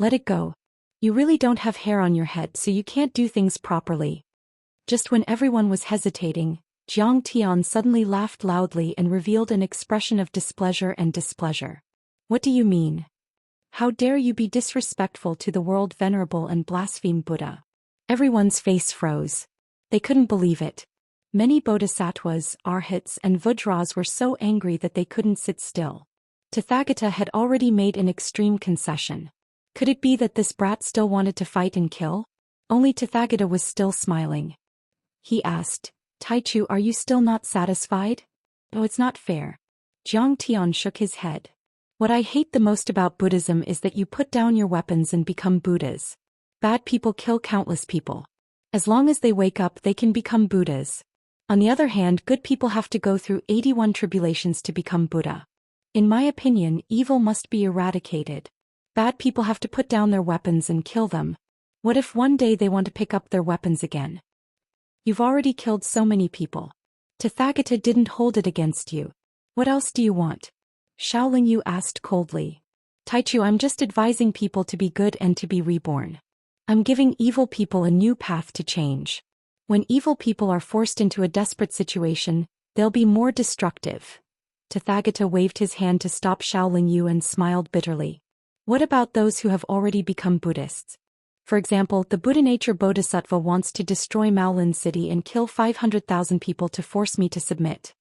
"Let it go. You really don't have hair on your head, so you can't do things properly." Just when everyone was hesitating, Jiang Tian suddenly laughed loudly and revealed an expression of displeasure and displeasure. "What do you mean? How dare you be disrespectful to the world venerable and blaspheme Buddha?" Everyone's face froze. They couldn't believe it. Many bodhisattvas, arhats, and vajras were so angry that they couldn't sit still. Tathagata had already made an extreme concession. Could it be that this brat still wanted to fight and kill? Only Tathagata was still smiling. He asked, "Taichu, are you still not satisfied?" "Oh, it's not fair." Jiang Tian shook his head. "What I hate the most about Buddhism is that you put down your weapons and become Buddhas. Bad people kill countless people. As long as they wake up, they can become Buddhas. On the other hand, good people have to go through 81 tribulations to become Buddha. In my opinion, evil must be eradicated. Bad people have to put down their weapons and kill them. What if one day they want to pick up their weapons again? You've already killed so many people. Tathagata didn't hold it against you. What else do you want?" Shaolin Yu asked coldly. "Taichu, I'm just advising people to be good and to be reborn. I'm giving evil people a new path to change. When evil people are forced into a desperate situation, they'll be more destructive." Tathagata waved his hand to stop Shaolin Yu and smiled bitterly. "What about those who have already become Buddhists? For example, the Buddha Nature Bodhisattva wants to destroy Maolin City and kill 500,000 people to force me to submit."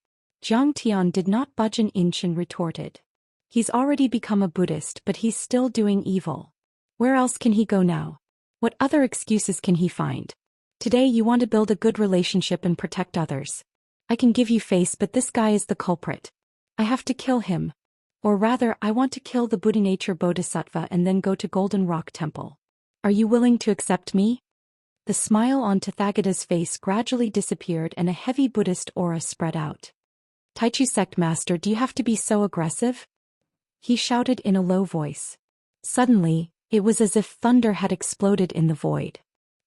Jiang Tian did not budge an inch and retorted. "He's already become a Buddhist, but he's still doing evil. Where else can he go now? What other excuses can he find? Today you want to build a good relationship and protect others. I can give you face, but this guy is the culprit. I have to kill him. Or rather, I want to kill the Buddha Nature Bodhisattva and then go to Golden Rock Temple. Are you willing to accept me?" The smile on Tathagata's face gradually disappeared and a heavy Buddhist aura spread out. "Taichu sect master, do you have to be so aggressive?" he shouted in a low voice. Suddenly, it was as if thunder had exploded in the void.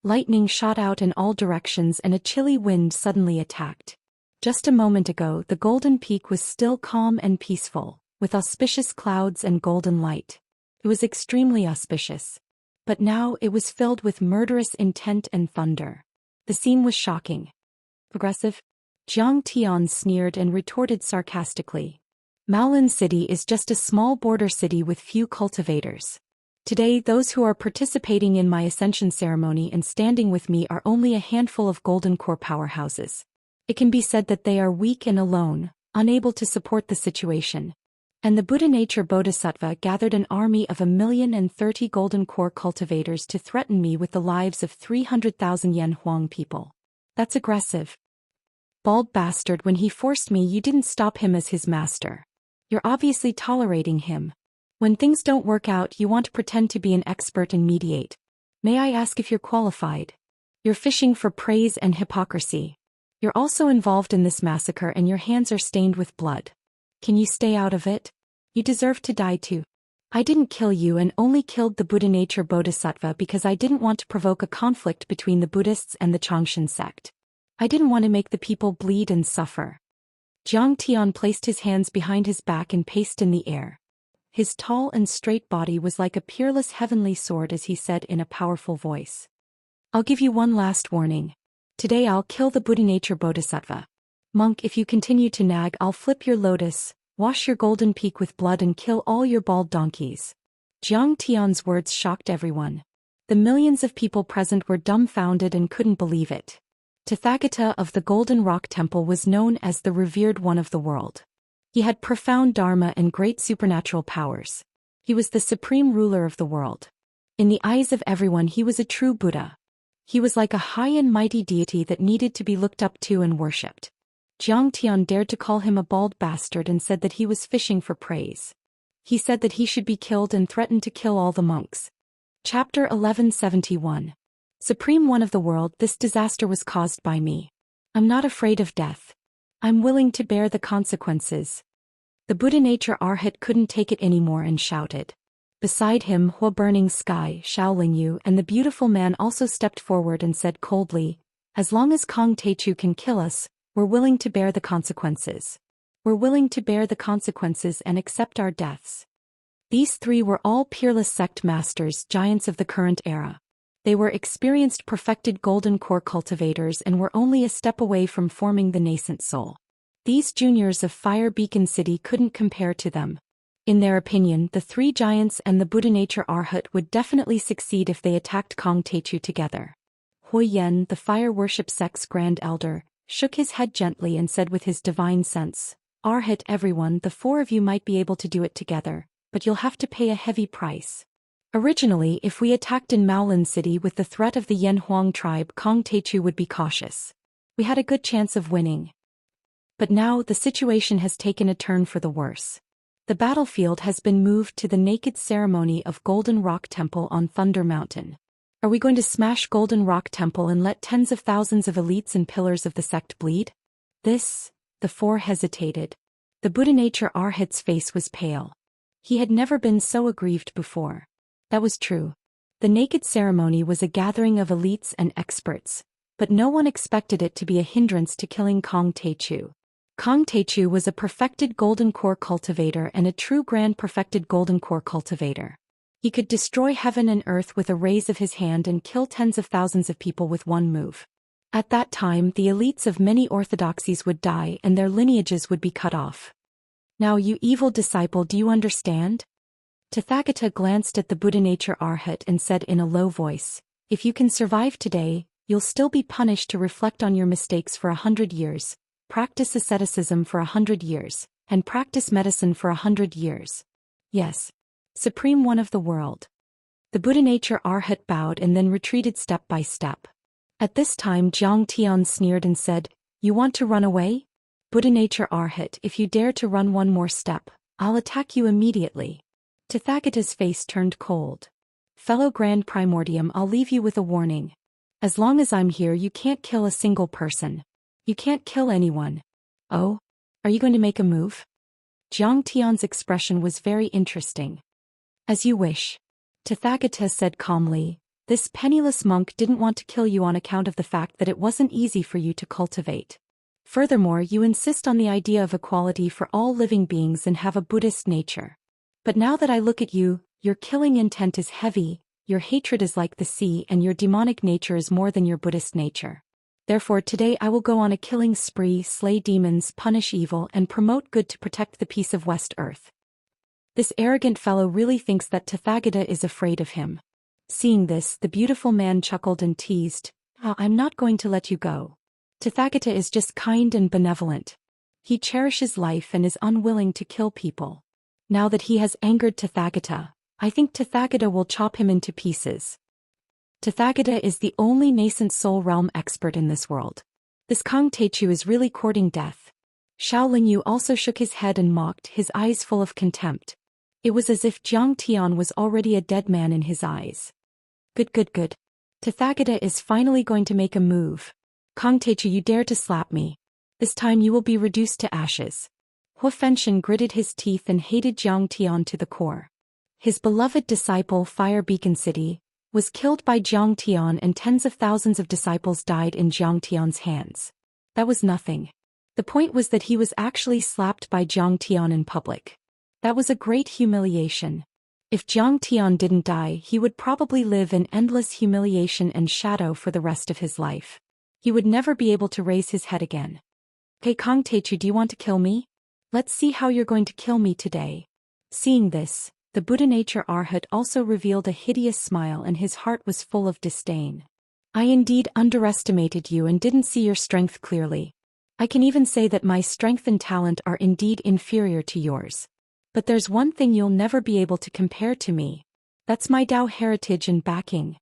Lightning shot out in all directions and a chilly wind suddenly attacked. Just a moment ago, the Golden Peak was still calm and peaceful, with auspicious clouds and golden light. It was extremely auspicious. But now it was filled with murderous intent and thunder. The scene was shocking. Aggressive? Zhang Tian sneered and retorted sarcastically. Maolin City is just a small border city with few cultivators. Today those who are participating in my ascension ceremony and standing with me are only a handful of golden core powerhouses. It can be said that they are weak and alone, unable to support the situation. And the Buddha Nature Bodhisattva gathered an army of 1,030,000 golden core cultivators to threaten me with the lives of 300,000 Yan Huang people. That's aggressive. Bald bastard, when he forced me you didn't stop him as his master. You're obviously tolerating him. When things don't work out you want to pretend to be an expert and mediate. May I ask if you're qualified? You're fishing for praise and hypocrisy. You're also involved in this massacre and your hands are stained with blood. Can you stay out of it? You deserve to die too. I didn't kill you and only killed the Buddha Nature Bodhisattva because I didn't want to provoke a conflict between the Buddhists and the Xianxia sect. I didn't want to make the people bleed and suffer. Zhang Tian placed his hands behind his back and paced in the air. His tall and straight body was like a peerless heavenly sword as he said in a powerful voice. I'll give you one last warning. Today I'll kill the Buddha Nature Bodhisattva. Monk, if you continue to nag I'll flip your lotus, wash your golden peak with blood and kill all your bald donkeys. Zhang Tian's words shocked everyone. The millions of people present were dumbfounded and couldn't believe it. Tathagata of the Golden Rock Temple was known as the revered one of the world. He had profound dharma and great supernatural powers. He was the supreme ruler of the world. In the eyes of everyone he was a true Buddha. He was like a high and mighty deity that needed to be looked up to and worshipped. Zhang Tian dared to call him a bald bastard and said that he was fishing for praise. He said that he should be killed and threatened to kill all the monks. Chapter 1171. Supreme One of the World, this disaster was caused by me. I'm not afraid of death. I'm willing to bear the consequences. The Buddha Nature Arhat couldn't take it anymore and shouted. Beside him, Hua Burning Sky, Shaolin Yu and the beautiful man also stepped forward and said coldly, as long as Kong Techu can kill us, we're willing to bear the consequences. We're willing to bear the consequences and accept our deaths. These three were all peerless sect masters, giants of the current era. They were experienced perfected golden core cultivators and were only a step away from forming the nascent soul. These juniors of Fire Beacon City couldn't compare to them. In their opinion, the three giants and the Buddha Nature Arhat would definitely succeed if they attacked Kong Techu together. Hui Yen, the Fire Worship Sect's Grand Elder, shook his head gently and said with his divine sense, Arhat everyone, the four of you might be able to do it together, but you'll have to pay a heavy price. Originally, if we attacked in Maolin City with the threat of the Yan Huang tribe, Kong Techu would be cautious. We had a good chance of winning. But now the situation has taken a turn for the worse. The battlefield has been moved to the naked ceremony of Golden Rock Temple on Thunder Mountain. Are we going to smash Golden Rock Temple and let tens of thousands of elites and pillars of the sect bleed? The four hesitated. The Buddha Nature Arhat's face was pale. He had never been so aggrieved before. That was true. The naked ceremony was a gathering of elites and experts, but no one expected it to be a hindrance to killing Kong Techu. Kong Techu was a perfected golden core cultivator and a true grand perfected golden core cultivator. He could destroy heaven and earth with a raise of his hand and kill tens of thousands of people with one move. At that time, the elites of many orthodoxies would die and their lineages would be cut off. Now, you evil disciple, do you understand? Tathagata glanced at the Buddha Nature Arhat and said in a low voice, if you can survive today, you'll still be punished to reflect on your mistakes for 100 years, practice asceticism for 100 years, and practice medicine for 100 years. Yes. Supreme One of the World. The Buddha Nature Arhat bowed and then retreated step by step. At this time Zhang Tian sneered and said, you want to run away? Buddha Nature Arhat, if you dare to run one more step, I'll attack you immediately. Tathagata's face turned cold. Fellow Grand Primordium, I'll leave you with a warning. As long as I'm here you can't kill a single person. You can't kill anyone. Oh? Are you going to make a move? Zhang Tian's expression was very interesting. As you wish. Tathagata said calmly, this penniless monk didn't want to kill you on account of the fact that it wasn't easy for you to cultivate. Furthermore, you insist on the idea of equality for all living beings and have a Buddhist nature. But now that I look at you, your killing intent is heavy, your hatred is like the sea and your demonic nature is more than your Buddhist nature. Therefore today I will go on a killing spree, slay demons, punish evil, and promote good to protect the peace of West Earth. This arrogant fellow really thinks that Tathagata is afraid of him. Seeing this, the beautiful man chuckled and teased, "Oh, I'm not going to let you go. Tathagata is just kind and benevolent. He cherishes life and is unwilling to kill people. Now that he has angered Tathagata, I think Tathagata will chop him into pieces." Tathagata is the only nascent soul realm expert in this world. This Kang Techu is really courting death. Xiao Lingyu also shook his head and mocked, his eyes full of contempt. It was as if Jiang Tian was already a dead man in his eyes. Good. Tathagata is finally going to make a move. Kang Techu, you dare to slap me. This time you will be reduced to ashes. Hu Fenshin gritted his teeth and hated Jiang Tian to the core. His beloved disciple Fire Beacon City was killed by Jiang Tian, and tens of thousands of disciples died in Jiang Tian's hands. That was nothing. The point was that he was actually slapped by Jiang Tian in public. That was a great humiliation. If Jiang Tian didn't die, he would probably live in endless humiliation and shadow for the rest of his life. He would never be able to raise his head again. "Hey Kang Techu, do you want to kill me? Let's see how you're going to kill me today." Seeing this, the Buddha nature Arhat also revealed a hideous smile, and his heart was full of disdain. "I indeed underestimated you and didn't see your strength clearly. I can even say that my strength and talent are indeed inferior to yours. But there's one thing you'll never be able to compare to me. That's my Dao heritage and backing.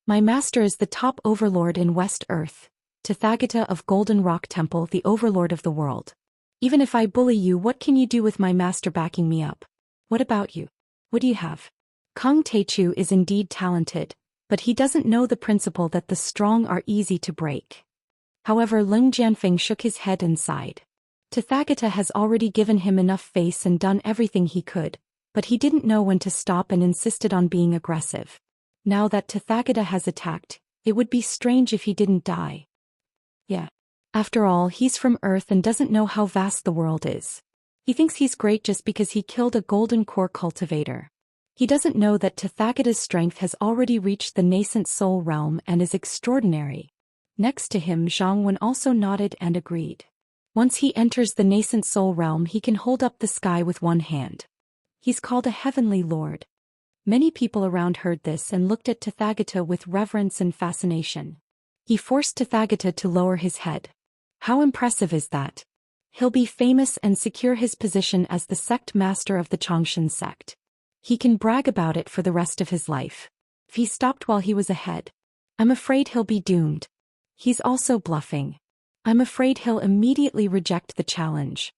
My master is the top overlord in West Earth, Tathagata of Golden Rock Temple, the overlord of the world. Even if I bully you, what can you do with my master backing me up? What about you? What do you have?" Kang Techu is indeed talented, but he doesn't know the principle that the strong are easy to break. However, Leng Jianfeng shook his head and sighed. Tathagata has already given him enough face and done everything he could, but he didn't know when to stop and insisted on being aggressive. Now that Tathagata has attacked, it would be strange if he didn't die. Yeah. After all, he's from Earth and doesn't know how vast the world is. He thinks he's great just because he killed a golden core cultivator. He doesn't know that Tathagata's strength has already reached the nascent soul realm and is extraordinary. Next to him, Zhang Wen also nodded and agreed. Once he enters the nascent soul realm, he can hold up the sky with one hand. He's called a heavenly lord. Many people around heard this and looked at Tathagata with reverence and fascination. He forced Tathagata to lower his head. How impressive is that? He'll be famous and secure his position as the sect master of the Changshan sect. He can brag about it for the rest of his life. If he stopped while he was ahead, I'm afraid he'll be doomed. He's also bluffing. I'm afraid he'll immediately reject the challenge.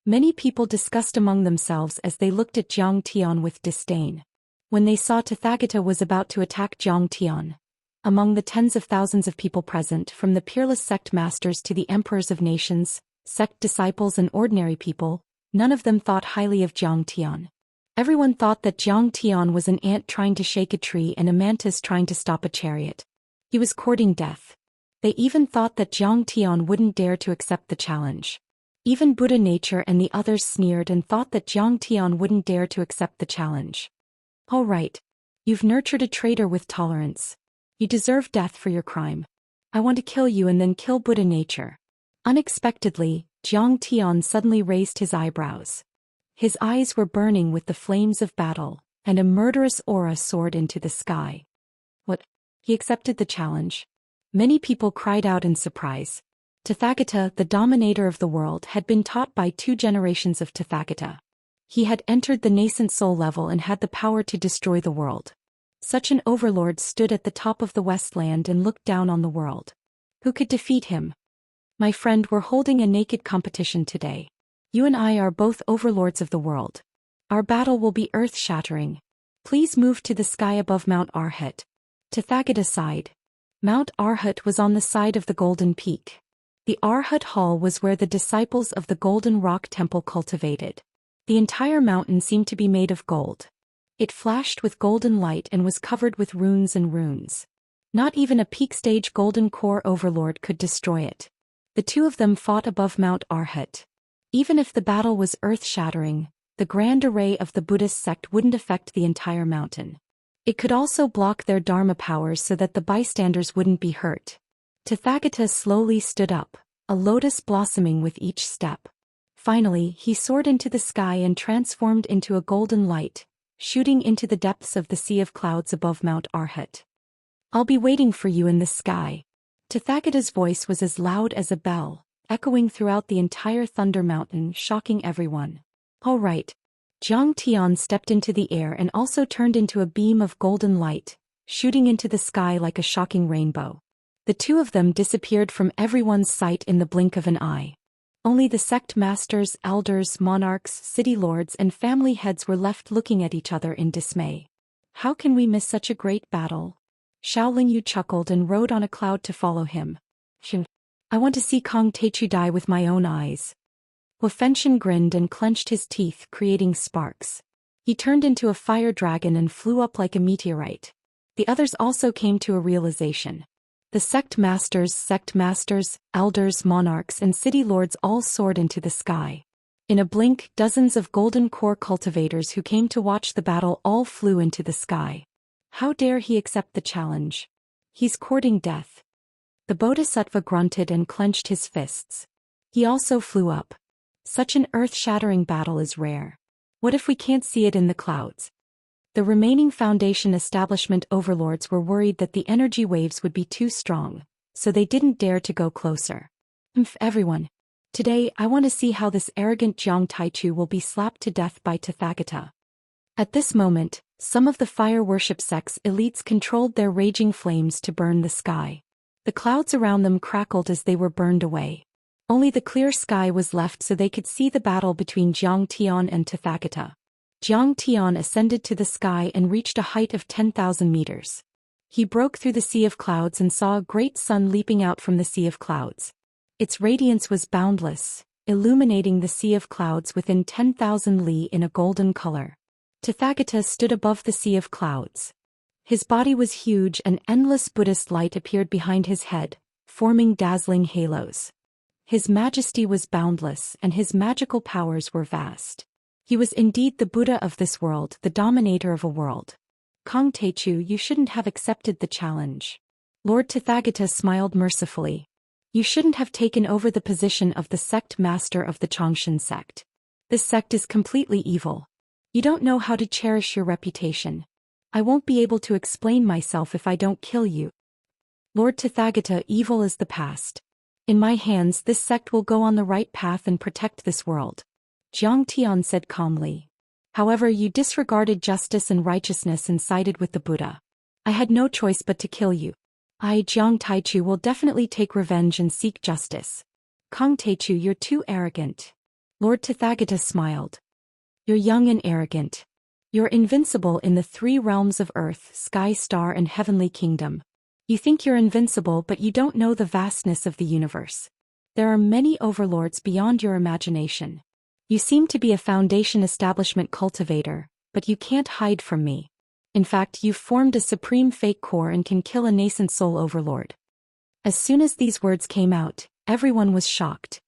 Many people discussed among themselves as they looked at Jiang Tian with disdain. When they saw Tathagata was about to attack Jiang Tian, among the tens of thousands of people present, from the peerless sect masters to the emperors of nations, sect disciples and ordinary people, none of them thought highly of Jiang Tian. Everyone thought that Jiang Tian was an ant trying to shake a tree and a mantis trying to stop a chariot. He was courting death. They even thought that Jiang Tian wouldn't dare to accept the challenge. Even Buddha nature and the others sneered and thought that Jiang Tian wouldn't dare to accept the challenge. All right. You've nurtured a traitor with tolerance. You deserve death for your crime. I want to kill you and then kill Buddha nature. Unexpectedly, Jiang Tian suddenly raised his eyebrows. His eyes were burning with the flames of battle, and a murderous aura soared into the sky. What? He accepted the challenge? Many people cried out in surprise. Tathagata, the dominator of the world, had been taught by 2 generations of Tathagata. He had entered the nascent soul level and had the power to destroy the world. Such an overlord stood at the top of the Westland and looked down on the world. Who could defeat him? My friend, we're holding a naked competition today. You and I are both overlords of the world. Our battle will be earth-shattering. Please move to the sky above Mount Arhat. Tathagata sighed. Mount Arhat was on the side of the Golden Peak. The Arhat Hall was where the disciples of the Golden Rock Temple cultivated. The entire mountain seemed to be made of gold. It flashed with golden light and was covered with runes and runes. Not even a peak-stage golden core overlord could destroy it. The 2 of them fought above Mount Arhat. Even if the battle was earth-shattering, the grand array of the Buddhist sect wouldn't affect the entire mountain. It could also block their Dharma powers so that the bystanders wouldn't be hurt. Tathagata slowly stood up, a lotus blossoming with each step. Finally, he soared into the sky and transformed into a golden light, shooting into the depths of the sea of clouds above Mount Arhat. "I'll be waiting for you in the sky." Tathagata's voice was as loud as a bell, echoing throughout the entire Thunder Mountain, shocking everyone. "All right." Zhang Tian stepped into the air and also turned into a beam of golden light, shooting into the sky like a shocking rainbow. The two of them disappeared from everyone's sight in the blink of an eye. Only the sect masters, elders, monarchs, city lords and family heads were left looking at each other in dismay. "How can we miss such a great battle?" Xiao Lingyu chuckled and rode on a cloud to follow him. "I want to see Kong Teichu die with my own eyes." Wu Fenshan grinned and clenched his teeth, creating sparks. He turned into a fire dragon and flew up like a meteorite. The others also came to a realization. The sect masters, elders, monarchs and city lords all soared into the sky. In a blink, dozens of golden core cultivators who came to watch the battle all flew into the sky. How dare he accept the challenge? He's courting death. The Bodhisattva grunted and clenched his fists. He also flew up. Such an earth-shattering battle is rare. What if we can't see it in the clouds? The remaining Foundation establishment overlords were worried that the energy waves would be too strong, so they didn't dare to go closer. Everyone. Today I want to see how this arrogant Jiang Taichu will be slapped to death by Tathagata. At this moment, some of the fire worship sect's elites controlled their raging flames to burn the sky. The clouds around them crackled as they were burned away. Only the clear sky was left so they could see the battle between Jiang Tian and Tathagata. Jiang Tian ascended to the sky and reached a height of 10,000 meters. He broke through the sea of clouds and saw a great sun leaping out from the sea of clouds. Its radiance was boundless, illuminating the sea of clouds within 10,000 li in a golden color. Tathagata stood above the sea of clouds. His body was huge and endless Buddhist light appeared behind his head, forming dazzling halos. His majesty was boundless and his magical powers were vast. He was indeed the Buddha of this world, the dominator of a world. "Kong Teichu, you shouldn't have accepted the challenge." Lord Tathagata smiled mercifully. "You shouldn't have taken over the position of the sect master of the Chongshan sect. This sect is completely evil. You don't know how to cherish your reputation. I won't be able to explain myself if I don't kill you." "Lord Tathagata, evil is the past. In my hands this sect will go on the right path and protect this world," Jiang Tian said calmly. "However, you disregarded justice and righteousness and sided with the Buddha. I had no choice but to kill you. I, Jiang Taichu, will definitely take revenge and seek justice." "Kong Teichu, you're too arrogant." Lord Tathagata smiled. "You're young and arrogant. You're invincible in the three realms of earth, sky, star and heavenly kingdom. You think you're invincible but you don't know the vastness of the universe. There are many overlords beyond your imagination. You seem to be a Foundation establishment cultivator, but you can't hide from me. In fact, you've formed a supreme fake core and can kill a nascent soul overlord." As soon as these words came out, everyone was shocked.